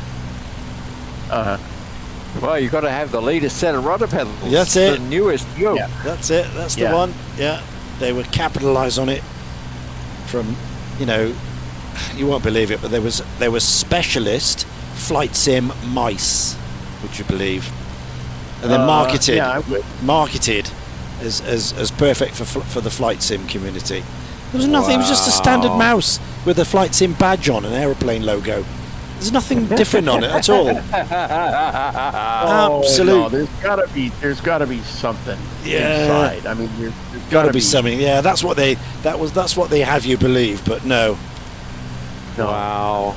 D: Well, you've got to have the latest set of rudder pedals.
A: That's it.
D: The newest yoke.
F: Yeah.
A: That's it. That's the
F: Yeah.
A: one. Yeah, they would capitalise on it from, you know, you won't believe it, but there was specialist flight sim mice, would you believe? And then marketed
F: Yeah, I would.
A: marketed as perfect for the flight sim community. There was nothing. It was just a standard
D: Wow.
A: mouse with a flight sim badge on, an aeroplane logo. There's nothing different on it at all.
F: Oh,
A: Absolute.
F: no, there's gotta be something
A: Yeah.
F: inside. I mean, there's
A: Got to be something. Yeah, that's what they have you believe, but no.
F: No.
D: Wow.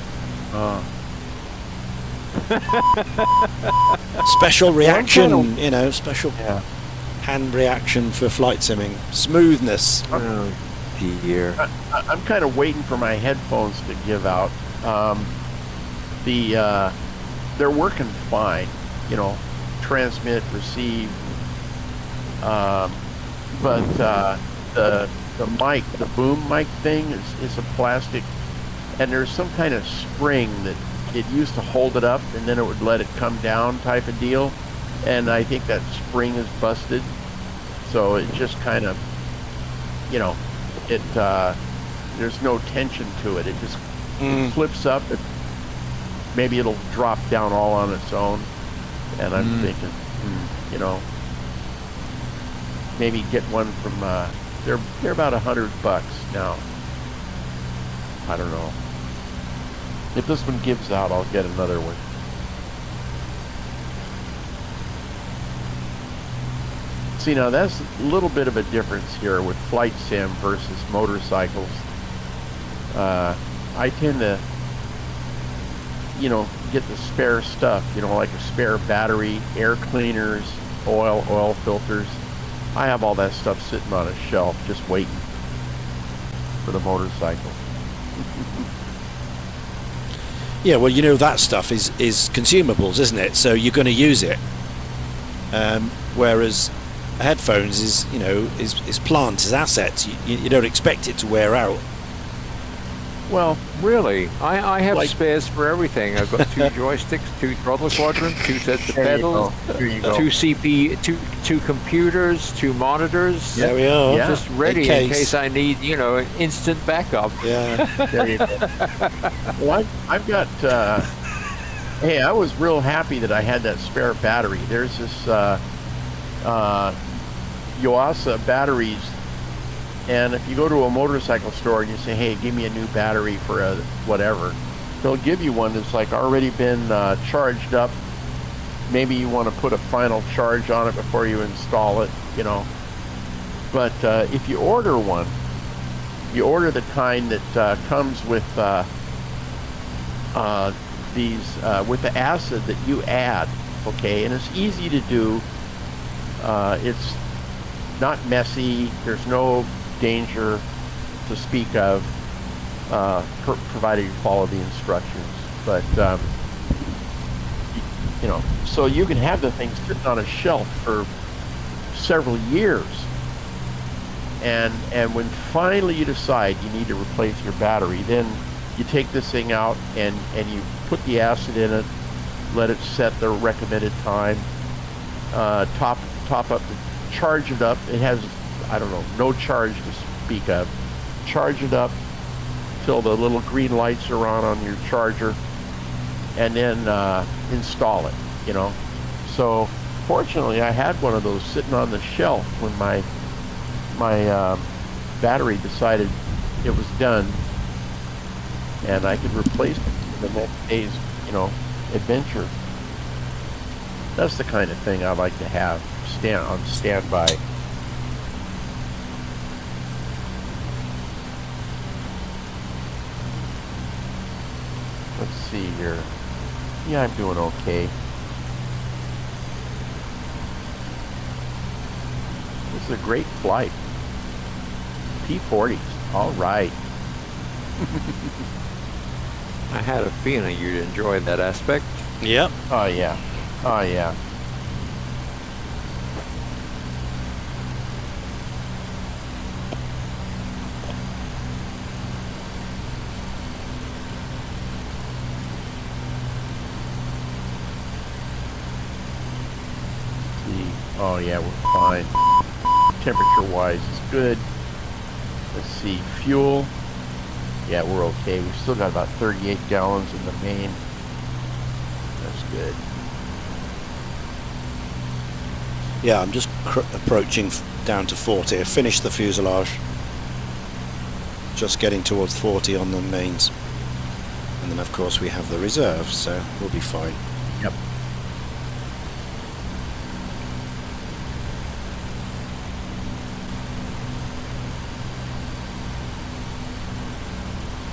A: Special reaction,
F: kinda-
A: you know, special
F: Yeah.
A: hand reaction for flight simming. Smoothness.
D: Oh, dear.
F: I'm kind of waiting for my headphones to give out. They're working fine, you know, transmit, receive. But the mic, the boom mic thing is a plastic, and there's some kind of spring that it used to hold it up, and then it would let it come down type of deal. And I think that spring is busted, so it just kind of, you know, it there's no tension to it. It just it flips up. Maybe it'll drop down all on its own. And I'm thinking, you know, maybe get one from they're about $100 now. I don't know. If this one gives out, I'll get another one. See, now that's a little bit of a difference here with flight sim versus motorcycles. I tend to, you know, get the spare stuff, you know, like a spare battery, air cleaners, oil filters. I have all that stuff sitting on a shelf just waiting for the motorcycle.
A: Yeah, well, you know, that stuff is consumables, isn't it? So you're going to use it. Whereas headphones is, you know, is plant, is assets. You don't expect it to wear out.
F: Well,
D: Really? I have
F: Like-
D: spares for everything. I've got 2 joysticks, 2 throttle quadrants, 2 sets of
F: there you
D: pedals,
F: go. There you go.
D: 2 two computers, 2 monitors.
A: There we are.
F: Yeah.
D: Just ready
A: In
D: in
A: case.
D: case I need, you know, instant backup.
A: Yeah.
F: There you go. Well, I've got. Hey, I was real happy that I had that spare battery. There's this Yuasa batteries, and if you go to a motorcycle store and you say, "Hey, give me a new battery for a whatever," they'll give you one that's like already been charged up. Maybe you want to put a final charge on it before you install it, you know. But if you order one, you order the kind that comes with with the acid that you add, okay? And it's easy to do. It's not messy. There's no danger to speak of, provided you follow the instructions. But you know, so you can have the thing sitting on a shelf for several years. And when finally you decide you need to replace your battery, then you take this thing out and you put the acid in it, let it set the recommended time, top up, charge it up. It has, I don't know, no charge to speak of. Charge it up till the little green lights are on your charger, and then install it, you know. So fortunately, I had one of those sitting on the shelf when my battery decided it was done, and I could replace it for the next day's, you know, adventure. That's the kind of thing I like to have on standby. Let's see here. Yeah, I'm doing okay. This is a great flight. P-40s. All right.
D: I had a feeling you'd enjoy that aspect.
A: Yep.
F: Oh, yeah. Oh, yeah. Oh yeah, we're fine. Temperature-wise, it's good. Let's see, fuel. Yeah, we're okay. We've still got about 38 gallons in the main. That's good.
A: Yeah, I'm just approaching down to 40. I finished the fuselage. Just getting towards 40 on the mains. And then of course we have the reserve, so we'll be fine.
F: Yep.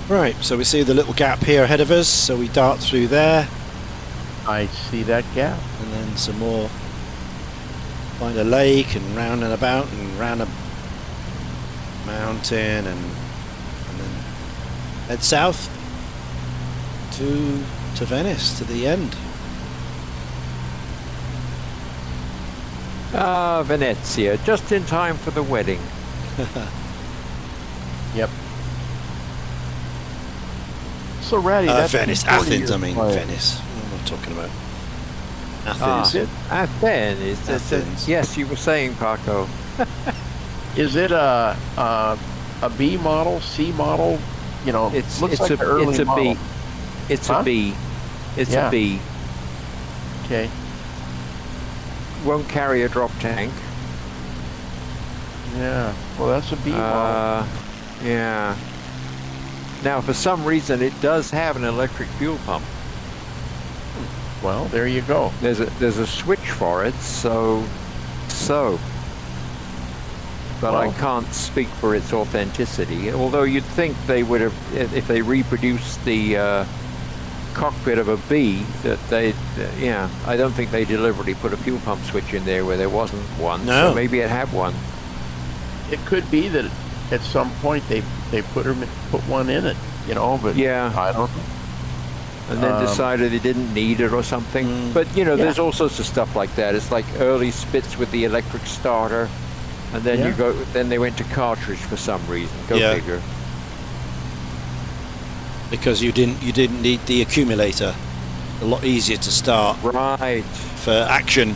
A: Right, so we see the little gap here ahead of us, so we dart through there,
F: I see that gap.
A: and then some more. Find a lake and round and about and round a mountain and then head south to Venice, to the end.
D: Ah, Venezia, just in time for the wedding.
F: Yep. So, Ratty, that's
A: Venice,
F: 40
A: Athens, I mean,
F: flight.
A: Venice. What am I talking about?
D: Ah,
A: Athens.
D: Athens.
A: Athens.
D: Yes, you were saying, Paco.
F: Is it a B model, C model? You know,
D: It's
F: looks
D: it's
F: like
D: a
F: the early
D: it's a
F: model.
D: B. It's
F: Huh?
D: a B. It's
F: Yeah.
D: a B.
F: Okay.
D: Won't carry a drop tank.
F: Yeah. Well, that's a B model.
D: Yeah. Now, for some reason, it does have an electric fuel pump.
F: Well, there you go.
D: There's a switch for it, so. But I
F: Well.
D: can't speak for its authenticity. Although you'd think they would have, if they reproduced the cockpit of a B, that they, yeah. I don't think they deliberately put a fuel pump switch in there where there wasn't one.
A: No.
D: So maybe it had one.
F: It could be that at some point they put one in it, you know, but
D: Yeah.
F: I don't know.
D: And then decided they didn't need it or something. But you know, there's all sorts of stuff like that. It's like early Spits with the electric starter, and then
F: Yeah.
D: then they went to cartridge for some reason. Go
A: Yeah.
D: figure.
A: Because you didn't need the accumulator. A lot easier to start
D: Right.
A: for action.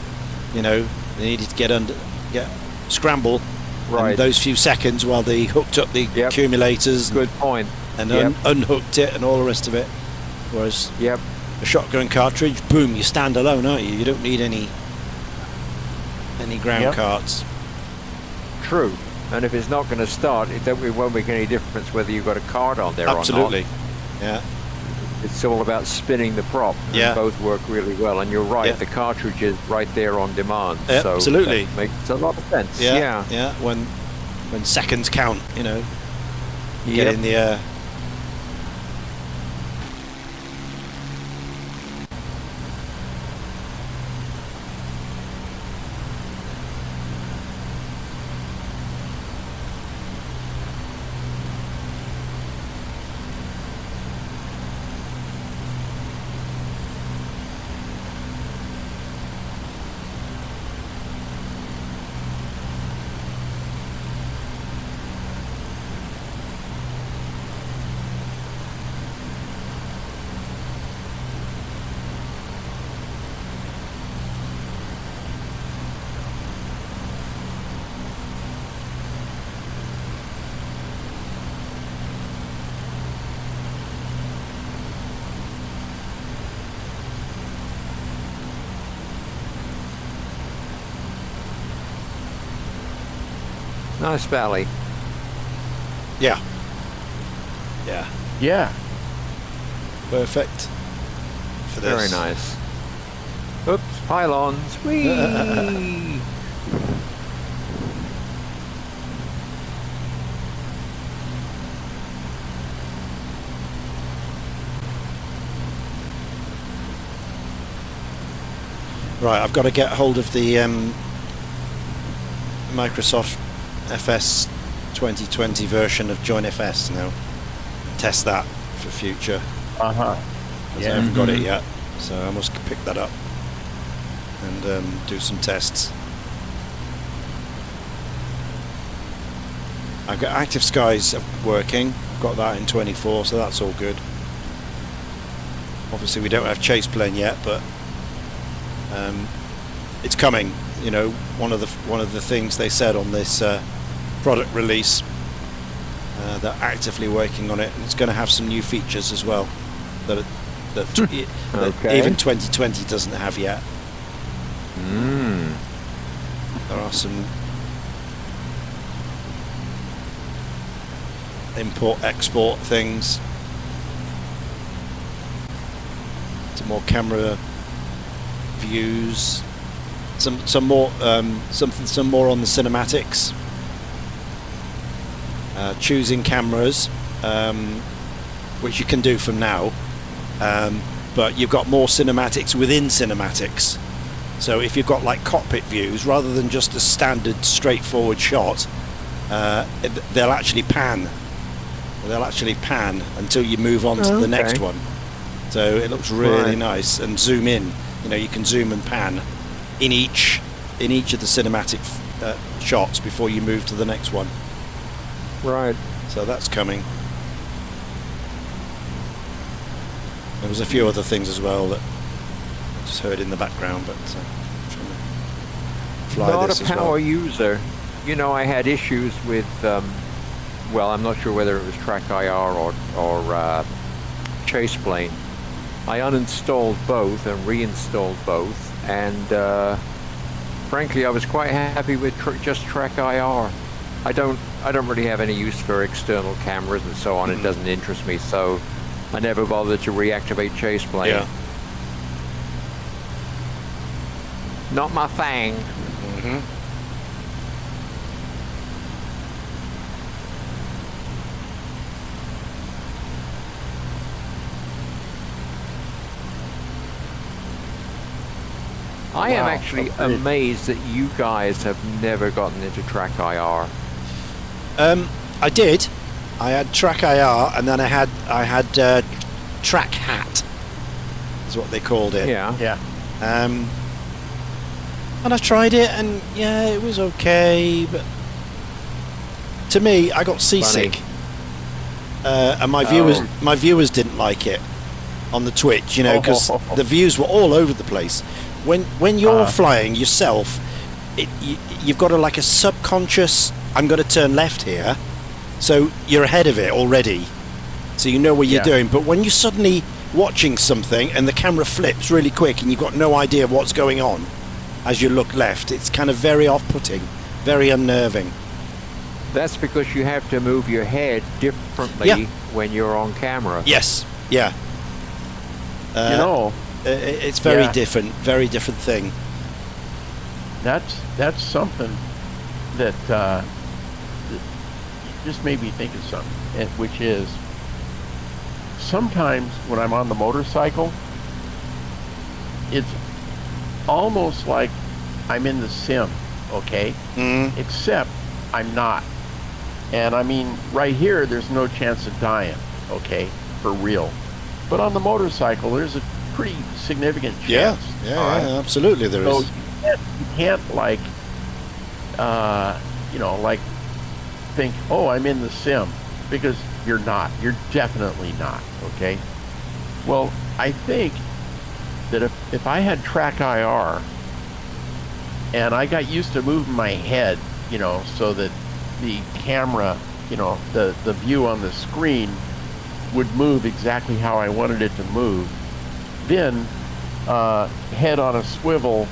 A: You know, they needed to get scramble.
D: Right.
A: And those few seconds while they hooked up the
D: Yep.
A: accumulators
D: Good point.
A: and
D: Yep.
A: unhooked it and all the rest of it. Whereas
D: Yep.
A: a shotgun cartridge, boom, you stand alone, aren't you? You don't need any ground
F: Yep.
A: carts.
D: True. And if it's not going to start, it won't make any difference whether you've got a card on there
A: Absolutely.
D: or
A: Yeah.
D: not. It's all about spinning the prop. And
A: Yeah.
D: both work really well. And you're right,
A: Yeah.
D: the cartridge is right there on demand.
A: Yeah,
D: so
A: absolutely.
D: that makes a lot of sense.
A: Yeah. Yeah. When seconds count, you know, you get
D: Yep.
A: in the air.
D: Nice valley.
A: Yeah. Yeah.
F: Yeah.
A: Perfect for this.
D: Very nice. Oops, pylons. Whee!
A: Right, I've got to get hold of the Microsoft FS 2020 version of Join FS now. Test that for future.
F: Uh-huh.
A: Because
F: Yeah.
A: I haven't got it yet, so I must pick that up and do some tests. I've got Active Skies working, got that in 24, so that's all good. Obviously we don't have Chase Plane yet, but it's coming. you know, one of the things they said on this product release. They're actively working on it, and it's going to have some new features as well that even 2020 doesn't have yet. There are some import-export things, some more camera views, some more on the cinematics. Choosing cameras, which you can do from now, but you've got more cinematics within cinematics. So if you've got like cockpit views, rather than just a standard straightforward shot, they'll actually pan. They'll actually pan until you move on to the next one. So it looks really nice. And zoom in. You know, you can zoom and pan in each of the cinematic shots before you move to the next one.
D: Right.
A: So that's coming. There was a few other things as well that I just heard in the background, but I'm trying to fly
D: Not
A: this
D: a
A: as
D: power
A: well.
D: user. You know, I had issues with, well, I'm not sure whether it was Track IR or Chase Plane. I uninstalled both and reinstalled both, and frankly, I was quite happy with just Track IR. I don't really have any use for external cameras and so on. It doesn't interest me, so I never bothered to reactivate Chase Plane.
A: Yeah.
D: Not my thing. I am actually amazed that you guys have never gotten into Track IR.
A: I did. I had Track IR, and then I had Track Hat, is what they called it.
D: Yeah.
A: And I tried it, and yeah, it was okay, but to me, I got seasick. And my viewers didn't like it on the Twitch, you know, because the views were all over the place. When you're flying yourself, you've got like a subconscious, I'm going to turn left here, so you're ahead of it already, so you know what you're doing. But when you're suddenly watching something and the camera flips really quick and you've got no idea what's going on as you look left, it's kind of very off-putting, very unnerving.
D: That's because you have to move your head differently when you're on camera.
A: Yes, yeah.
F: You know,
A: it's very different thing.
F: That's something that just made me think of something, which is sometimes when I'm on the motorcycle, it's almost like I'm in the sim, okay? Except I'm not. And I mean, right here, there's no chance of dying, okay, for real. But on the motorcycle, there's a pretty significant chance.
A: Yeah, absolutely there is.
F: You can't like, like think, oh, I'm in the sim, because you're not. You're definitely not, okay? Well, I think that if I had Track IR and I got used to moving my head, so that the camera, the view on the screen would move exactly how I wanted it to move, then head on a swivel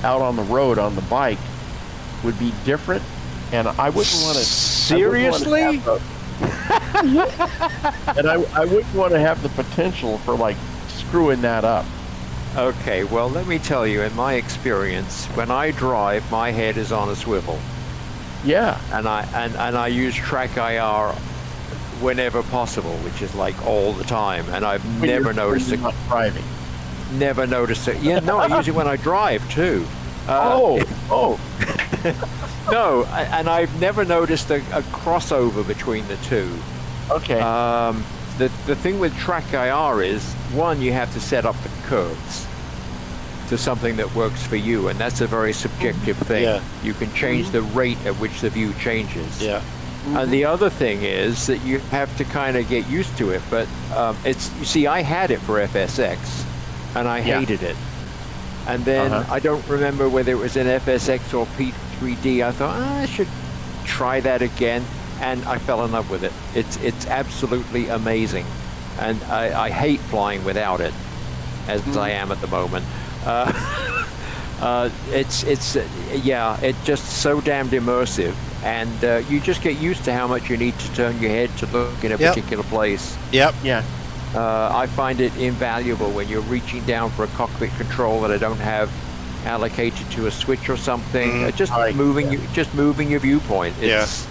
F: out on the road on the bike would be different, and I wouldn't want to.
D: Seriously?
F: And I wouldn't want to have the potential for like screwing that up.
D: Okay, well, let me tell you, in my experience, when I drive, my head is on a swivel.
F: Yeah.
D: And I use Track IR whenever possible, which is like all the time, and I've never noticed it.
F: Not driving.
D: Never noticed it. Yeah, no, I use it when I drive too.
F: Oh.
D: No, and I've never noticed a crossover between the two.
F: Okay.
D: The thing with Track IR is, one, you have to set up the curves to something that works for you, and that's a very subjective thing.
A: Yeah.
D: You can change the rate at which the view changes.
A: Yeah.
D: And the other thing is that you have to kind of get used to it, but you see, I had it for FSX, and I hated it. And then I don't remember whether it was an FSX or P3D. I thought, I should try that again. And I fell in love with it. It's absolutely amazing. And I hate flying without it, as I am at the moment. It's just so damned immersive. And you just get used to how much you need to turn your head to look in a particular place.
A: Yep.
F: Yeah.
D: I find it invaluable when you're reaching down for a cockpit control that I don't have allocated to a switch or something. Just moving your viewpoint. It's,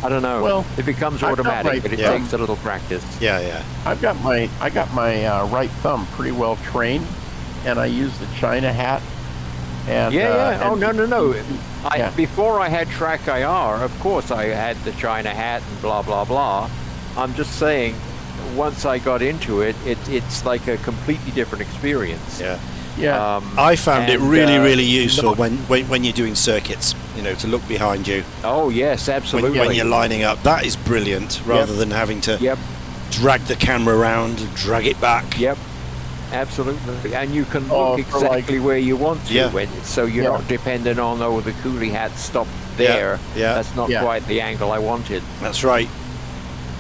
D: I don't know. Well, it becomes automatic, but it takes a little practice.
A: Yeah.
F: I got my right thumb pretty well trained, and I use the China hat. And,
D: Oh no. Before I had Track IR, of course I had the China hat and blah blah blah. I'm just saying, once I got into it, it's like a completely different experience.
F: Yeah.
A: I found it really useful when you're doing circuits, to look behind you.
D: Oh yes, absolutely.
A: When you're lining up, that is brilliant, rather than having to drag the camera around and drag it back.
D: Yep. Absolutely, and you can look exactly where you want to, so you're not dependent on the coolie hat stopped there. That's not quite the angle I wanted.
A: That's right.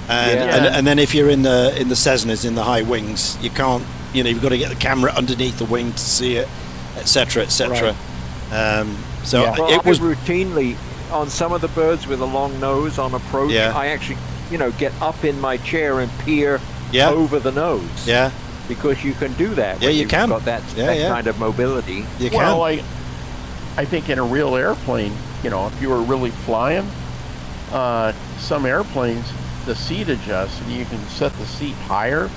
A: And then if you're in the Cessnas in the high wings, you can't. You've got to get the camera underneath the wing to see it, etc., etc.
D: Well,
A: it was
D: routinely on some of the birds with a long nose on approach. I actually, get up in my chair and peer over the nose.
A: Yeah.
D: Because you can do that.
A: Yeah, you can.
D: Got that kind of mobility.
A: You can.
F: Well, I think in a real airplane, if you were really flying, some airplanes, the seat adjusts, and you can set the seat higher.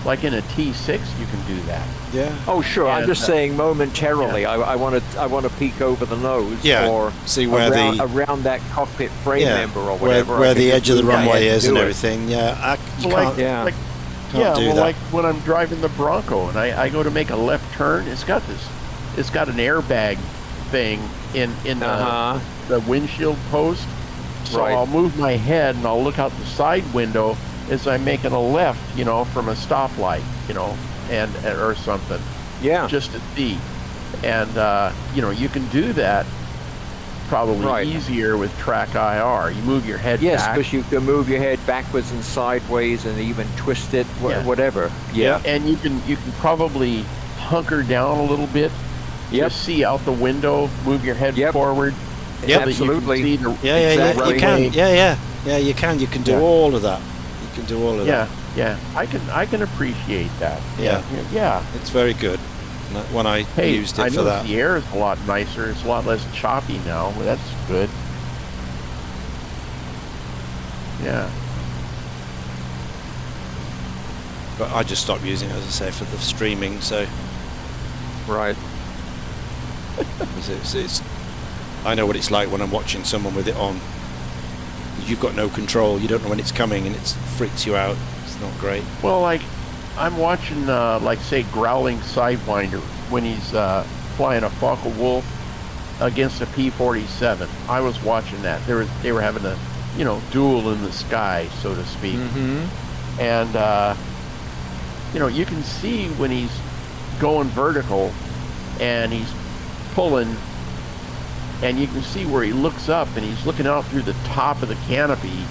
F: Like in a T6, you can do that.
A: Yeah.
D: Oh, sure. I'm just saying momentarily. I want to peek over the nose, or
A: see where
D: around that cockpit frame member or whatever.
A: Where the edge of the runway is and everything. Yeah.
F: Like when I'm driving the Bronco and I go to make a left turn, it's got an airbag thing in the windshield post. So I'll move my head and I'll look out the side window as I'm making a left, from a stoplight, and or something.
D: Yeah.
F: Just to see. And you can do that probably easier with Track IR. You move your head back.
D: Yes, because you can move your head backwards and sideways and even twist it, whatever. Yeah.
F: And you can probably hunker down a little bit. Just see out the window, move your head forward.
A: Yeah,
D: absolutely.
A: You can. You can do all of that. You can do all of that.
F: Yeah. I can appreciate that.
A: Yeah. It's very good. When I used it for that.
F: The air is a lot nicer. It's a lot less choppy now. Well, that's good. Yeah.
A: But I just stopped using it, as I say, for the streaming. So.
D: Right.
A: I know what it's like when I'm watching someone with it on. You've got no control. You don't know when it's coming, and it freaks you out. It's not great.
F: Well, I'm watching, say, Growling Sidewinder when he's flying a Focke-Wulf against a P-47. I was watching that. They were having a, duel in the sky, so to speak.
D: Mm-hmm.
F: And, you can see when he's going vertical and he's pulling, and you can see where he looks up and he's looking out through the top of the canopy,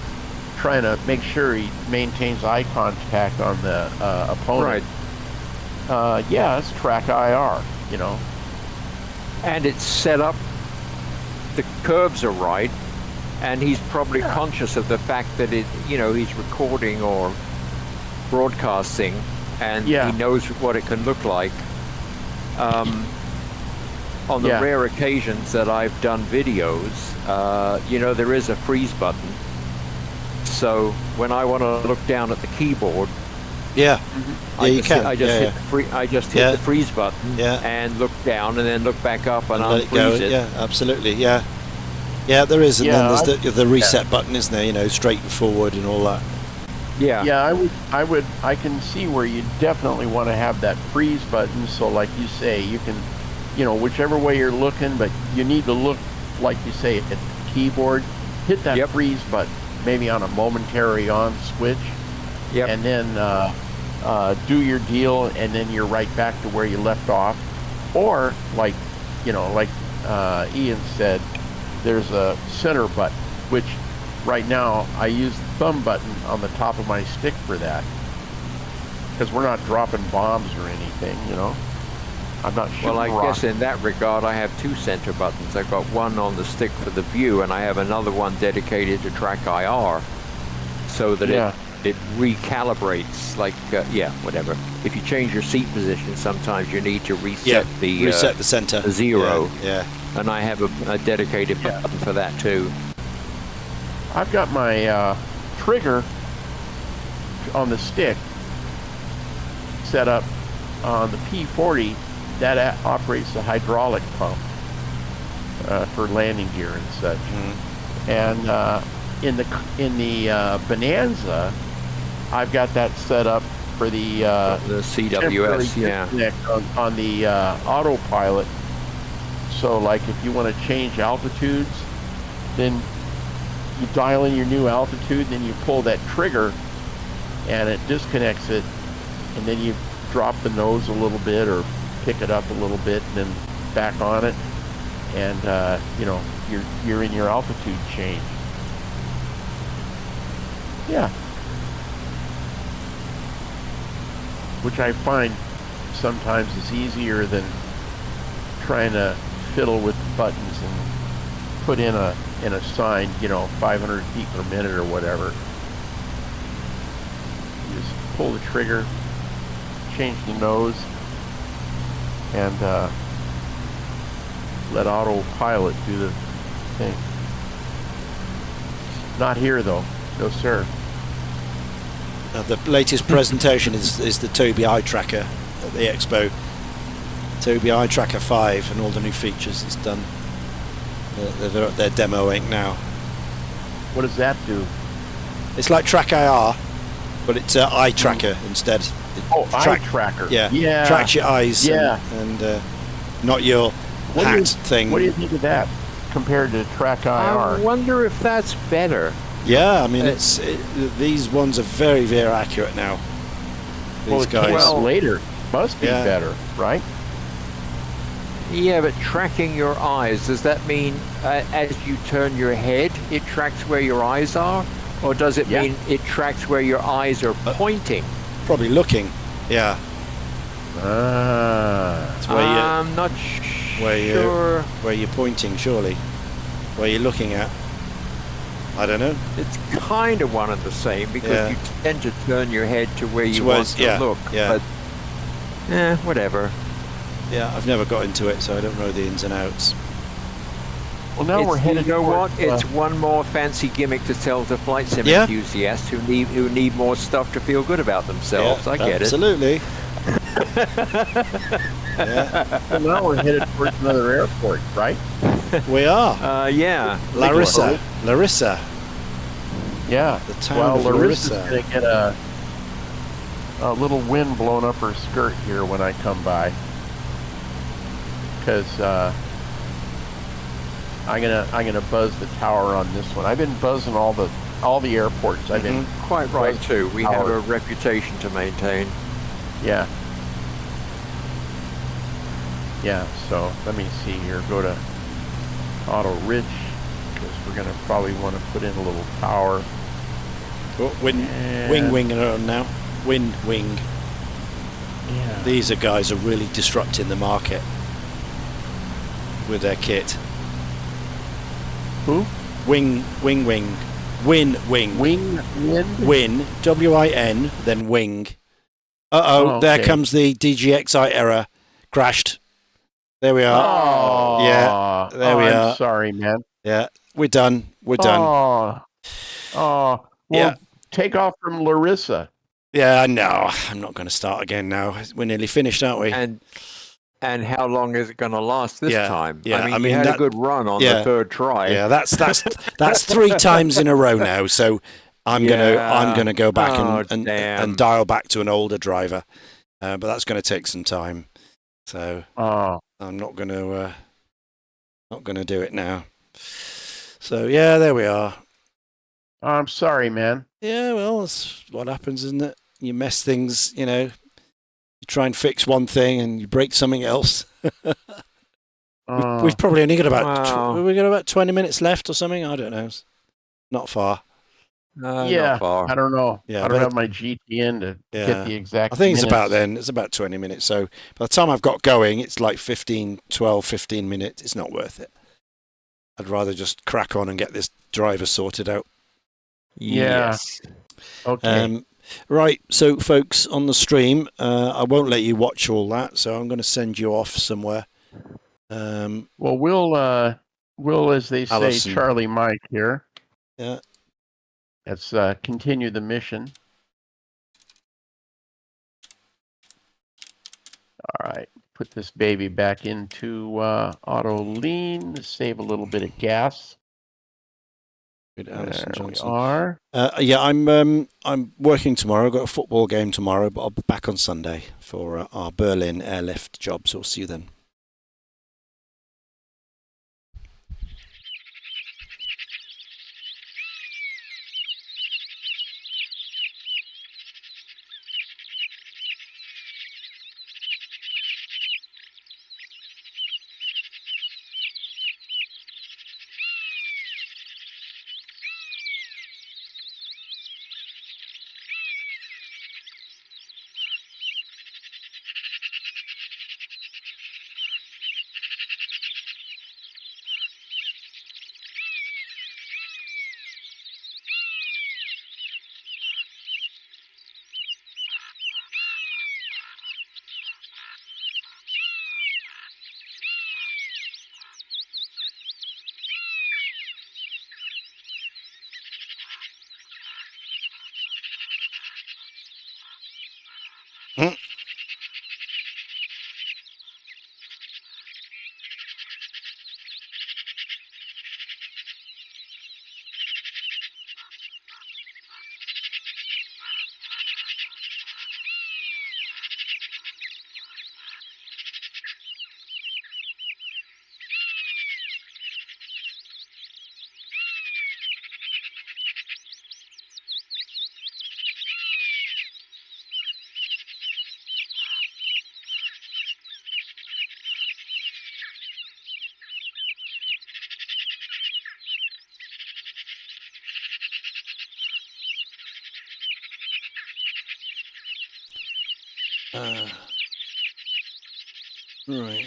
F: trying to make sure he maintains eye contact on the opponent.
D: Right.
F: It's Track IR,
D: And it's set up, the curves are right, and he's probably conscious of the fact that he's recording or broadcasting, and he knows what it can look like. On the rare occasions that I've done videos, there is a freeze button. So when I want to look down at the keyboard,
A: you can.
D: I just hit the freeze button and look down, and then look back up and unfreeze it.
A: Yeah, absolutely. Yeah, there is, and then there's the reset button, isn't there? Straight and forward and all that.
F: Yeah, I can see where you definitely want to have that freeze button. So, like you say, you can, whichever way you're looking, but you need to look, like you say, at the keyboard. Hit that freeze button, maybe on a momentary on switch, and then do your deal, and then you're right back to where you left off. Or like, like Ian said, there's a center button, which right now I use the thumb button on the top of my stick for that, because we're not dropping bombs or anything, I'm not shooting
D: Well, I
F: rockets.
D: guess in that regard, I have two center buttons. I've got one on the stick for the view, and I have another one dedicated to track IR, so that it recalibrates. Like, whatever. If you change your seat position, sometimes you need to reset the
A: center
D: to zero.
A: Yeah.
D: And I have a dedicated button for that too.
F: I've got my trigger on the stick set up on the P-40 that operates the hydraulic pump for landing gear and such. And in the Bonanza, I've got that set up for the
D: CWS,
F: disconnect on the autopilot. So, like, if you want to change altitudes, then you dial in your new altitude, and then you pull that trigger, and it disconnects it, and then you drop the nose a little bit or pick it up a little bit, and then back on it, and you're in your altitude change. Yeah. Which I find sometimes is easier than trying to fiddle with the buttons and put in a sign, 500 feet per minute or whatever. You just pull the trigger, change the nose, and let autopilot do the thing. Not here though, no sir.
A: The latest presentation is the Tobii Eye Tracker at the Expo. Tobii Eye Tracker 5 and all the new features it's done. They're demoing now.
F: What does that do?
A: It's like Track IR, but it's eye tracker instead.
F: Eye tracker.
A: Yeah. Tracks your eyes.
F: Yeah.
A: And not your hat thing.
F: What do you think of that compared to Track IR?
D: I wonder if that's better.
A: Yeah, I mean, these ones are very, very accurate now. These guys.
F: Well, later must be better, right?
D: Yeah, but tracking your eyes, does that mean as you turn your head, it tracks where your eyes are? Or does it mean it tracks where your eyes are pointing?
A: Probably looking, yeah.
F: It's
A: where
D: I'm not sure.
A: Where you're pointing, surely. Where you're looking at. I don't know.
D: It's kind of one and the same, because you tend to turn your head to where you want to look.
A: Yeah.
D: But, whatever.
A: Yeah, I've never got into it, so I don't know the ins and outs.
F: Well, now we're headed.
D: You know what? It's one more fancy gimmick to sell to flight sim enthusiasts who need more stuff to feel good about themselves. I get
A: absolutely.
F: Well, now we're headed towards another airport, right?
A: We are. Larissa.
F: Yeah.
A: The town of
F: Larissa's
A: Larissa.
F: going to get a little wind blowing up her skirt here when I come by. Because I'm gonna buzz the tower on this one. I've been buzzing all the airports. I've been
D: quite right too. We have a reputation to maintain.
F: Yeah. Yeah. So let me see here. Go to Auto Ridge, because we're gonna probably want to put in a little tower.
A: Oh, wing on now. Wing.
F: Yeah.
A: These guys are really disrupting the market with their kit.
F: Who?
A: Win.
F: Win.
A: Win. W-I-N, then wing. There comes the DGXI error. Crashed. There we are. Yeah, there we are.
F: Sorry, man.
A: Yeah, we're done.
F: Well, take off from Larissa.
A: Yeah, no, I'm not going to start again now. We're nearly finished, aren't we?
D: And how long is it going to last this time?
A: Yeah,
D: I mean you had a good run on the third try.
A: Yeah, that's 3 times in a row now. So I'm gonna go back and dial back to an older driver, but that's going to take some time. So I'm not going to do it now. So yeah, there we are.
F: I'm sorry, man.
A: Yeah, well, that's what happens, isn't it? You mess things, you try and fix one thing and you break something else.
F: Uh,
A: We've probably only got about
D: Wow.
A: we got about 20 minutes left or something. I don't know. It's not far.
F: yeah,
D: Not far.
F: I don't know.
A: Yeah,
F: I don't
A: but
F: have my GTN to
A: Yeah.
F: get the exact
A: I think it's
F: minutes.
A: about then. It's about 20 minutes. So by the time I've got going, it's like 15 minutes. It's not worth it. I'd rather just crack on and get this driver sorted out.
F: Yeah.
D: Yes.
F: Okay.
A: Right, so folks on the stream, I won't let you watch all that, so I'm going to send you off somewhere.
F: Well, we'll, as they say,
A: Allison.
F: Charlie Mike here.
A: Yeah.
F: Let's continue the mission. All right, put this baby back into auto lean, save a little bit of gas.
A: Good, Alison
F: There we
A: Johnson.
F: are.
A: Yeah, I'm working tomorrow. I've got a football game tomorrow, but I'll be back on Sunday for our Berlin airlift job. So we'll see you then. Right.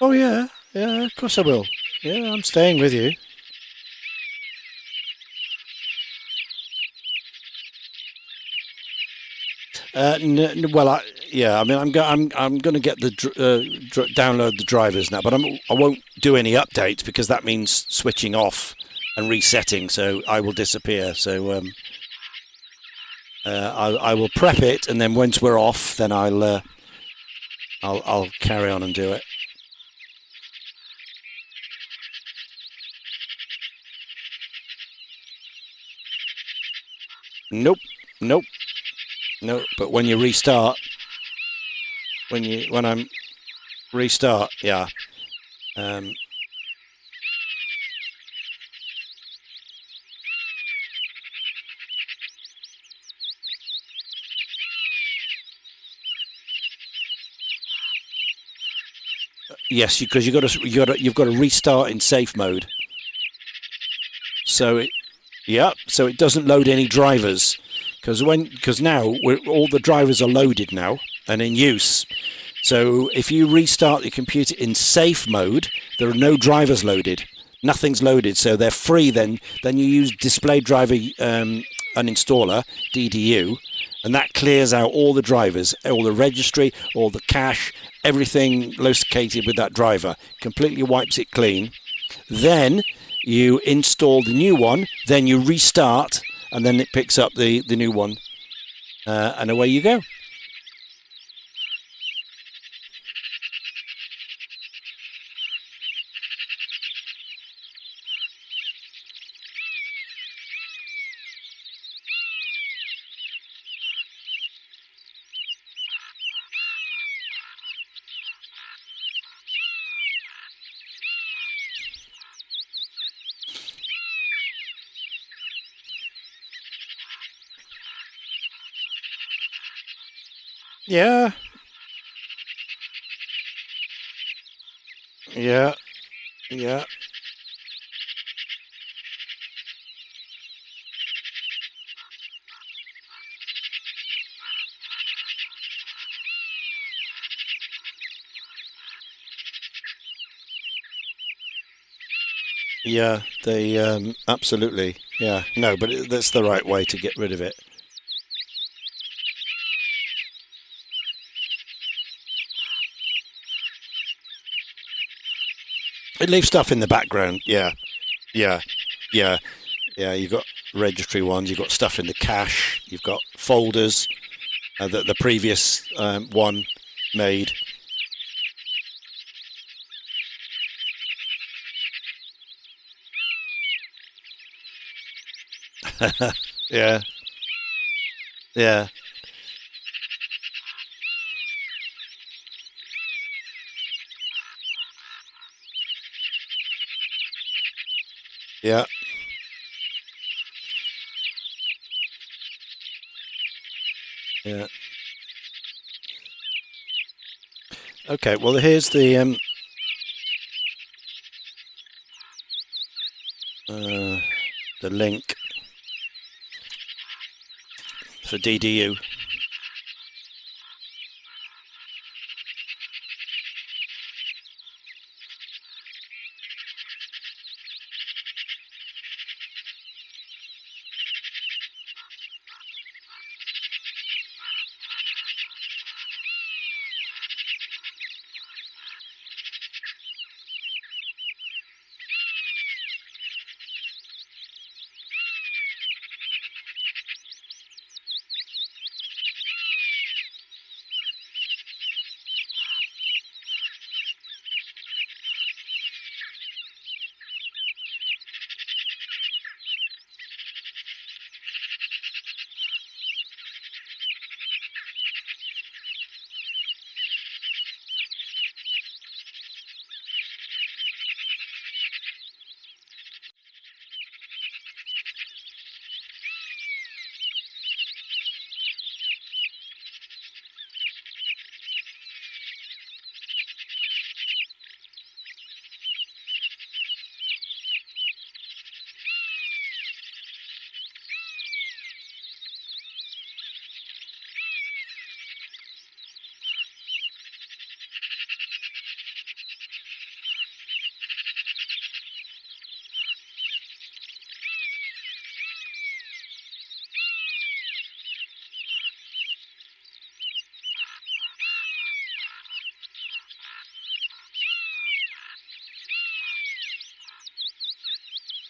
A: Oh yeah, of course I will. Yeah, I'm staying with you. Well, I mean, I'm going to get the download the drivers now, but I won't do any updates because that means switching off and resetting. So I will disappear. So I will prep it, and then once we're off, then I'll carry on and do it. Nope. But when you restart, when I'm restart, yeah. Yes, because you've got to restart in safe mode. So it doesn't load any drivers because now all the drivers are loaded now and in use. So if you restart your computer in safe mode, there are no drivers loaded. Nothing's loaded, so they're free. Then you use display driver uninstaller DDU, and that clears out all the drivers, all the registry, all the cache, everything located with that driver. Completely wipes it clean. Then you install the new one. Then you restart, and then it picks up the new one, and away you go. Yeah. Yeah. Yeah. Yeah, they absolutely. Yeah, no, but that's the right way to get rid of it. It leaves stuff in the background. Yeah, yeah, yeah, yeah. You've got registry ones. You've got stuff in the cache. You've got folders that the previous one made. Yeah, yeah, yeah, yeah. Okay, well, here's the link for DDU.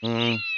A: Mm.